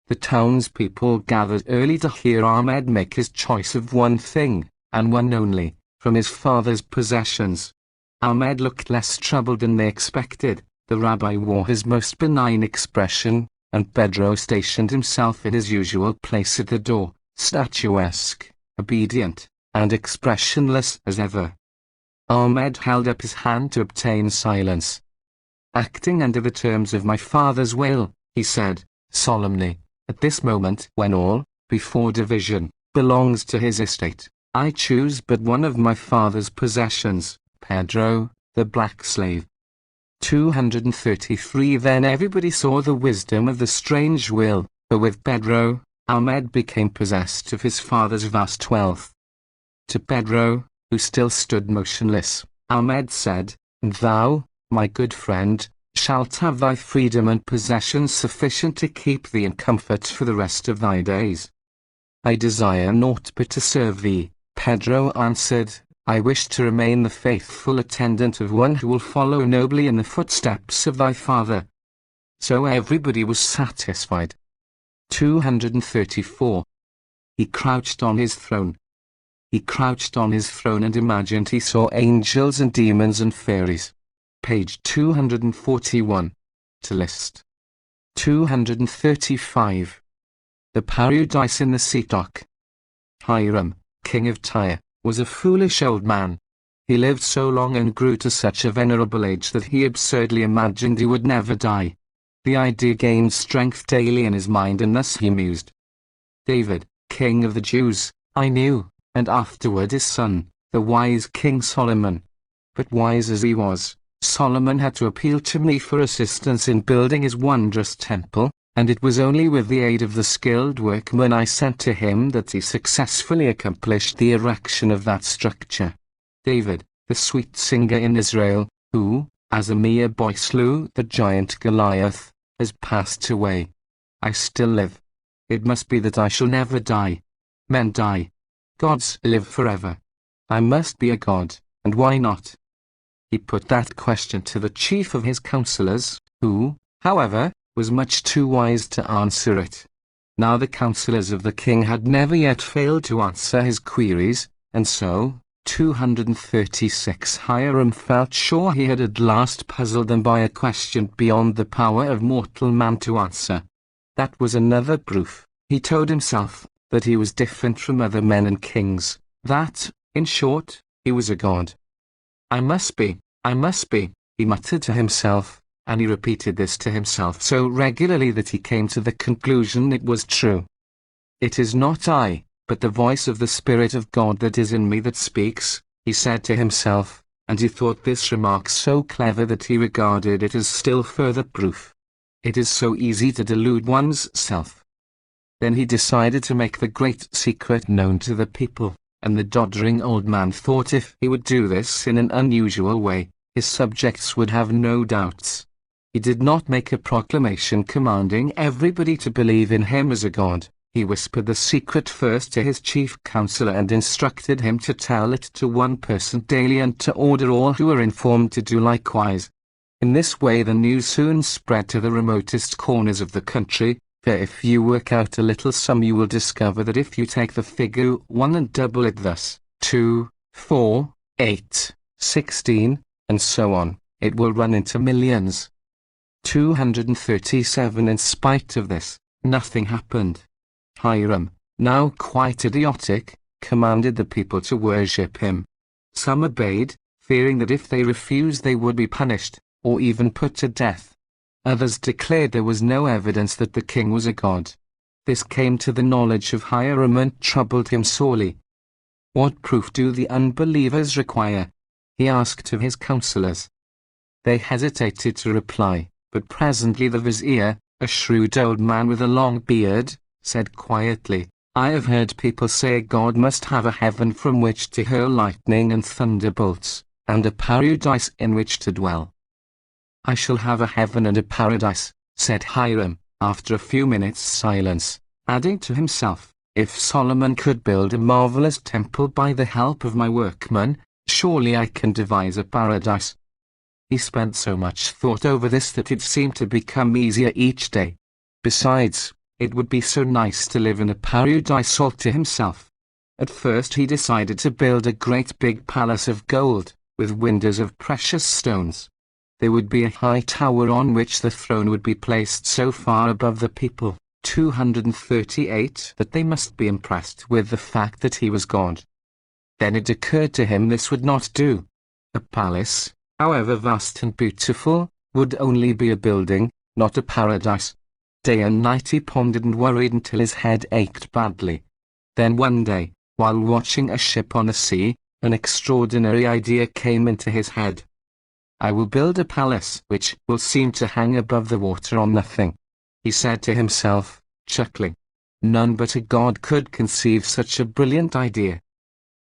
The townspeople gathered early to hear Ahmed make his choice of one thing, and one only, from his father's possessions. Ahmed looked less troubled than they expected. The rabbi wore his most benign expression, and Pedro stationed himself in his usual place at the door, statuesque, obedient, and expressionless as ever. Ahmed held up his hand to obtain silence. Acting under the terms of my father's will, he said, solemnly, at this moment when all, before division, belongs to his estate, I choose but one of my father's possessions, Pedro, the black slave. 233 Then everybody saw the wisdom of the strange will, for with Pedro, Ahmed became possessed of his father's vast wealth. To Pedro, who still stood motionless, Ahmed said, And thou, my good friend, shalt have thy freedom and possessions sufficient to keep thee in comfort for the rest of thy days. I desire naught but to serve thee, Pedro answered. I wish to remain the faithful attendant of one who will follow nobly in the footsteps of thy father. So everybody was satisfied. 234. He crouched on his throne. He crouched on his throne and imagined he saw angels and demons and fairies. Page 241. To list. 235. The paradise in the Seadock. Hiram, king of Tyre, was a foolish old man. He lived so long and grew to such a venerable age that he absurdly imagined he would never die. The idea gained strength daily in his mind, and thus he mused. David, king of the Jews, I knew, and afterward his son, the wise King Solomon. But wise as he was, Solomon had to appeal to me for assistance in building his wondrous temple, and it was only with the aid of the skilled workmen I sent to him that he successfully accomplished the erection of that structure. David, the sweet singer in Israel, who, as a mere boy slew the giant Goliath, has passed away. I still live. It must be that I shall never die. Men die. Gods live forever. I must be a god, and why not? He put that question to the chief of his counselors, who, however, was much too wise to answer it. Now the counselors of the king had never yet failed to answer his queries, and so, 236 Hiram felt sure he had at last puzzled them by a question beyond the power of mortal man to answer. That was another proof, he told himself, that he was different from other men and kings, that, in short, he was a god. I must be, he muttered to himself, and he repeated this to himself so regularly that he came to the conclusion it was true. It is not I, but the voice of the Spirit of God that is in me that speaks, he said to himself, and he thought this remark so clever that he regarded it as still further proof. It is so easy to delude one's self. Then he decided to make the great secret known to the people, and the doddering old man thought if he would do this in an unusual way, his subjects would have no doubts. He did not make a proclamation commanding everybody to believe in him as a god. He whispered the secret first to his chief counselor and instructed him to tell it to one person daily and to order all who were informed to do likewise. In this way the news soon spread to the remotest corners of the country, for if you work out a little sum you will discover that if you take the figure 1 and double it thus, 2, 4, 8, 16, and so on, it will run into millions. 237 In spite of this, nothing happened. Hiram, now quite idiotic, commanded the people to worship him. Some obeyed, fearing that if they refused they would be punished, or even put to death. Others declared there was no evidence that the king was a god. This came to the knowledge of Hiram and troubled him sorely. What proof do the unbelievers require? He asked of his counselors. They hesitated to reply, but presently the vizier, a shrewd old man with a long beard, said quietly, I have heard people say a god must have a heaven from which to hurl lightning and thunderbolts, and a paradise in which to dwell. I shall have a heaven and a paradise, said Hiram, after a few minutes' silence, adding to himself, if Solomon could build a marvelous temple by the help of my workmen, surely I can devise a paradise. He spent so much thought over this that it seemed to become easier each day. Besides, it would be so nice to live in a paradise all to himself. At first he decided to build a great big palace of gold, with windows of precious stones. There would be a high tower on which the throne would be placed so far above the people, 238, that they must be impressed with the fact that he was God. Then it occurred to him this would not do. A palace, however vast and beautiful, would only be a building, not a paradise. Day and night he pondered and worried until his head ached badly. Then one day, while watching a ship on the sea, an extraordinary idea came into his head. I will build a palace which will seem to hang above the water on nothing, he said to himself, chuckling. None but a god could conceive such a brilliant idea.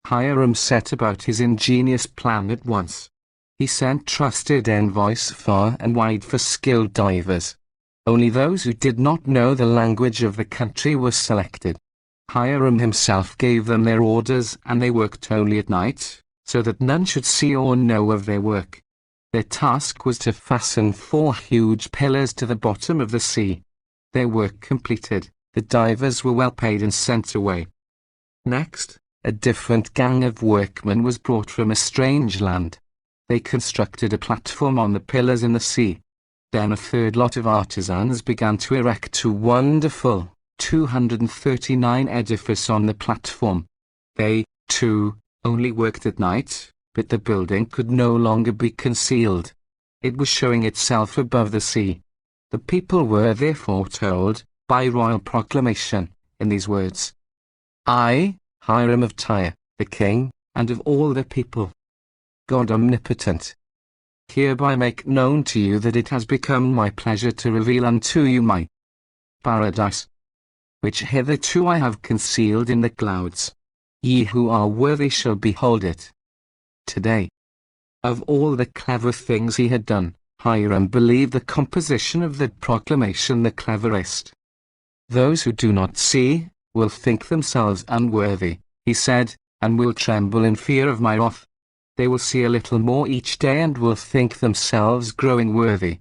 Hiram set about his ingenious plan at once. He sent trusted envoys far and wide for skilled divers. Only those who did not know the language of the country were selected. Hiram himself gave them their orders and they worked only at night, so that none should see or know of their work. Their task was to fasten 4 huge pillars to the bottom of the sea. Their work completed, the divers were well paid and sent away. Next, a different gang of workmen was brought from a strange land. They constructed a platform on the pillars in the sea. Then a third lot of artisans began to erect a wonderful 239 edifice on the platform. They, too, only worked at night, but the building could no longer be concealed. It was showing itself above the sea. The people were therefore told, by royal proclamation, in these words, I, Hiram of Tyre, the king, and of all the people, God omnipotent, hereby make known to you that it has become my pleasure to reveal unto you my paradise, which hitherto I have concealed in the clouds. Ye who are worthy shall behold it today. Of all the clever things he had done, Hiram believed the composition of the proclamation the cleverest. Those who do not see, will think themselves unworthy, he said, and will tremble in fear of my wrath. They will see a little more each day and will think themselves growing worthy.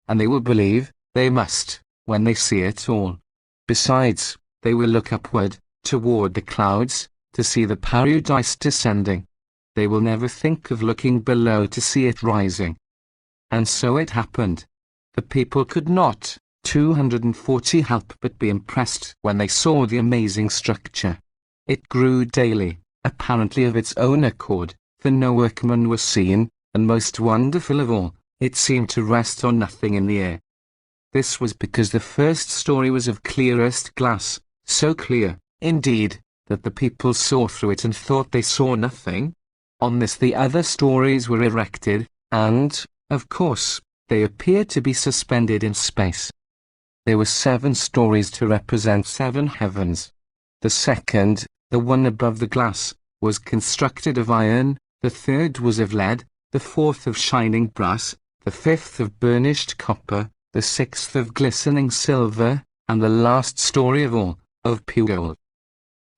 And they will believe, they must, when they see it all. Besides, they will look upward, toward the clouds, to see the paradise descending. They will never think of looking below to see it rising. And so it happened. The people could not, 240, help but be impressed when they saw the amazing structure. It grew daily, apparently of its own accord, for no workman was seen, and most wonderful of all, it seemed to rest on nothing in the air. This was because the first story was of clearest glass, so clear, indeed, that the people saw through it and thought they saw nothing. On this the other stories were erected, and, of course, they appeared to be suspended in space. There were 7 stories to represent 7 heavens. The second, the one above the glass, was constructed of iron, the third was of lead, the fourth of shining brass, the fifth of burnished copper, the sixth of glistening silver, and the last story of all, of pure gold.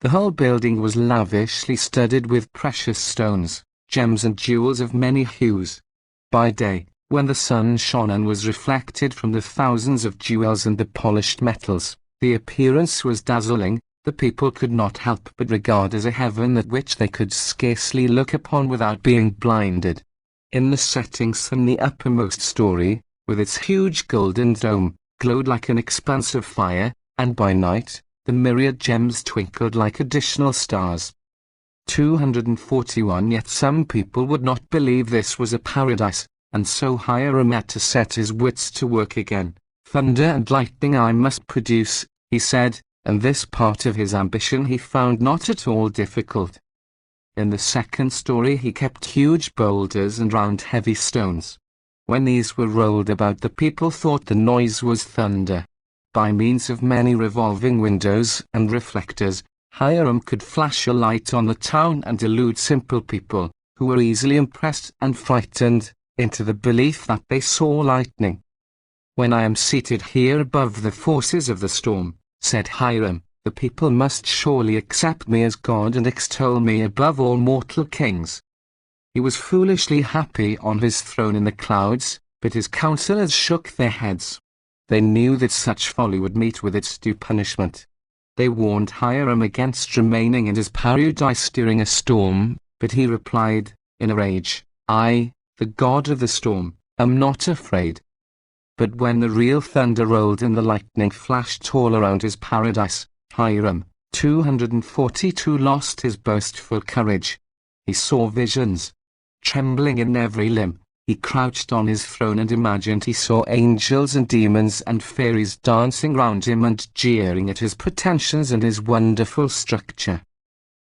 The whole building was lavishly studded with precious stones, gems and jewels of many hues. By day, when the sun shone and was reflected from the thousands of jewels and the polished metals, the appearance was dazzling. The people could not help but regard as a heaven that which they could scarcely look upon without being blinded. In the setting sun the uppermost story, with its huge golden dome, glowed like an expanse of fire, and by night, the myriad gems twinkled like additional stars. 241 Yet some people would not believe this was a paradise, and so Hiram had to set his wits to work again. Thunder and lightning I must produce, he said, and this part of his ambition he found not at all difficult. In the second story he kept huge boulders and round heavy stones. When these were rolled about the people thought the noise was thunder. By means of many revolving windows and reflectors, Hiram could flash a light on the town and delude simple people, who were easily impressed and frightened, into the belief that they saw lightning. When I am seated here above the forces of the storm, said Hiram, the people must surely accept me as God and extol me above all mortal kings. He was foolishly happy on his throne in the clouds, but his counselors shook their heads. They knew that such folly would meet with its due punishment. They warned Hiram against remaining in his paradise during a storm, but he replied, in a rage, I, the God of the storm, am not afraid. But when the real thunder rolled and the lightning flashed all around his paradise, Hiram, 242, lost his boastful courage. He saw visions. Trembling in every limb, he crouched on his throne and imagined he saw angels and demons and fairies dancing round him and jeering at his pretensions and his wonderful structure.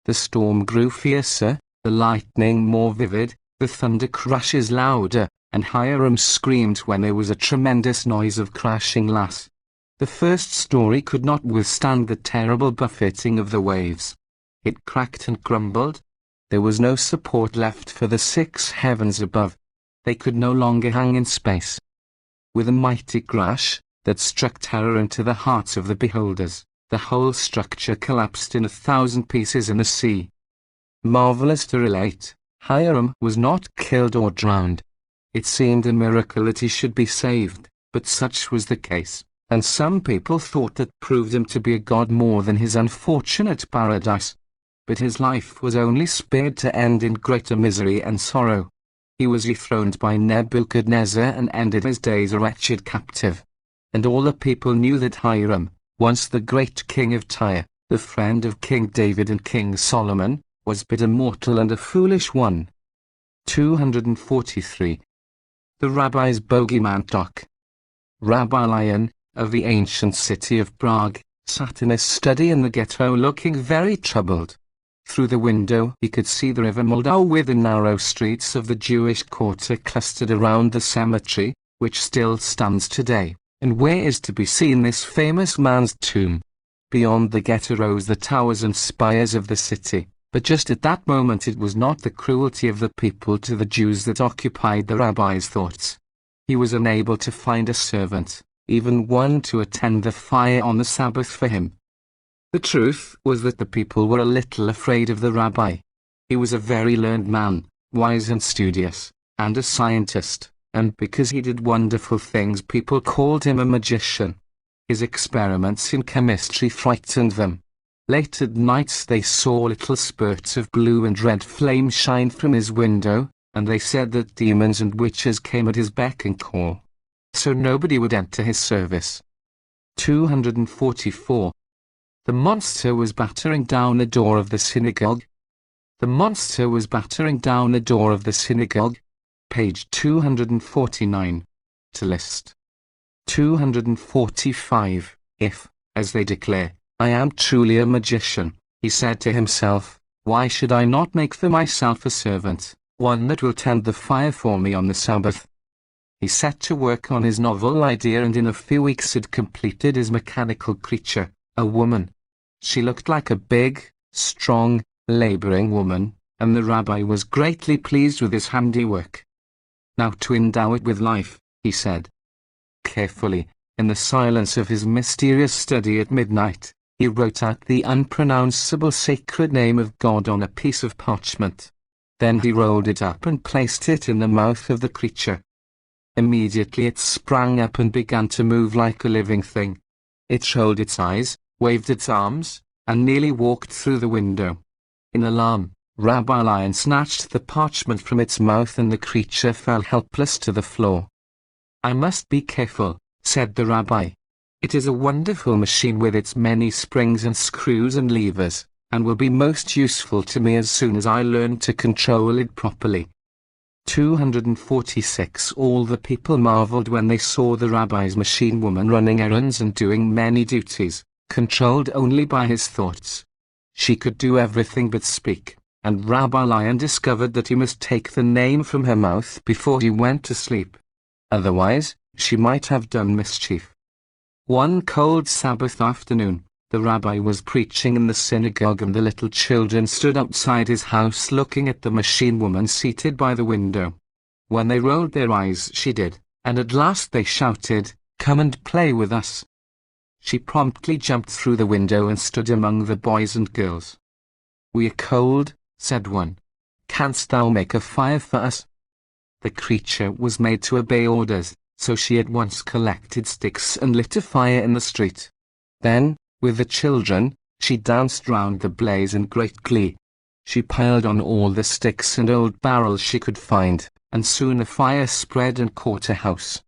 The storm grew fiercer, the lightning more vivid, the thunder crashes louder, and Hiram screamed when there was a tremendous noise of crashing glass. The first story could not withstand the terrible buffeting of the waves. It cracked and crumbled. There was no support left for the 6 heavens above. They could no longer hang in space. With a mighty crash, that struck terror into the hearts of the beholders, the whole structure collapsed in 1,000 pieces in the sea. Marvelous to relate, Hiram was not killed or drowned. It seemed a miracle that he should be saved, but such was the case, and some people thought that proved him to be a god more than his unfortunate paradise. But his life was only spared to end in greater misery and sorrow. He was dethroned by Nebuchadnezzar and ended his days a wretched captive. And all the people knew that Hiram, once the great king of Tyre, the friend of King David and King Solomon, was but a mortal and a foolish one. 243. The Rabbi's Bogeyman Talk. Rabbi Lion, of the ancient city of Prague, sat in his study in the ghetto looking very troubled. Through the window he could see the river Moldau with the narrow streets of the Jewish quarter clustered around the cemetery, which still stands today, and where is to be seen this famous man's tomb. Beyond the ghetto rose the towers and spires of the city, but just at that moment it was not the cruelty of the people to the Jews that occupied the rabbi's thoughts. He was unable to find a servant, even one to attend the fire on the Sabbath for him. The truth was that the people were a little afraid of the rabbi. He was a very learned man, wise and studious, and a scientist, and because he did wonderful things people called him a magician. His experiments in chemistry frightened them. Late at nights they saw little spurts of blue and red flame shine from his window, and they said that demons and witches came at his beck and call. So nobody would enter his service. 244. The monster was battering down the door of the synagogue. The monster was battering down the door of the synagogue. Page 249. To list. 245. If, as they declare, I am truly a magician, he said to himself, why should I not make for myself a servant, one that will tend the fire for me on the Sabbath? He set to work on his novel idea, and in a few weeks had completed his mechanical creature, a woman. She looked like a big, strong, laboring woman, and the rabbi was greatly pleased with his handiwork. Now to endow it with life, he said. Carefully, in the silence of his mysterious study at midnight, he wrote out the unpronounceable sacred name of God on a piece of parchment. Then he rolled it up and placed it in the mouth of the creature. Immediately it sprang up and began to move like a living thing. It rolled its eyes, waved its arms, and nearly walked through the window. In alarm, Rabbi Lion snatched the parchment from its mouth and the creature fell helpless to the floor. I must be careful, said the rabbi. It is a wonderful machine with its many springs and screws and levers, and will be most useful to me as soon as I learn to control it properly. 246. All the people marveled when they saw the rabbi's machine woman running errands and doing many duties, controlled only by his thoughts. She could do everything but speak, and Rabbi Lion discovered that he must take the name from her mouth before he went to sleep. Otherwise, she might have done mischief. One cold Sabbath afternoon, the rabbi was preaching in the synagogue and the little children stood outside his house looking at the machine woman seated by the window. When they rolled their eyes she did, and at last they shouted, "Come and play with us." She promptly jumped through the window and stood among the boys and girls. "We are cold," said one. "Canst thou make a fire for us?" The creature was made to obey orders, so she at once collected sticks and lit a fire in the street. Then, with the children, she danced round the blaze in great glee. She piled on all the sticks and old barrels she could find, and soon the fire spread and caught a house.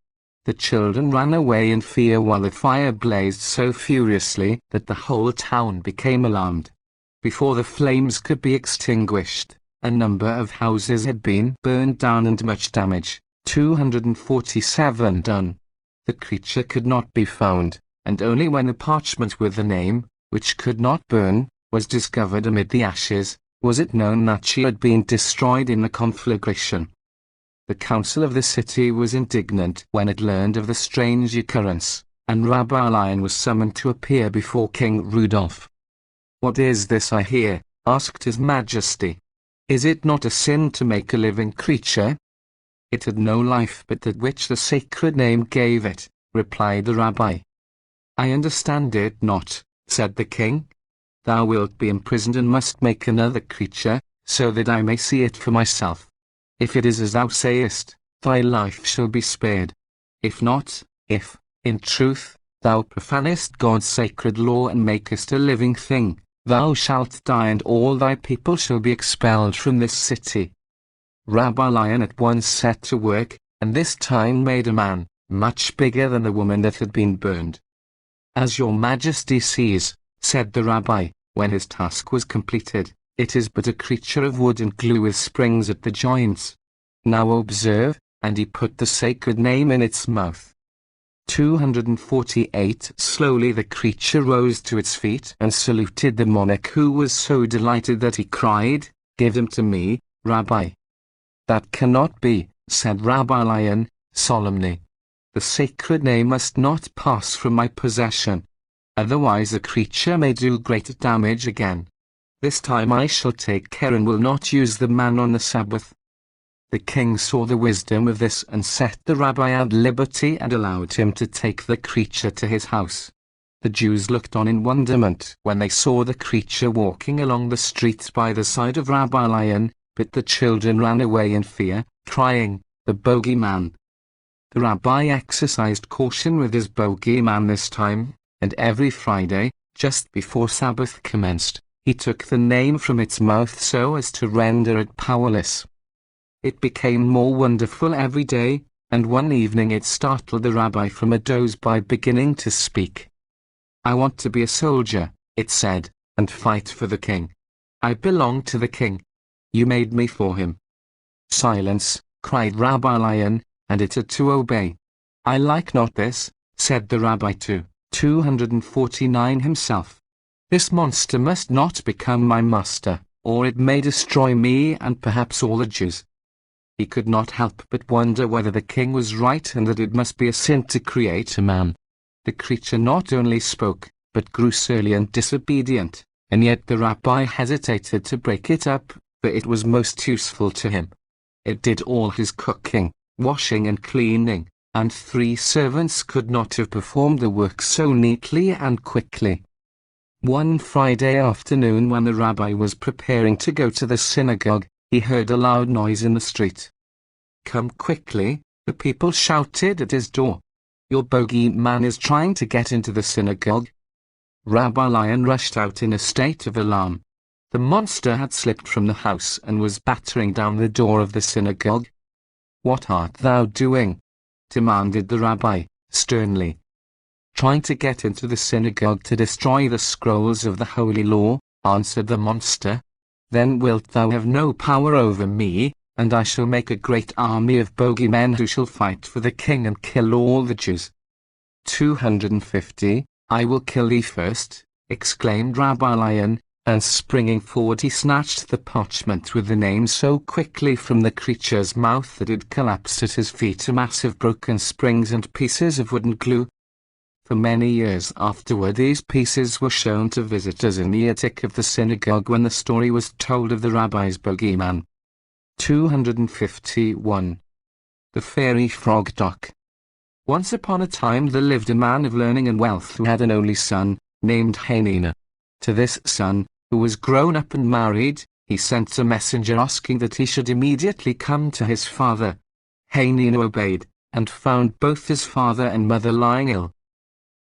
The children ran away in fear while the fire blazed so furiously that the whole town became alarmed. Before the flames could be extinguished, a number of houses had been burned down and much damage. 247 done. The creature could not be found, and only when the parchment with the name, which could not burn, was discovered amid the ashes, was it known that she had been destroyed in the conflagration. The council of the city was indignant when it learned of the strange occurrence, and Rabbi Lion was summoned to appear before King Rudolph. "What is this I hear?" asked His Majesty. "Is it not a sin to make a living creature?" "It had no life but that which the sacred name gave it," replied the rabbi. "I understand it not," said the king. "Thou wilt be imprisoned and must make another creature, so that I may see it for myself. If it is as thou sayest, thy life shall be spared. If not, if, in truth, thou profanest God's sacred law and makest a living thing, thou shalt die and all thy people shall be expelled from this city." Rabbi Lion at once set to work, and this time made a man, much bigger than the woman that had been burned. "As your Majesty sees," said the rabbi, when his task was completed, "it is but a creature of wood and glue with springs at the joints. Now observe," and he put the sacred name in its mouth. 248. Slowly the creature rose to its feet and saluted the monarch, who was so delighted that he cried, "Give him to me, Rabbi." "That cannot be," said Rabbi Lion, solemnly. "The sacred name must not pass from my possession. Otherwise the creature may do great damage again. This time I shall take care and will not use the man on the Sabbath." The king saw the wisdom of this and set the rabbi at liberty and allowed him to take the creature to his house. The Jews looked on in wonderment when they saw the creature walking along the street by the side of Rabbi Lion, but the children ran away in fear, crying, "The bogeyman." The rabbi exercised caution with his bogeyman this time, and every Friday, just before Sabbath commenced, he took the name from its mouth so as to render it powerless. It became more wonderful every day, and one evening it startled the rabbi from a doze by beginning to speak. "I want to be a soldier," it said, "and fight for the king. I belong to the king. You made me for him." "Silence," cried Rabbi Lion, and it had to obey. "I like not this," said the rabbi to 249 himself. "This monster must not become my master, or it may destroy me and perhaps all the Jews." He could not help but wonder whether the king was right and that it must be a sin to create a man. The creature not only spoke, but grew surly and disobedient, and yet the rabbi hesitated to break it up, for it was most useful to him. It did all his cooking, washing and cleaning, and 3 servants could not have performed the work so neatly and quickly. One Friday afternoon, when the rabbi was preparing to go to the synagogue, he heard a loud noise in the street. "Come quickly," the people shouted at his door. "Your bogeyman is trying to get into the synagogue." Rabbi Lion rushed out in a state of alarm. The monster had slipped from the house and was battering down the door of the synagogue. "What art thou doing?" demanded the rabbi, sternly. "Trying to get into the synagogue to destroy the scrolls of the holy law," answered the monster. "Then wilt thou have no power over me, and I shall make a great army of bogeymen who shall fight for the king and kill all the Jews." 250, "I will kill thee first," exclaimed Rabbi Lion, and springing forward he snatched the parchment with the name so quickly from the creature's mouth that it collapsed at his feet, a mass of broken springs and pieces of wooden glue. For many years afterward these pieces were shown to visitors in the attic of the synagogue when the story was told of the rabbi's bogeyman. 251. The Fairy Frog Duck. Once upon a time there lived a man of learning and wealth who had an only son, named Hanina. To this son, who was grown up and married, he sent a messenger asking that he should immediately come to his father. Hanina obeyed, and found both his father and mother lying ill.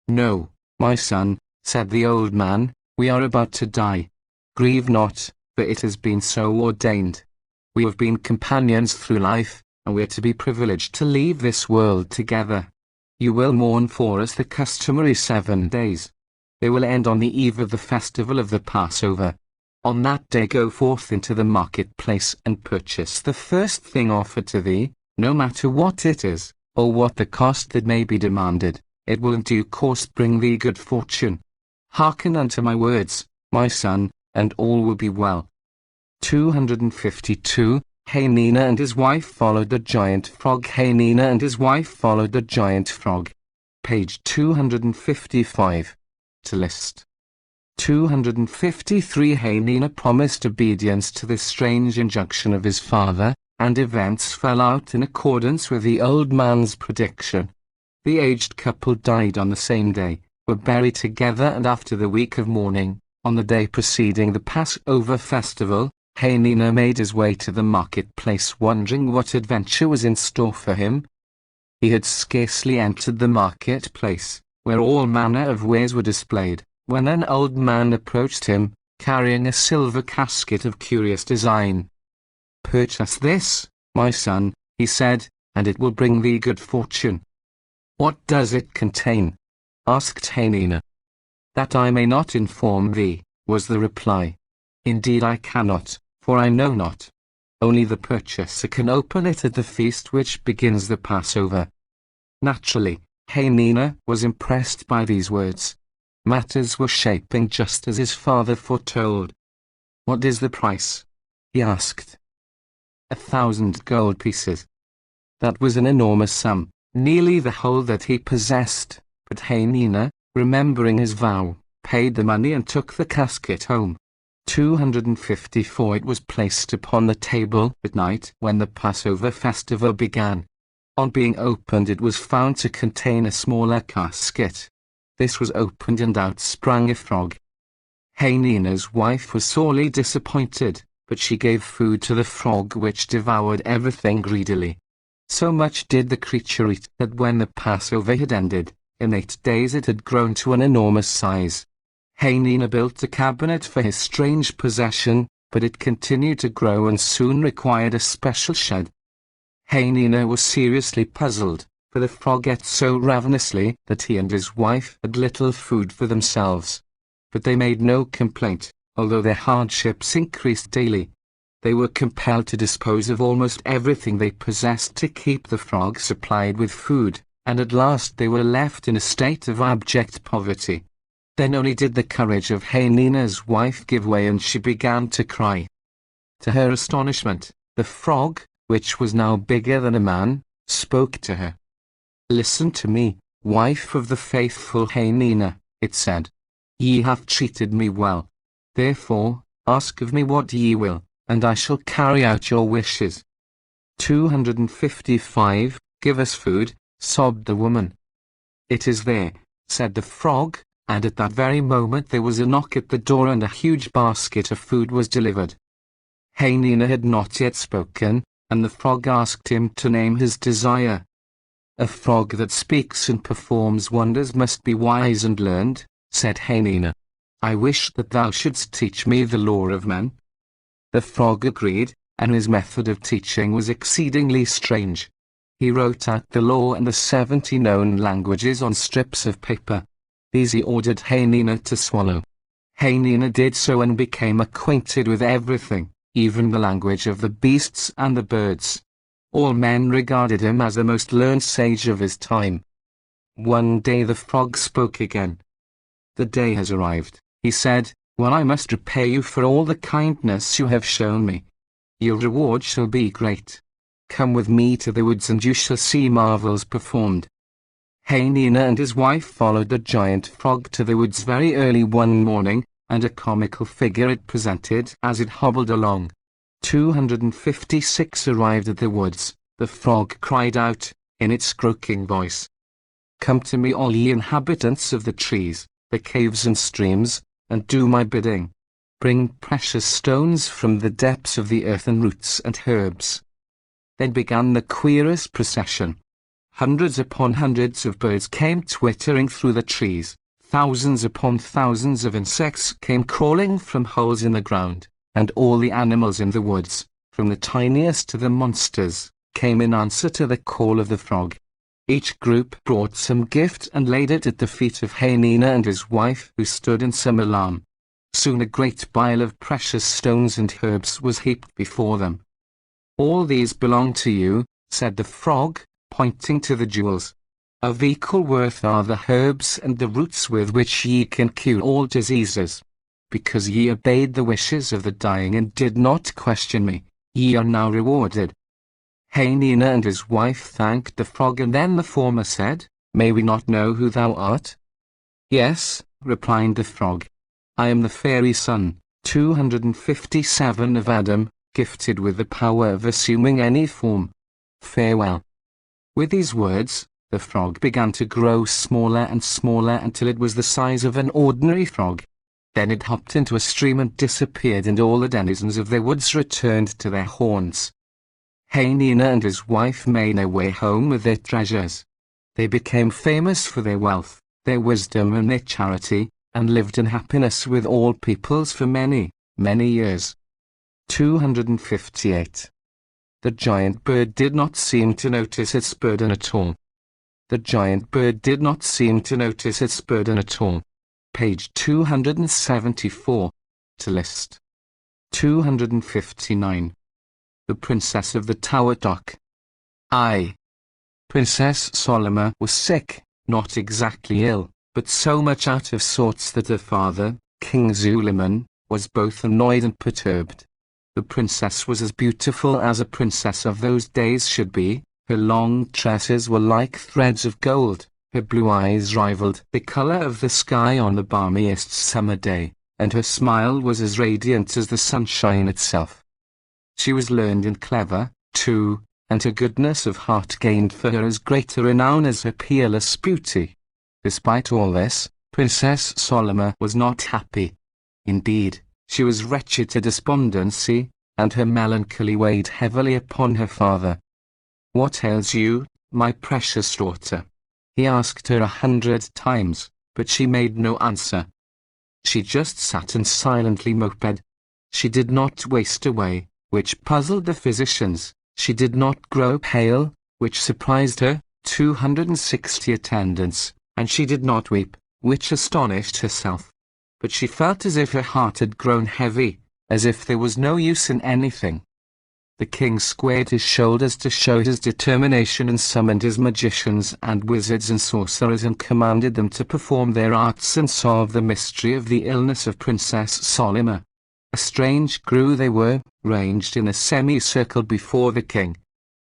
"No, my son," said the old man, "we are about to die. Grieve not, for it has been so ordained. We have been companions through life, and we are to be privileged to leave this world together. You will mourn for us the customary 7 days. They will end on the eve of the festival of the Passover. On that day go forth into the marketplace and purchase the first thing offered to thee, no matter what it is, or what the cost that may be demanded. It will in due course bring thee good fortune. Hearken unto my words, my son, and all will be well." 252. Hanina and his wife followed the giant frog. Hanina and his wife followed the giant frog. Page 255. To list. 253. Hanina promised obedience to this strange injunction of his father, and events fell out in accordance with the old man's prediction. The aged couple died on the same day, were buried together, and after the week of mourning, on the day preceding the Passover festival, Hanina made his way to the marketplace, wondering what adventure was in store for him. He had scarcely entered the marketplace, where all manner of wares were displayed, when an old man approached him, carrying a silver casket of curious design. "Purchase this, my son," he said, "and it will bring thee good fortune." "What does it contain?" asked Hanina. "That I may not inform thee," was the reply. "Indeed I cannot, for I know not. Only the purchaser can open it at the feast which begins the Passover." Naturally, Hanina was impressed by these words. Matters were shaping just as his father foretold. "What is the price?" he asked. 1,000 gold pieces. That was an enormous sum, nearly the whole that he possessed, but Hanina, remembering his vow, paid the money and took the casket home. 254. It was placed upon the table at night when the Passover festival began. On being opened, it was found to contain a smaller casket. This was opened and out sprang a frog. Hanina's wife was sorely disappointed, but she gave food to the frog, which devoured everything greedily. So much did the creature eat that when the Passover had ended, in 8 days it had grown to an enormous size. Hanina built a cabinet for his strange possession, but it continued to grow and soon required a special shed. Hanina was seriously puzzled, for the frog ate so ravenously that he and his wife had little food for themselves. But they made no complaint, although their hardships increased daily. They were compelled to dispose of almost everything they possessed to keep the frog supplied with food, and at last they were left in a state of abject poverty. Then only did the courage of Hanina's wife give way, and she began to cry. To her astonishment, the frog, which was now bigger than a man, spoke to her. "Listen to me, wife of the faithful Hanina," it said. "Ye have treated me well. Therefore, ask of me what ye will, and I shall carry out your wishes." 255, "Give us food," sobbed the woman. "It is there," said the frog, and at that very moment there was a knock at the door and a huge basket of food was delivered. Hanina had not yet spoken, and the frog asked him to name his desire. "A frog that speaks and performs wonders must be wise and learned," said Hanina. "I wish that thou shouldst teach me the law of men." The frog agreed, and his method of teaching was exceedingly strange. He wrote out the law and the 70 known languages on strips of paper. These he ordered Hanina to swallow. Hanina did so and became acquainted with everything, even the language of the beasts and the birds. All men regarded him as the most learned sage of his time. One day the frog spoke again. "The day has arrived," he said, "when I must repay you for all the kindness you have shown me. Your reward shall be great. Come with me to the woods and you shall see marvels performed." Hanina and his wife followed the giant frog to the woods very early one morning, and a comical figure it presented as it hobbled along. 256 arrived at the woods. The frog cried out, in its croaking voice, "Come to me, all ye inhabitants of the trees, the caves and streams, and do my bidding. Bring precious stones from the depths of the earth and roots and herbs." Then began the queerest procession. Hundreds upon hundreds of birds came twittering through the trees. Thousands upon thousands of insects came crawling from holes in the ground, and all the animals in the woods, from the tiniest to the monsters, came in answer to the call of the frog. Each group brought some gift and laid it at the feet of Hanina and his wife, who stood in some alarm. Soon a great pile of precious stones and herbs was heaped before them. "All these belong to you," said the frog, pointing to the jewels. "Of equal worth are the herbs and the roots with which ye can cure all diseases. Because ye obeyed the wishes of the dying and did not question me, ye are now rewarded." Hanina and his wife thanked the frog, and then the former said, "May we not know who thou art?" "Yes," replied the frog. "I am the fairy son, 257 of Adam, gifted with the power of assuming any form. Farewell." With these words, the frog began to grow smaller and smaller until it was the size of an ordinary frog. Then it hopped into a stream and disappeared, and all the denizens of the woods returned to their haunts. Hanina and his wife made their way home with their treasures. They became famous for their wealth, their wisdom and their charity, and lived in happiness with all peoples for many, many years. 258. The giant bird did not seem to notice its burden at all. The giant bird did not seem to notice its burden at all. Page 274. To list. 259. The Princess of the Tower Dock. Princess Solomon was sick, not exactly ill, but so much out of sorts that her father, King Suleiman, was both annoyed and perturbed. The princess was as beautiful as a princess of those days should be. Her long tresses were like threads of gold, her blue eyes rivaled the color of the sky on the balmiest summer day, and her smile was as radiant as the sunshine itself. She was learned and clever, too, and her goodness of heart gained for her as great a renown as her peerless beauty. Despite all this, Princess Solomon was not happy. Indeed, she was wretched to despondency, and her melancholy weighed heavily upon her father. "What ails you, my precious daughter?" he asked her 100 times, but she made no answer. She just sat and silently moped. She did not waste away, which puzzled the physicians. She did not grow pale, which surprised her 260 attendants, and she did not weep, which astonished herself. But she felt as if her heart had grown heavy, as if there was no use in anything. The king squared his shoulders to show his determination and summoned his magicians and wizards and sorcerers and commanded them to perform their arts and solve the mystery of the illness of Princess Solomon. A strange crew they were, ranged in a semicircle before the king.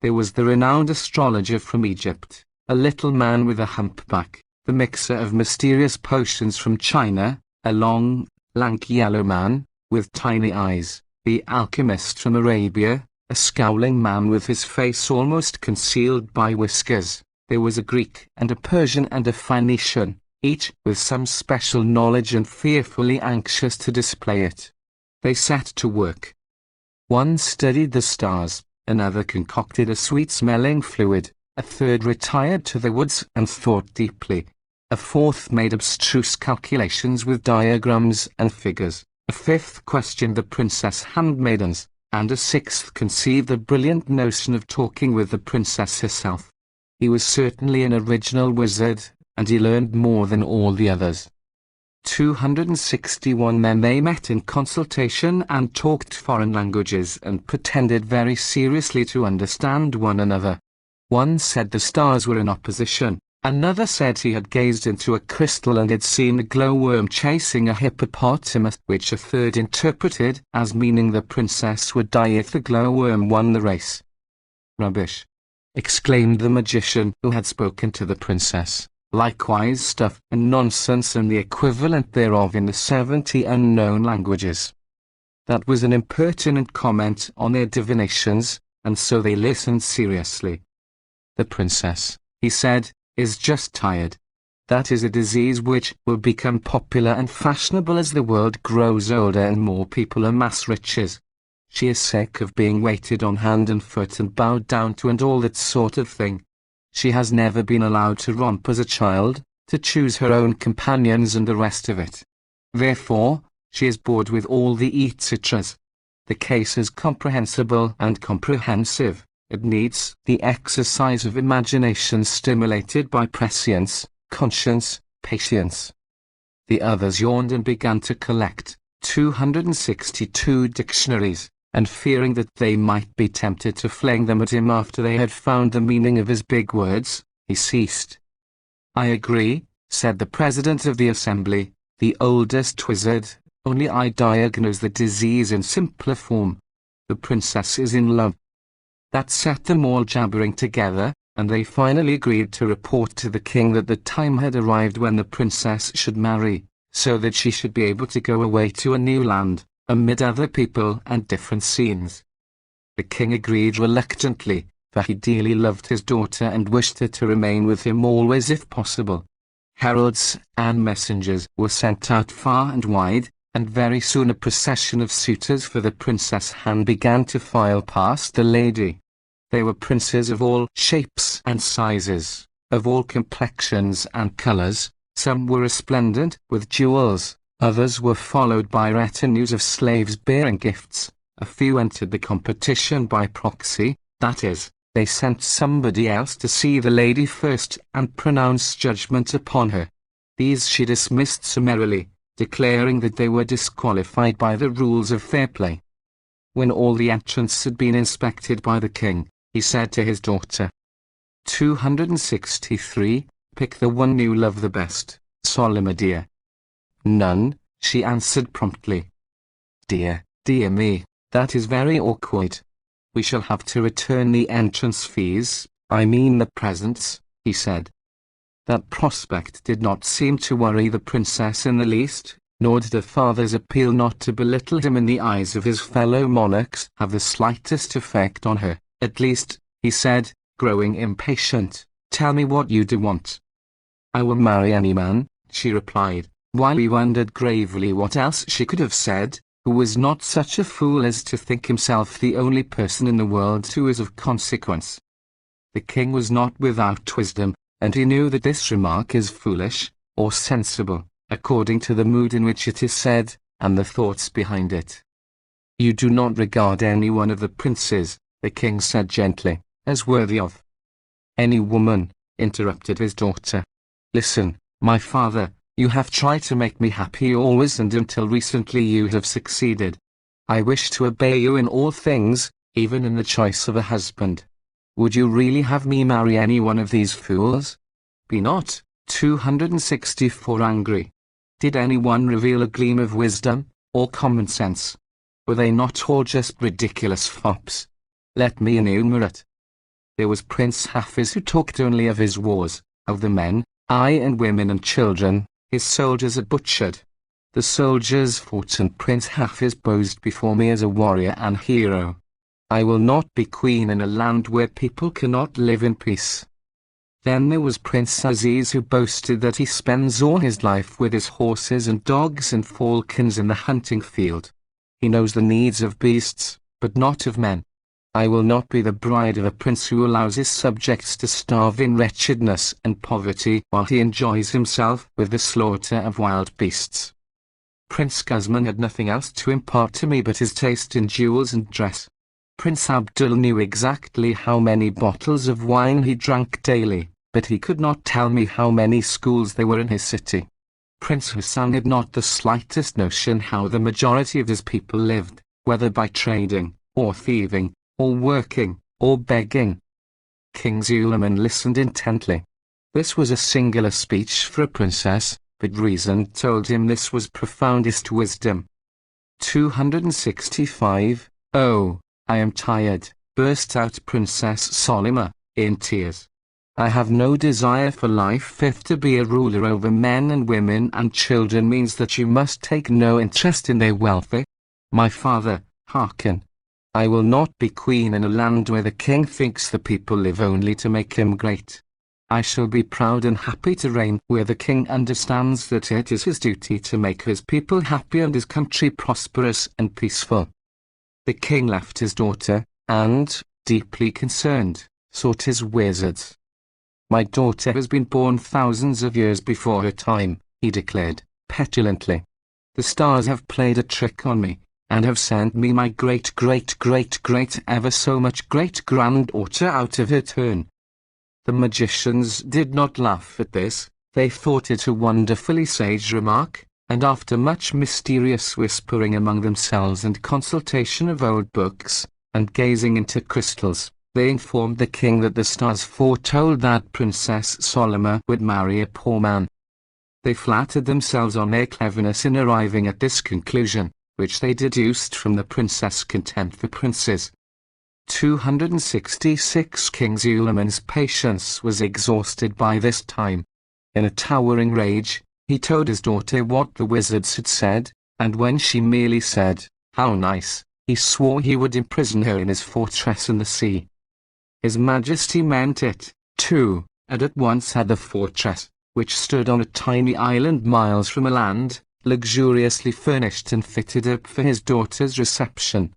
There was the renowned astrologer from Egypt, a little man with a humpback, the mixer of mysterious potions from China, a long, lank yellow man, with tiny eyes, the alchemist from Arabia, a scowling man with his face almost concealed by whiskers. There was a Greek and a Persian and a Phoenician, each with some special knowledge and fearfully anxious to display it. They set to work. One studied the stars, another concocted a sweet-smelling fluid, a third retired to the woods and thought deeply, a fourth made abstruse calculations with diagrams and figures, a fifth questioned the princess handmaidens, and a sixth conceived the brilliant notion of talking with the princess herself. He was certainly an original wizard, and he learned more than all the others. 261 men they met in consultation and talked foreign languages and pretended very seriously to understand one another. One said the stars were in opposition, another said he had gazed into a crystal and had seen a glowworm chasing a hippopotamus, which a third interpreted as meaning the princess would die if the glowworm won the race. "Rubbish!" exclaimed the magician who had spoken to the princess. "Likewise stuff and nonsense and the equivalent thereof in the 70 unknown languages." That was an impertinent comment on their divinations, and so they listened seriously. "The princess," he said, "is just tired. That is a disease which will become popular and fashionable as the world grows older and more people amass riches. She is sick of being waited on hand and foot and bowed down to and all that sort of thing. She has never been allowed to romp as a child, to choose her own companions and the rest of it. Therefore, she is bored with all the etceteras. The case is comprehensible and comprehensive. It needs the exercise of imagination stimulated by prescience, conscience, patience." The others yawned and began to collect 262 dictionaries, and fearing that they might be tempted to fling them at him after they had found the meaning of his big words, he ceased. "I agree," said the president of the assembly, the oldest wizard, "only I diagnose the disease in simpler form. The princess is in love." That set them all jabbering together, and they finally agreed to report to the king that the time had arrived when the princess should marry, so that she should be able to go away to a new land, amid other people and different scenes. The king agreed reluctantly, for he dearly loved his daughter and wished her to remain with him always if possible. Heralds and messengers were sent out far and wide, and very soon a procession of suitors for the princess' hand began to file past the lady. They were princes of all shapes and sizes, of all complexions and colors. Some were resplendent with jewels, others were followed by retinues of slaves bearing gifts. A few entered the competition by proxy, that is, they sent somebody else to see the lady first and pronounce judgment upon her. These she dismissed summarily, declaring that they were disqualified by the rules of fair play. When all the entrants had been inspected by the king, he said to his daughter, 263, "Pick the one you love the best, Solomon dear." "None," she answered promptly. "Dear, dear me, that is very awkward. We shall have to return the entrance fees, I mean the presents," he said. That prospect did not seem to worry the princess in the least, nor did her father's appeal not to belittle him in the eyes of his fellow monarchs have the slightest effect on her. "At least," he said, growing impatient, "tell me what you do want." "I will marry any man," she replied, while he wondered gravely what else she could have said, who was not such a fool as to think himself the only person in the world who is of consequence. The king was not without wisdom, and he knew that this remark is foolish, or sensible, according to the mood in which it is said, and the thoughts behind it. "You do not regard any one of the princes," the king said gently, "as worthy of—" "Any woman," interrupted his daughter. "Listen, my father, you have tried to make me happy always, and until recently you have succeeded. I wish to obey you in all things, even in the choice of a husband. Would you really have me marry any one of these fools? Be not 264 angry. Did anyone reveal a gleam of wisdom, or common sense? Were they not all just ridiculous fops? Let me enumerate. There was Prince Hafiz, who talked only of his wars, of the men, aye, and women and children, his soldiers are butchered. The soldiers fought, and Prince Hafiz posed before me as a warrior and hero. I will not be queen in a land where people cannot live in peace. Then there was Prince Aziz, who boasted that he spends all his life with his horses and dogs and falcons in the hunting field. He knows the needs of beasts, but not of men. I will not be the bride of a prince who allows his subjects to starve in wretchedness and poverty while he enjoys himself with the slaughter of wild beasts." Prince Guzman had nothing else to impart to me but his taste in jewels and dress. Prince Abdul knew exactly how many bottles of wine he drank daily, but he could not tell me how many schools there were in his city. Prince Hassan had not the slightest notion how the majority of his people lived, whether by trading, or thieving, or working, or begging. King Suleiman listened intently. This was a singular speech for a princess, but reason told him this was profoundest wisdom. 265. "Oh, I am tired," burst out Princess Solima, in tears. "I have no desire for life. If to be a ruler over men and women and children means that you must take no interest in their welfare. My father, hearken. I will not be queen in a land where the king thinks the people live only to make him great. I shall be proud and happy to reign where the king understands that it is his duty to make his people happy and his country prosperous and peaceful." The king left his daughter, and, deeply concerned, sought his wizards. "My daughter has been born thousands of years before her time," he declared, petulantly. "The stars have played a trick on me, and have sent me my great ever so much great-granddaughter out of her turn." The magicians did not laugh at this. They thought it a wonderfully sage remark, and after much mysterious whispering among themselves and consultation of old books, and gazing into crystals, they informed the king that the stars foretold that Princess Solima would marry a poor man. They flattered themselves on their cleverness in arriving at this conclusion, which they deduced from the princess' contempt for princes. 266. King Suleiman's patience was exhausted by this time. In a towering rage, he told his daughter what the wizards had said, and when she merely said, "How nice," he swore he would imprison her in his fortress in the sea. His Majesty meant it, too, and at once had the fortress, which stood on a tiny island miles from a land, luxuriously furnished and fitted up for his daughter's reception.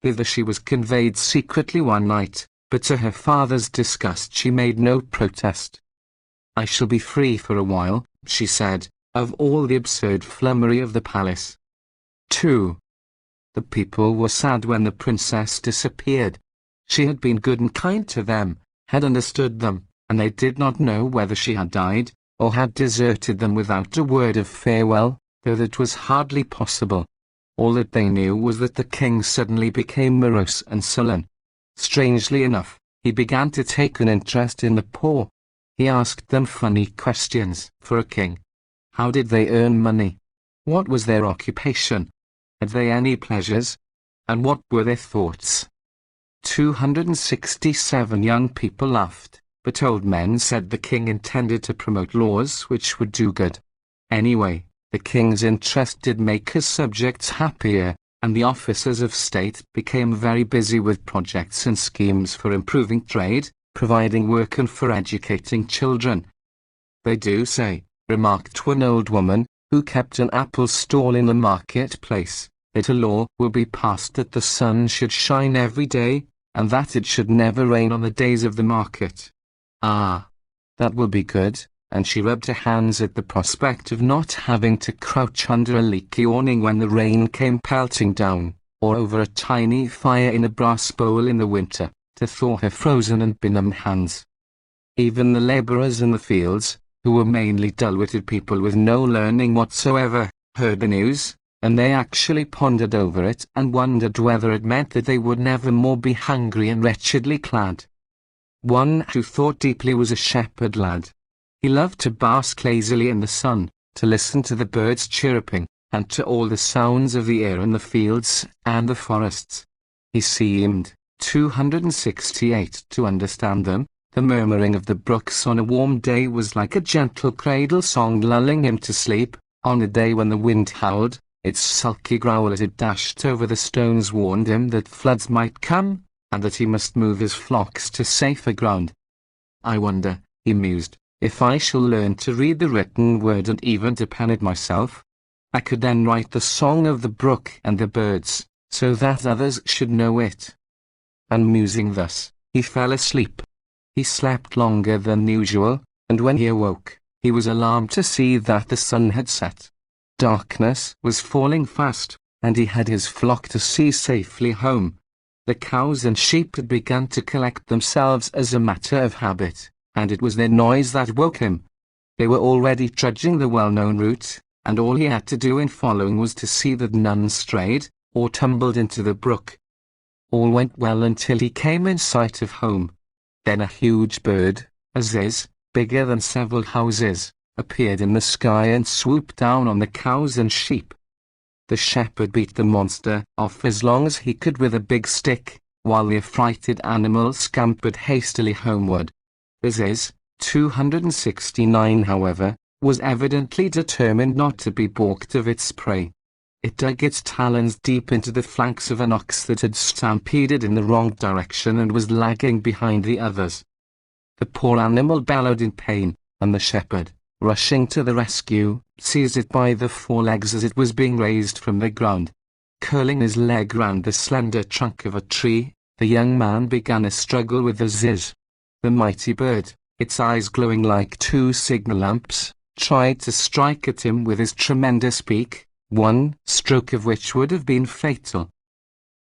Thither she was conveyed secretly one night, but to her father's disgust she made no protest. "I shall be free for a while," she said, "of all the absurd flummery of the palace." 2. The people were sad when the princess disappeared. She had been good and kind to them, had understood them, and they did not know whether she had died, or had deserted them without a word of farewell, though that was hardly possible. All that they knew was that the king suddenly became morose and sullen. Strangely enough, he began to take an interest in the poor. He asked them funny questions, for a king. How did they earn money? What was their occupation? Had they any pleasures? And what were their thoughts? 267 young people laughed, but old men said the king intended to promote laws which would do good. Anyway, the king's interest did make his subjects happier, and the officers of state became very busy with projects and schemes for improving trade, providing work and for educating children. "They do say," remarked one old woman, who kept an apple stall in the marketplace, "that a law will be passed that the sun should shine every day, and that it should never rain on the days of the market." "Ah, that will be good," and she rubbed her hands at the prospect of not having to crouch under a leaky awning when the rain came pelting down, or over a tiny fire in a brass bowl in the winter, to thaw her frozen and benumbed hands. Even the labourers in the fields, who were mainly dull-witted people with no learning whatsoever, heard the news, and they actually pondered over it and wondered whether it meant that they would never more be hungry and wretchedly clad. One who thought deeply was a shepherd lad. He loved to bask lazily in the sun, to listen to the birds chirruping, and to all the sounds of the air in the fields and the forests. He seemed 268 to understand them. The murmuring of the brooks on a warm day was like a gentle cradle song lulling him to sleep. On a day when the wind howled, its sulky growl as it dashed over the stones warned him that floods might come, and that he must move his flocks to safer ground. "I wonder," he mused, "if I shall learn to read the written word and even to pen it myself. I could then write the song of the brook and the birds, so that others should know it." And musing thus, he fell asleep. He slept longer than usual, and when he awoke, he was alarmed to see that the sun had set. Darkness was falling fast, and he had his flock to see safely home. The cows and sheep had begun to collect themselves as a matter of habit, and it was their noise that woke him. They were already trudging the well-known route, and all he had to do in following was to see that none strayed, or tumbled into the brook. All went well until he came in sight of home. Then a huge bird, a ziz, bigger than several houses, appeared in the sky and swooped down on the cows and sheep. The shepherd beat the monster off as long as he could with a big stick, while the affrighted animal scampered hastily homeward. The ziz, 269 however, was evidently determined not to be balked of its prey. It dug its talons deep into the flanks of an ox that had stampeded in the wrong direction and was lagging behind the others. The poor animal bellowed in pain, and the shepherd, rushing to the rescue, seized it by the forelegs as it was being raised from the ground. Curling his leg round the slender trunk of a tree, the young man began a struggle with the ziz. The mighty bird, its eyes glowing like two signal lamps, tried to strike at him with his tremendous beak, one stroke of which would have been fatal.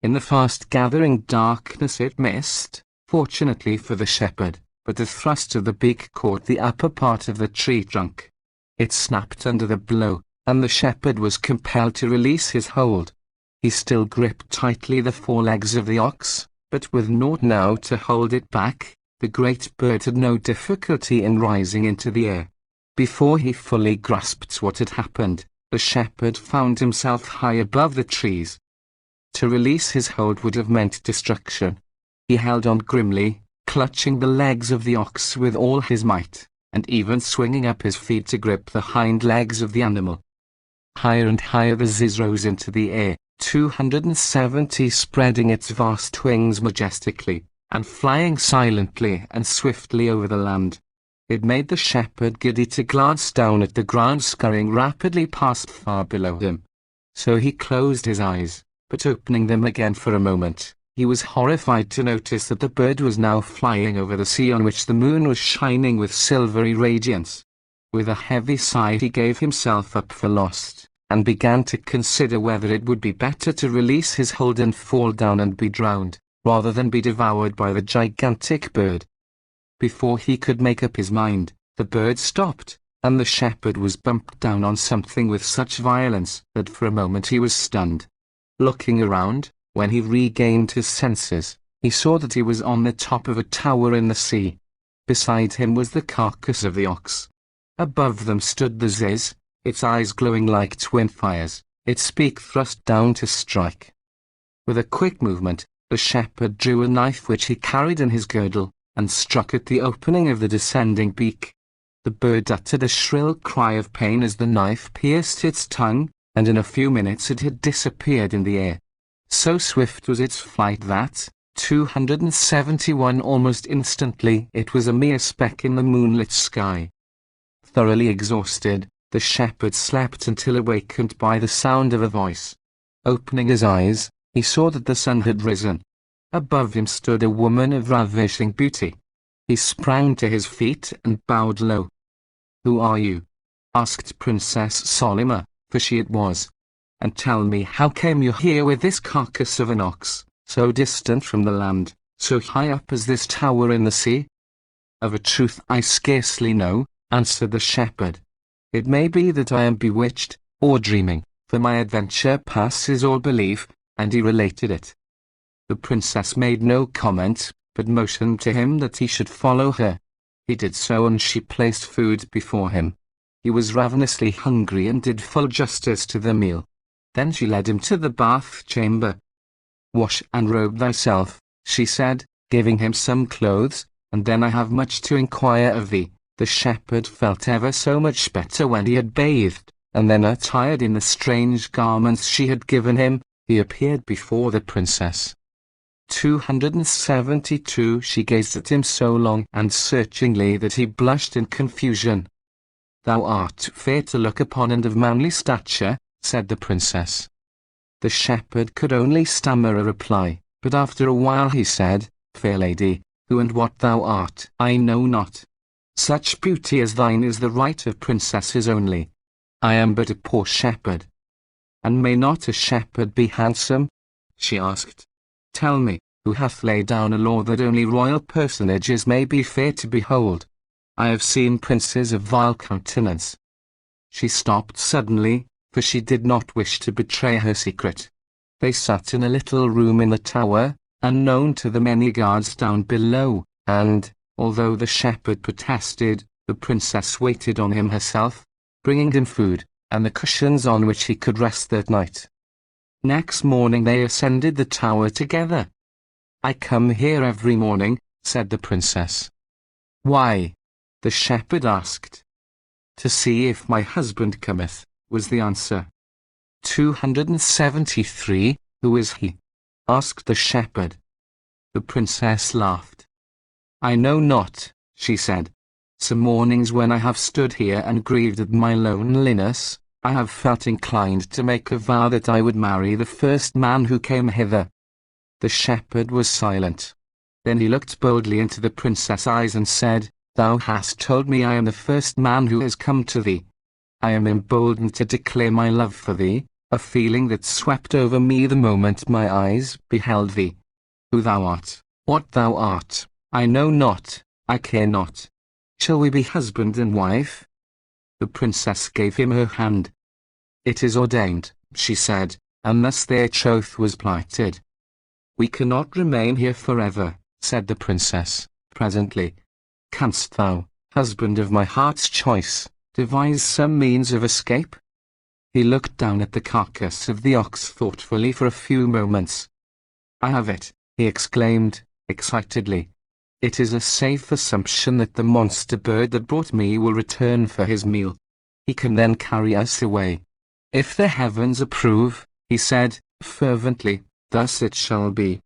In the fast-gathering darkness it missed, fortunately for the shepherd, but the thrust of the beak caught the upper part of the tree trunk. It snapped under the blow, and the shepherd was compelled to release his hold. He still gripped tightly the forelegs of the ox, but with naught now to hold it back, the great bird had no difficulty in rising into the air. Before he fully grasped what had happened, the shepherd found himself high above the trees. To release his hold would have meant destruction. He held on grimly, clutching the legs of the ox with all his might, and even swinging up his feet to grip the hind legs of the animal. Higher and higher the ziz rose into the air, 270 spreading its vast wings majestically, and flying silently and swiftly over the land. It made the shepherd giddy to glance down at the ground scurrying rapidly past far below him. So he closed his eyes, but opening them again for a moment, he was horrified to notice that the bird was now flying over the sea on which the moon was shining with silvery radiance. With a heavy sigh he gave himself up for lost, and began to consider whether it would be better to release his hold and fall down and be drowned, rather than be devoured by the gigantic bird. Before he could make up his mind, the bird stopped, and the shepherd was bumped down on something with such violence that for a moment he was stunned. Looking around, when he regained his senses, he saw that he was on the top of a tower in the sea. Beside him was the carcass of the ox. Above them stood the ziz, its eyes glowing like twin fires, its beak thrust down to strike. With a quick movement, the shepherd drew a knife which he carried in his girdle, and struck at the opening of the descending beak. The bird uttered a shrill cry of pain as the knife pierced its tongue, and in a few minutes it had disappeared in the air. So swift was its flight that, 271 almost instantly, it was a mere speck in the moonlit sky. thoroughly exhausted, the shepherd slept until awakened by the sound of a voice. Opening his eyes, he saw that the sun had risen. Above him stood a woman of ravishing beauty. He sprang to his feet and bowed low. "Who are you?" asked Princess Solima, for she it was. "And tell me, how came you here with this carcass of an ox, so distant from the land, so high up as this tower in the sea?" "Of a truth I scarcely know," answered the shepherd. "It may be that I am bewitched, or dreaming, for my adventure passes all belief," and he related it. The princess made no comment, but motioned to him that he should follow her. He did so, and she placed food before him. He was ravenously hungry and did full justice to the meal. Then she led him to the bath chamber. "Wash and robe thyself," she said, giving him some clothes, "and then I have much to inquire of thee." The shepherd felt ever so much better when he had bathed, and then attired in the strange garments she had given him, he appeared before the princess. 272 She gazed at him so long and searchingly that he blushed in confusion. "Thou art fair to look upon and of manly stature," said the princess. The shepherd could only stammer a reply, but after a while he said, "Fair lady, who and what thou art, I know not. Such beauty as thine is the right of princesses only. I am but a poor shepherd." "And may not a shepherd be handsome?" she asked. "Tell me, who hath laid down a law that only royal personages may be fair to behold? I have seen princes of vile countenance." She stopped suddenly, for she did not wish to betray her secret. They sat in a little room in the tower, unknown to the many guards down below, and, although the shepherd protested, the princess waited on him herself, bringing him food, and the cushions on which he could rest that night. Next morning they ascended the tower together. "I come here every morning," said the princess. "Why?" the shepherd asked. "To see if my husband cometh," was the answer. 273 Who is he? asked the shepherd. The princess laughed. "I know not," she said. "Some mornings when I have stood here and grieved at my loneliness, I have felt inclined to make a vow that I would marry the first man who came hither." The shepherd was silent. Then he looked boldly into the princess' eyes and said, "Thou hast told me I am the first man who has come to thee. I am emboldened to declare my love for thee, a feeling that swept over me the moment my eyes beheld thee. Who thou art, what thou art, I know not, I care not. Shall we be husband and wife?" The princess gave him her hand. "It is ordained," she said, and thus their troth was plighted. "We cannot remain here forever," said the princess, presently. "Canst thou, husband of my heart's choice, devise some means of escape?" He looked down at the carcass of the ox thoughtfully for a few moments. "I have it," he exclaimed, excitedly. "It is a safe assumption that the monster bird that brought me will return for his meal. He can then carry us away. If the heavens approve," he said, fervently, "thus it shall be."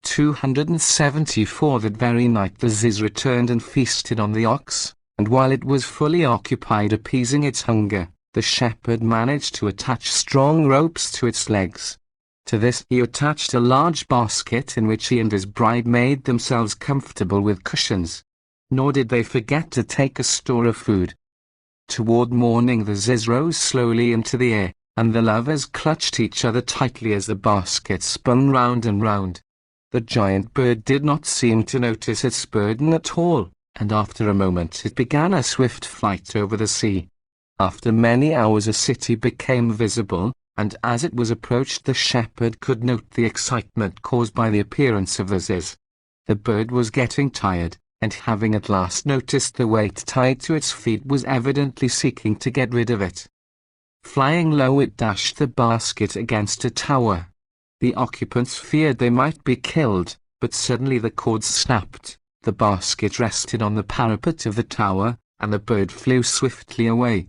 274 That very night the ziz returned and feasted on the ox, and while it was fully occupied appeasing its hunger, the shepherd managed to attach strong ropes to its legs. To this he attached a large basket in which he and his bride made themselves comfortable with cushions. Nor did they forget to take a store of food. Toward morning the ziz rose slowly into the air, and the lovers clutched each other tightly as the basket spun round and round. The giant bird did not seem to notice its burden at all, and after a moment it began a swift flight over the sea. After many hours a city became visible, and as it was approached the shepherd could note the excitement caused by the appearance of the ziz. The bird was getting tired, and having at last noticed the weight tied to its feet was evidently seeking to get rid of it. Flying low it dashed the basket against a tower. The occupants feared they might be killed, but suddenly the cords snapped, the basket rested on the parapet of the tower, and the bird flew swiftly away.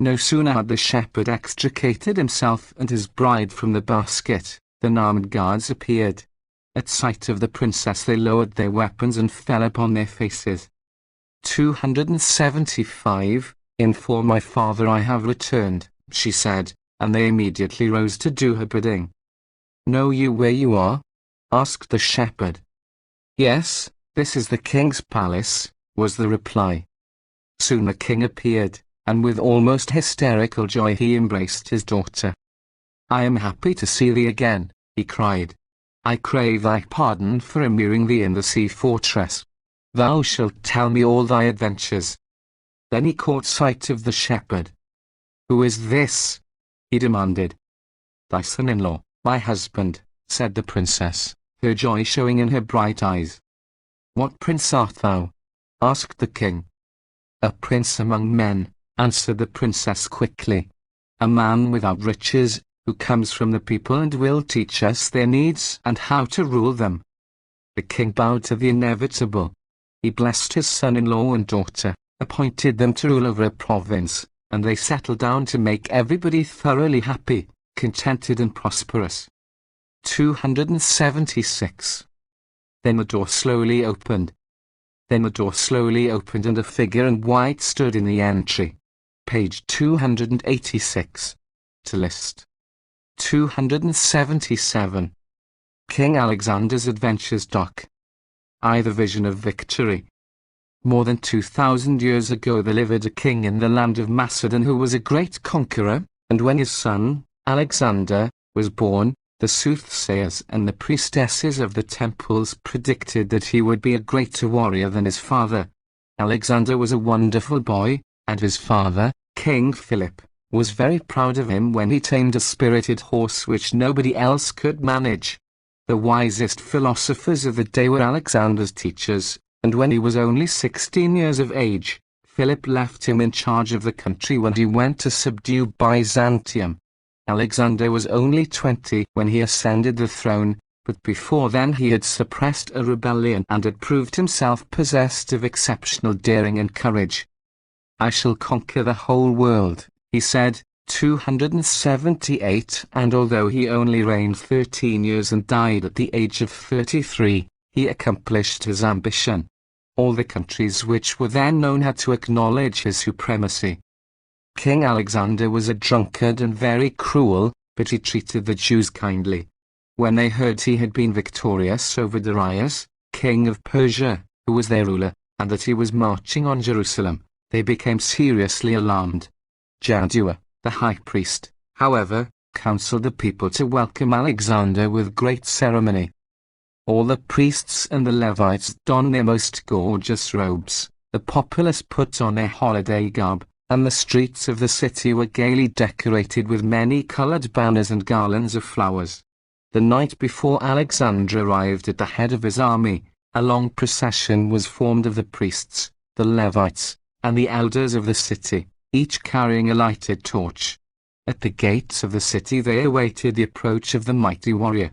No sooner had the shepherd extricated himself and his bride from the basket, than armed guards appeared. At sight of the princess they lowered their weapons and fell upon their faces. 275, "Inform my father I have returned," she said, and they immediately rose to do her bidding. "Know you where you are?" asked the shepherd. "Yes, this is the king's palace," was the reply. Soon the king appeared, and with almost hysterical joy he embraced his daughter. "I am happy to see thee again," he cried. "I crave thy pardon for immuring thee in the sea fortress. Thou shalt tell me all thy adventures." Then he caught sight of the shepherd. "Who is this?" he demanded. "Thy son-in-law, my husband," said the princess, her joy showing in her bright eyes. "What prince art thou?" asked the king. "A prince among men," answered the princess quickly. "A man without riches, who comes from the people and will teach us their needs and how to rule them." The king bowed to the inevitable. He blessed his son-in-law and daughter, appointed them to rule over a province, and they settled down to make everybody thoroughly happy, contented and prosperous. 276. Then the door slowly opened. and a figure in white stood in the entry. Page 286. To list. 277. King Alexander's Adventures. The Vision of Victory. More than 2,000 years ago there lived a king in the land of Macedon who was a great conqueror, and when his son, Alexander, was born, the soothsayers and the priestesses of the temples predicted that he would be a greater warrior than his father. Alexander was a wonderful boy, and his father, King Philip, was very proud of him when he tamed a spirited horse which nobody else could manage. The wisest philosophers of the day were Alexander's teachers, and when he was only 16 years of age, Philip left him in charge of the country when he went to subdue Byzantium. Alexander was only 20 when he ascended the throne, but before then he had suppressed a rebellion and had proved himself possessed of exceptional daring and courage. "I shall conquer the whole world," he said, 278, and although he only reigned 13 years and died at the age of 33, he accomplished his ambition. All the countries which were then known had to acknowledge his supremacy. King Alexander was a drunkard and very cruel, but he treated the Jews kindly. When they heard he had been victorious over Darius, king of Persia, who was their ruler, and that he was marching on Jerusalem, they became seriously alarmed. Jaddua, the high priest, however, counseled the people to welcome Alexander with great ceremony. All the priests and the Levites donned their most gorgeous robes, the populace put on their holiday garb, and the streets of the city were gaily decorated with many-colored banners and garlands of flowers. The night before Alexander arrived at the head of his army, a long procession was formed of the priests, the Levites, and the elders of the city, each carrying a lighted torch. At the gates of the city they awaited the approach of the mighty warrior.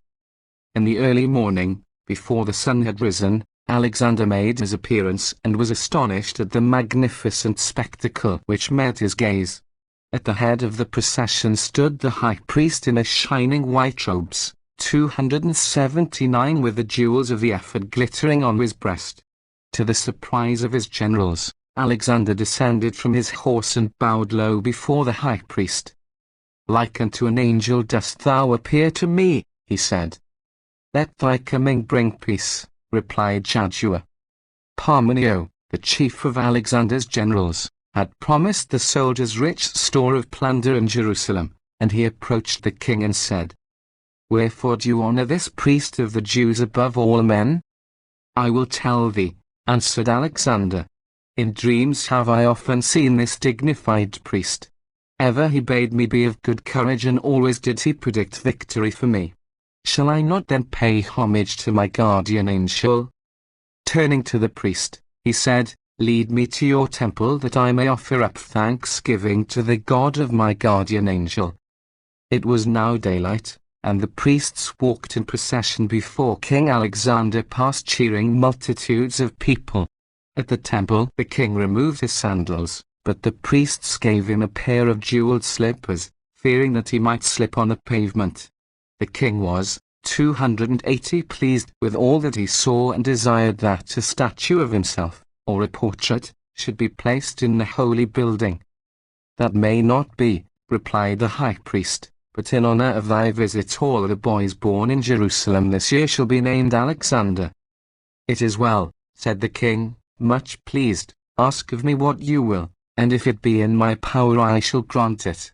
In the early morning, before the sun had risen, Alexander made his appearance and was astonished at the magnificent spectacle which met his gaze. At the head of the procession stood the high priest in his shining white robes, 279, with the jewels of the ephod glittering on his breast. To the surprise of his generals, Alexander descended from his horse and bowed low before the high priest. "Like unto an angel dost thou appear to me," he said. "Let thy coming bring peace," replied Jaddua. Parmenio, the chief of Alexander's generals, had promised the soldiers rich store of plunder in Jerusalem, and he approached the king and said, "Wherefore do you honor this priest of the Jews above all men?" "I will tell thee," answered Alexander. "In dreams have I often seen this dignified priest. Ever he bade me be of good courage, and always did he predict victory for me. Shall I not then pay homage to my guardian angel?" Turning to the priest, he said, "Lead me to your temple that I may offer up thanksgiving to the God of my guardian angel." It was now daylight, and the priests walked in procession before King Alexander past cheering multitudes of people. At the temple the king removed his sandals, but the priests gave him a pair of jeweled slippers, fearing that he might slip on the pavement. The king was 280 pleased with all that he saw and desired that a statue of himself, or a portrait, should be placed in the holy building. That may not be, replied the high priest, but in honor of thy visit all the boys born in Jerusalem this year shall be named Alexander. It is well, said the king, much pleased. Ask of me what you will, and if it be in my power I shall grant it.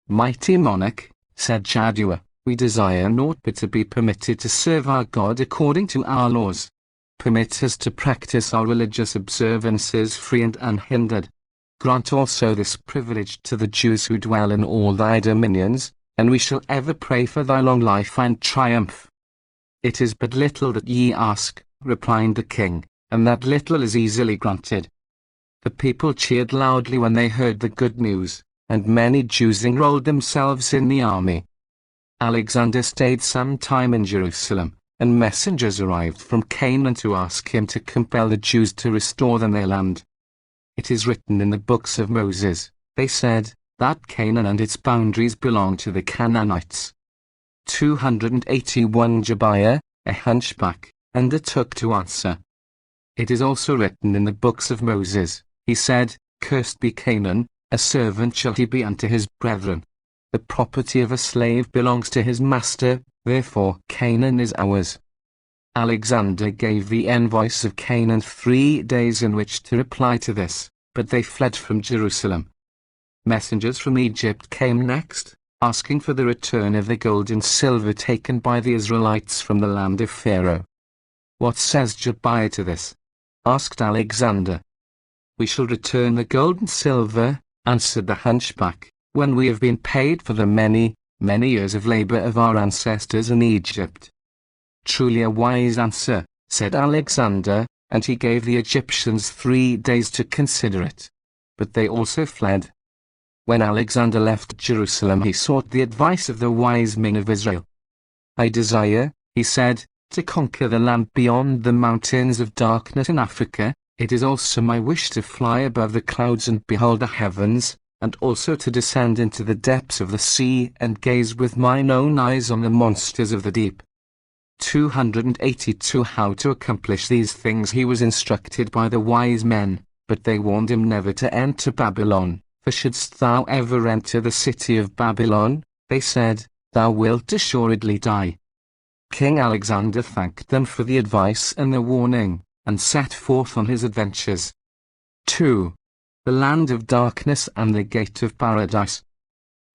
Mighty monarch, said Jaddua, we desire naught but to be permitted to serve our God according to our laws. Permit us to practice our religious observances free and unhindered. Grant also this privilege to the Jews who dwell in all thy dominions, and we shall ever pray for thy long life and triumph. It is but little that ye ask, replied the king, and that little is easily granted. The people cheered loudly when they heard the good news, and many Jews enrolled themselves in the army. Alexander stayed some time in Jerusalem, and messengers arrived from Canaan to ask him to compel the Jews to restore them their land. It is written in the books of Moses, they said, that Canaan and its boundaries belong to the Canaanites. 281 Jebiah, a hunchback, undertook to answer. It is also written in the books of Moses, he said, cursed be Canaan, a servant shall he be unto his brethren. The property of a slave belongs to his master, therefore Canaan is ours. Alexander gave the envoys of Canaan 3 days in which to reply to this, but they fled from Jerusalem. Messengers from Egypt came next, asking for the return of the gold and silver taken by the Israelites from the land of Pharaoh. What says Jebiah to this? Asked Alexander. We shall return the gold and silver, answered the hunchback, when we have been paid for the many, many years of labor of our ancestors in Egypt. Truly a wise answer, said Alexander, and he gave the Egyptians 3 days to consider it. But they also fled. When Alexander left Jerusalem he sought the advice of the wise men of Israel. I desire, he said, to conquer the land beyond the mountains of darkness in Africa. It is also my wish to fly above the clouds and behold the heavens, and also to descend into the depths of the sea and gaze with mine own eyes on the monsters of the deep. 282 How to accomplish these things he was instructed by the wise men, but they warned him never to enter Babylon, for shouldst thou ever enter the city of Babylon, they said, thou wilt assuredly die. King Alexander thanked them for the advice and the warning, and set forth on his adventures. 2. The land of darkness and the gate of paradise.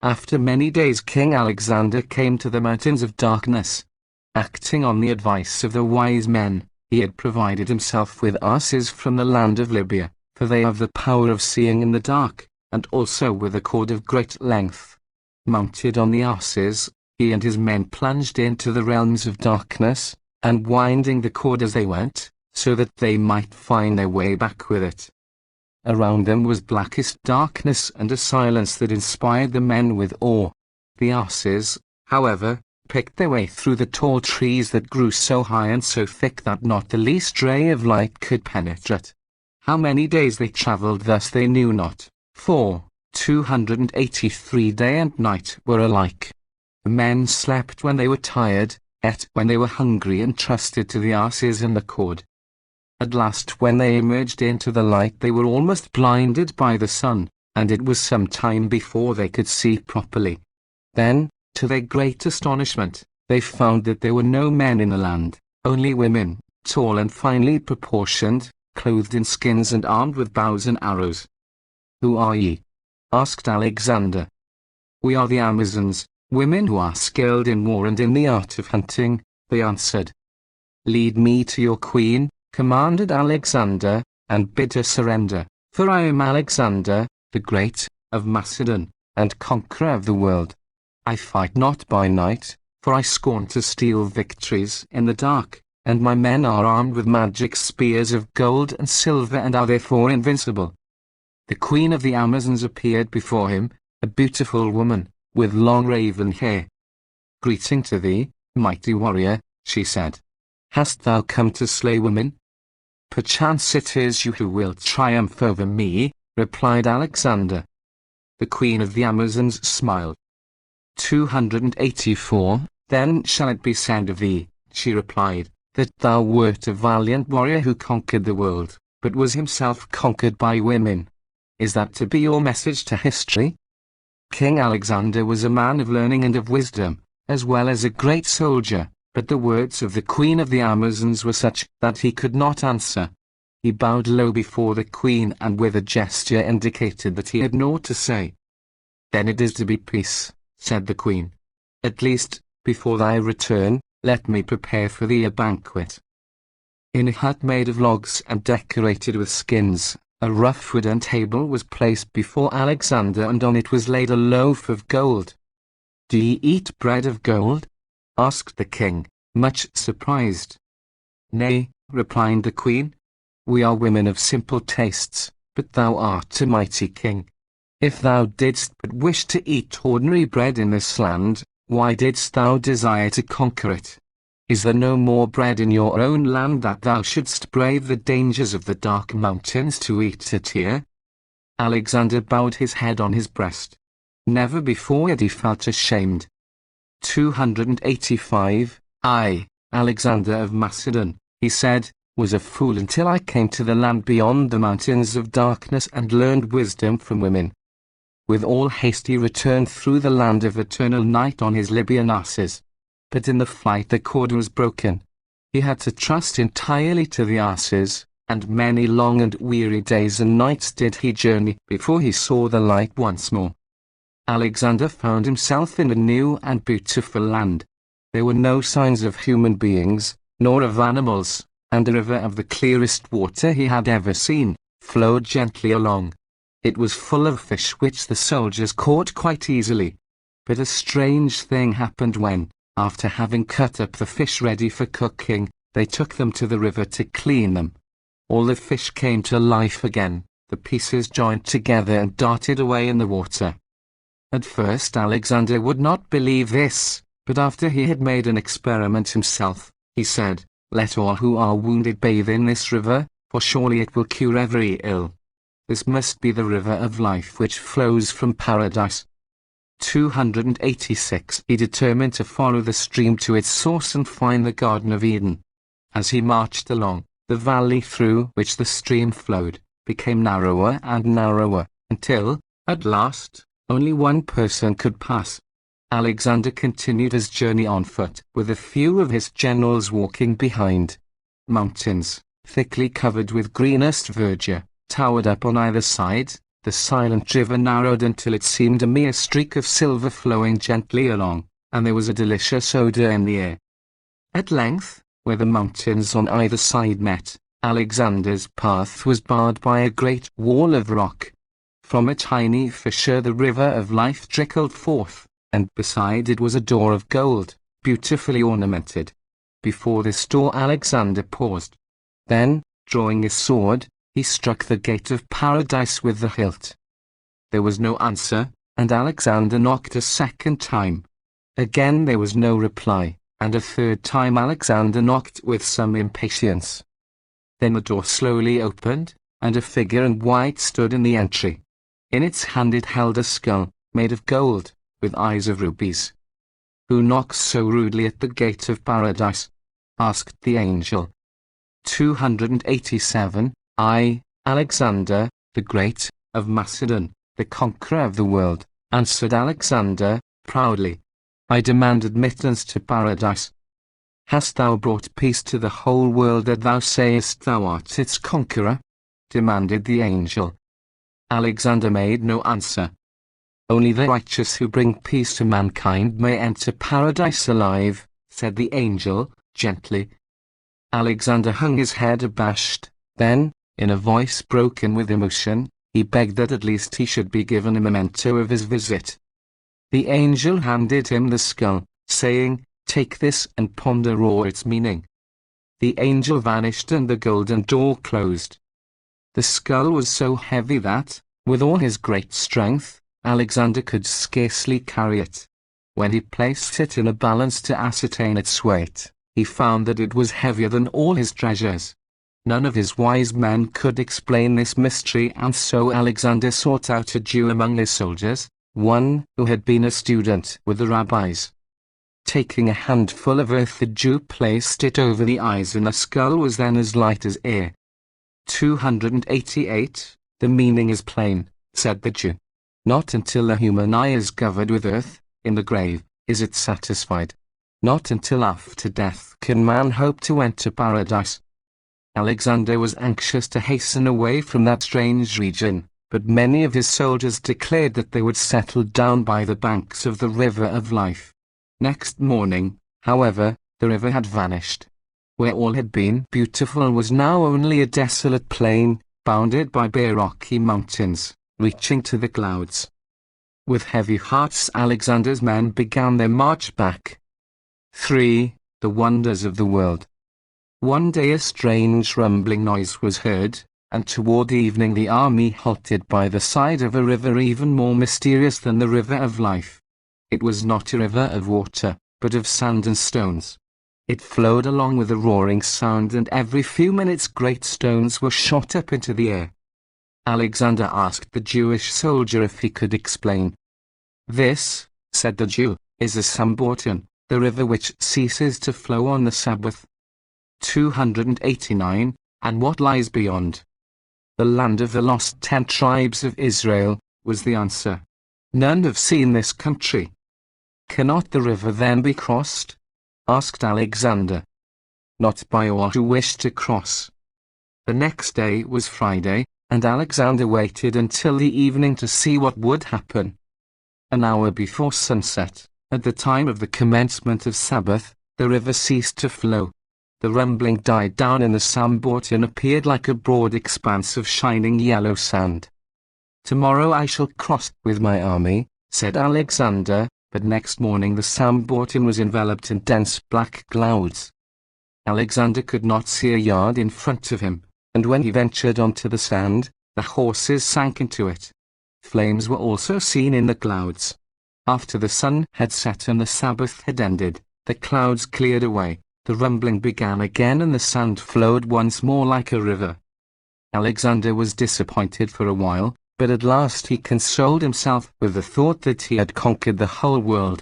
After many days King Alexander came to the mountains of darkness. Acting on the advice of the wise men, he had provided himself with asses from the land of Libya, for they have the power of seeing in the dark, and also with a cord of great length. Mounted on the asses, he and his men plunged into the realms of darkness, and winding the cord as they went, so that they might find their way back with it. Around them was blackest darkness and a silence that inspired the men with awe. The asses, however, picked their way through the tall trees that grew so high and so thick that not the least ray of light could penetrate. How many days they travelled thus they knew not, for 283 day and night were alike. The men slept when they were tired, ate when they were hungry, and trusted to the asses and the cord. At last when they emerged into the light they were almost blinded by the sun, and it was some time before they could see properly. Then, to their great astonishment, they found that there were no men in the land, only women, tall and finely proportioned, clothed in skins and armed with bows and arrows. Who are ye? Asked Alexander. We are the Amazons, women who are skilled in war and in the art of hunting, they answered. Lead me to your queen, commanded Alexander, and bid her surrender, for I am Alexander, the Great, of Macedon, and conqueror of the world. I fight not by night, for I scorn to steal victories in the dark, and my men are armed with magic spears of gold and silver and are therefore invincible. The queen of the Amazons appeared before him, a beautiful woman, with long raven hair. Greeting to thee, mighty warrior, she said. Hast thou come to slay women? Perchance it is you who will triumph over me, replied Alexander. The queen of the Amazons smiled. 284 Then shall it be said of thee, she replied, that thou wert a valiant warrior who conquered the world, but was himself conquered by women. Is that to be your message to history? King Alexander was a man of learning and of wisdom, as well as a great soldier, but the words of the Queen of the Amazons were such that he could not answer. He bowed low before the Queen and with a gesture indicated that he had naught to say. "Then it is to be peace," said the Queen. "At least, before thy return, let me prepare for thee a banquet." In a hut made of logs and decorated with skins, a rough wooden table was placed before Alexander, and on it was laid a loaf of gold. "Do ye eat bread of gold?" asked the king, much surprised. "Nay," replied the Queen. "We are women of simple tastes, but thou art a mighty king. If thou didst but wish to eat ordinary bread in this land, why didst thou desire to conquer it? Is there no more bread in your own land that thou shouldst brave the dangers of the dark mountains to eat it here?" Alexander bowed his head on his breast. Never before had he felt ashamed. 285. I, Alexander of Macedon, he said, was a fool until I came to the land beyond the mountains of darkness and learned wisdom from women. With all haste he returned through the land of eternal night on his Libyan asses. But in the flight the cord was broken. He had to trust entirely to the asses, and many long and weary days and nights did he journey before he saw the light once more. Alexander found himself in a new and beautiful land. There were no signs of human beings, nor of animals, and a river of the clearest water he had ever seen flowed gently along. It was full of fish which the soldiers caught quite easily. But a strange thing happened when, after having cut up the fish ready for cooking, they took them to the river to clean them. All the fish came to life again, the pieces joined together and darted away in the water. At first Alexander would not believe this, but after he had made an experiment himself, he said, "Let all who are wounded bathe in this river, for surely it will cure every ill. This must be the river of life which flows from paradise." 286. He determined to follow the stream to its source and find the Garden of Eden. As he marched along, the valley through which the stream flowed became narrower and narrower, until, at last, only one person could pass. Alexander continued his journey on foot, with a few of his generals walking behind. Mountains, thickly covered with greenest verdure, towered up on either side. The silent river narrowed until it seemed a mere streak of silver flowing gently along, and there was a delicious odor in the air. At length, where the mountains on either side met, Alexander's path was barred by a great wall of rock. From a tiny fissure the river of life trickled forth, and beside it was a door of gold, beautifully ornamented. Before this door Alexander paused. Then, drawing his sword, he struck the gate of paradise with the hilt. There was no answer, and Alexander knocked a second time. Again there was no reply, and a third time Alexander knocked with some impatience. Then the door slowly opened, and a figure in white stood in the entry. In its hand it held a skull, made of gold, with eyes of rubies. "Who knocks so rudely at the gate of paradise?" asked the angel. 287. I, Alexander, the Great, of Macedon, the conqueror of the world, answered Alexander, proudly. "I demand admittance to paradise." "Hast thou brought peace to the whole world that thou sayest thou art its conqueror?" demanded the angel. Alexander made no answer. "Only the righteous who bring peace to mankind may enter paradise alive," said the angel, gently. Alexander hung his head abashed. Then, in a voice broken with emotion, he begged that at least he should be given a memento of his visit. The angel handed him the skull, saying, "Take this and ponder o'er its meaning." The angel vanished and the golden door closed. The skull was so heavy that, with all his great strength, Alexander could scarcely carry it. When he placed it in a balance to ascertain its weight, he found that it was heavier than all his treasures. None of his wise men could explain this mystery, and so Alexander sought out a Jew among his soldiers, one who had been a student with the Rabbis. Taking a handful of earth, the Jew placed it over the eyes, and the skull was then as light as air. 288. The meaning is plain, said the Jew. Not until the human eye is covered with earth, in the grave, is it satisfied. Not until after death can man hope to enter paradise. Alexander was anxious to hasten away from that strange region, but many of his soldiers declared that they would settle down by the banks of the river of life. Next morning, however, the river had vanished. Where all had been beautiful was now only a desolate plain, bounded by bare rocky mountains, reaching to the clouds. With heavy hearts Alexander's men began their march back. 3. The wonders of the world. One day a strange rumbling noise was heard, and toward evening the army halted by the side of a river even more mysterious than the river of life. It was not a river of water, but of sand and stones. It flowed along with a roaring sound, and every few minutes great stones were shot up into the air. Alexander asked the Jewish soldier if he could explain. "This," said the Jew, "is a Sambortan, the river which ceases to flow on the Sabbath." 289. And what lies beyond? The land of the lost 10 tribes of Israel, was the answer. None have seen this country. Cannot the river then be crossed? Asked Alexander. Not by all who wish to cross. The next day was Friday, and Alexander waited until the evening to see what would happen. An hour before sunset, at the time of the commencement of Sabbath, the river ceased to flow. The rumbling died down and the Sambortan appeared like a broad expanse of shining yellow sand. "Tomorrow I shall cross with my army," said Alexander, but next morning the Sambortan was enveloped in dense black clouds. Alexander could not see a yard in front of him, and when he ventured onto the sand, the horses sank into it. Flames were also seen in the clouds. After the sun had set and the Sabbath had ended, the clouds cleared away. The rumbling began again and the sand flowed once more like a river. Alexander was disappointed for a while, but at last he consoled himself with the thought that he had conquered the whole world.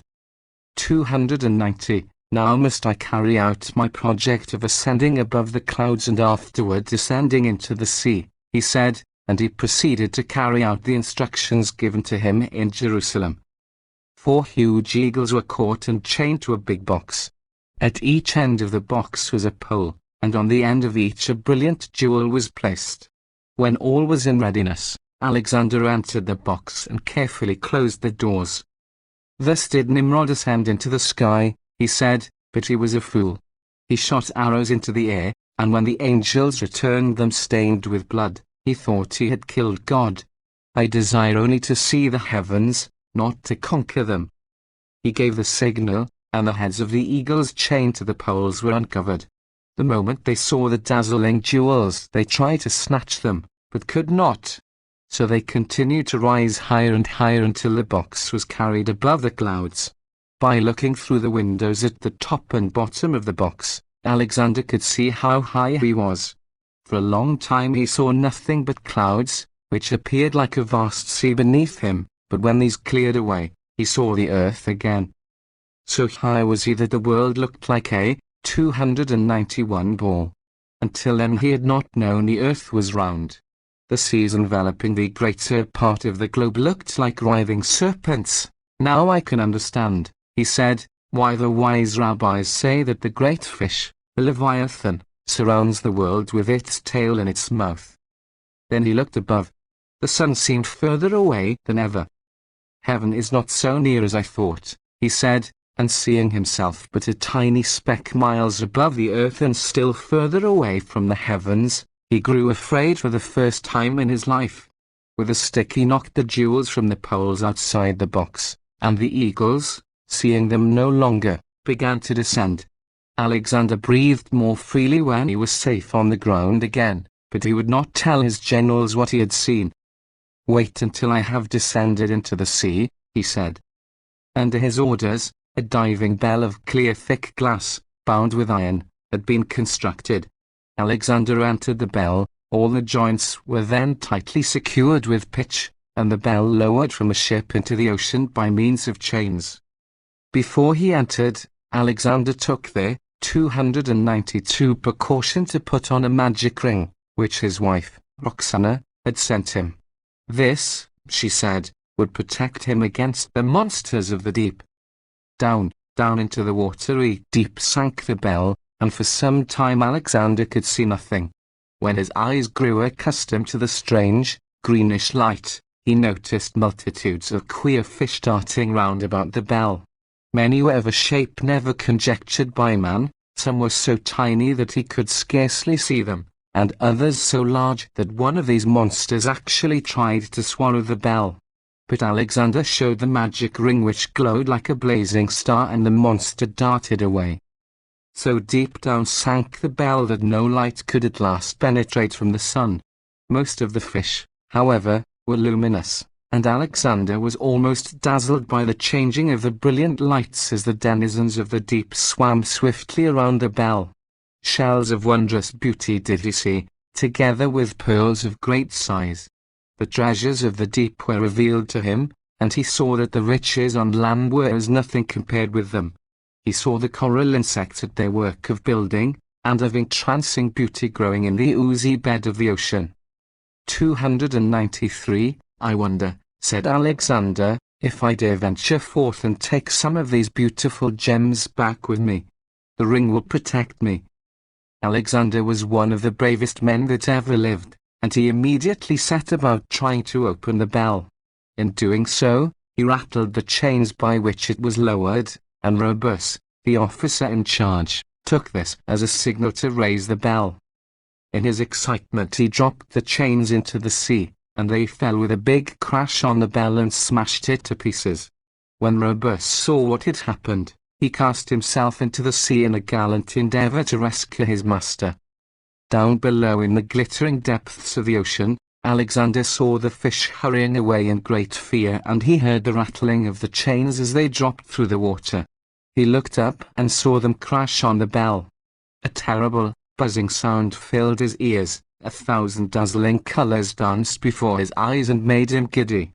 290. Now must I carry out my project of ascending above the clouds and afterward descending into the sea, he said, and he proceeded to carry out the instructions given to him in Jerusalem. 4 huge eagles were caught and chained to a big box. At each end of the box was a pole, and on the end of each a brilliant jewel was placed. When all was in readiness, Alexander entered the box and carefully closed the doors. Thus did Nimrod ascend into the sky, he said, but he was a fool. He shot arrows into the air, and when the angels returned them stained with blood, he thought he had killed God. I desire only to see the heavens, not to conquer them. He gave the signal, and the heads of the eagles chained to the poles were uncovered. The moment they saw the dazzling jewels, they tried to snatch them, but could not. So they continued to rise higher and higher until the box was carried above the clouds. By looking through the windows at the top and bottom of the box, Alexander could see how high he was. For a long time he saw nothing but clouds, which appeared like a vast sea beneath him, but when these cleared away, he saw the earth again. So high was he that the world looked like a 291 ball. Until then he had not known the earth was round. The seas enveloping the greater part of the globe looked like writhing serpents. Now I can understand, he said, why the wise rabbis say that the great fish, the Leviathan, surrounds the world with its tail in its mouth. Then he looked above. The sun seemed further away than ever. Heaven is not so near as I thought, he said, and seeing himself but a tiny speck miles above the earth and still further away from the heavens, he grew afraid for the first time in his life. With a stick he knocked the jewels from the poles outside the box, and the eagles, seeing them no longer, began to descend. Alexander breathed more freely when he was safe on the ground again, but he would not tell his generals what he had seen. "Wait until I have descended into the sea," he said. Under his orders, a diving bell of clear thick glass, bound with iron, had been constructed. Alexander entered the bell, all the joints were then tightly secured with pitch, and the bell lowered from a ship into the ocean by means of chains. Before he entered, Alexander took the 292 precaution to put on a magic ring, which his wife, Roxana, had sent him. This, she said, would protect him against the monsters of the deep. Down, down into the watery deep sank the bell, and for some time Alexander could see nothing. When his eyes grew accustomed to the strange, greenish light, he noticed multitudes of queer fish darting round about the bell. Many were of a shape never conjectured by man, some were so tiny that he could scarcely see them, and others so large that one of these monsters actually tried to swallow the bell. But Alexander showed the magic ring which glowed like a blazing star, and the monster darted away. So deep down sank the bell that no light could at last penetrate from the sun. Most of the fish, however, were luminous, and Alexander was almost dazzled by the changing of the brilliant lights as the denizens of the deep swam swiftly around the bell. Shells of wondrous beauty did he see, together with pearls of great size. The treasures of the deep were revealed to him, and he saw that the riches on land were as nothing compared with them. He saw the coral insects at their work of building, and of entrancing beauty growing in the oozy bed of the ocean. 293, I wonder, said Alexander, if I dare venture forth and take some of these beautiful gems back with me. The ring will protect me. Alexander was one of the bravest men that ever lived, and he immediately set about trying to open the bell. In doing so, he rattled the chains by which it was lowered, and Rabbis, the officer in charge, took this as a signal to raise the bell. In his excitement he dropped the chains into the sea, and they fell with a big crash on the bell and smashed it to pieces. When Rabbis saw what had happened, he cast himself into the sea in a gallant endeavor to rescue his master. Down below in the glittering depths of the ocean, Alexander saw the fish hurrying away in great fear, and he heard the rattling of the chains as they dropped through the water. He looked up and saw them crash on the bell. A terrible, buzzing sound filled his ears, 1,000 dazzling colors danced before his eyes and made him giddy.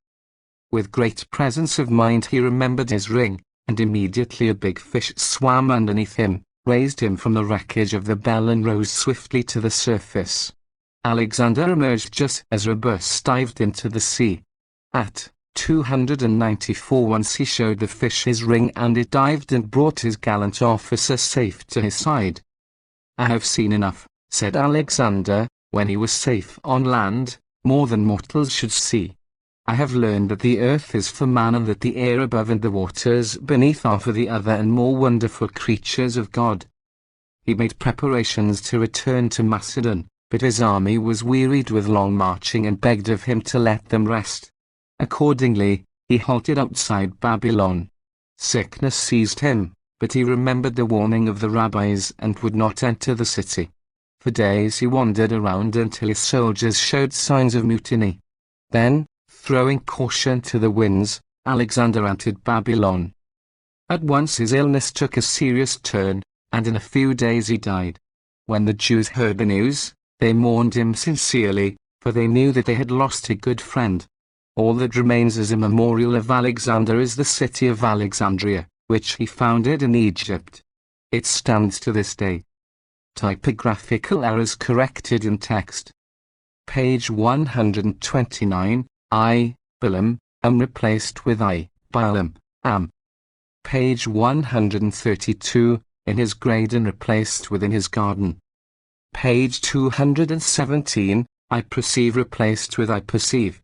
With great presence of mind he remembered his ring, and immediately a big fish swam underneath him, raised him from the wreckage of the bell and rose swiftly to the surface. Alexander emerged just as Rabbis dived into the sea. At 294 once he showed the fish his ring, and it dived and brought his gallant officer safe to his side. I have seen enough, said Alexander, when he was safe on land, more than mortals should see. I have learned that the earth is for man, and that the air above and the waters beneath are for the other and more wonderful creatures of God. He made preparations to return to Macedon, but his army was wearied with long marching and begged of him to let them rest. Accordingly, he halted outside Babylon. Sickness seized him, but he remembered the warning of the rabbis and would not enter the city. For days he wandered around until his soldiers showed signs of mutiny. Then, throwing caution to the winds, Alexander entered Babylon. At once his illness took a serious turn, and in a few days he died. When the Jews heard the news, they mourned him sincerely, for they knew that they had lost a good friend. All that remains as a memorial of Alexander is the city of Alexandria, which he founded in Egypt. It stands to this day. Typographical errors corrected in text. Page 129, I, Balaam, am replaced with I, Balaam, am. Page 132, in his garden replaced with in his garden. Page 217, I perceive replaced with I perceive.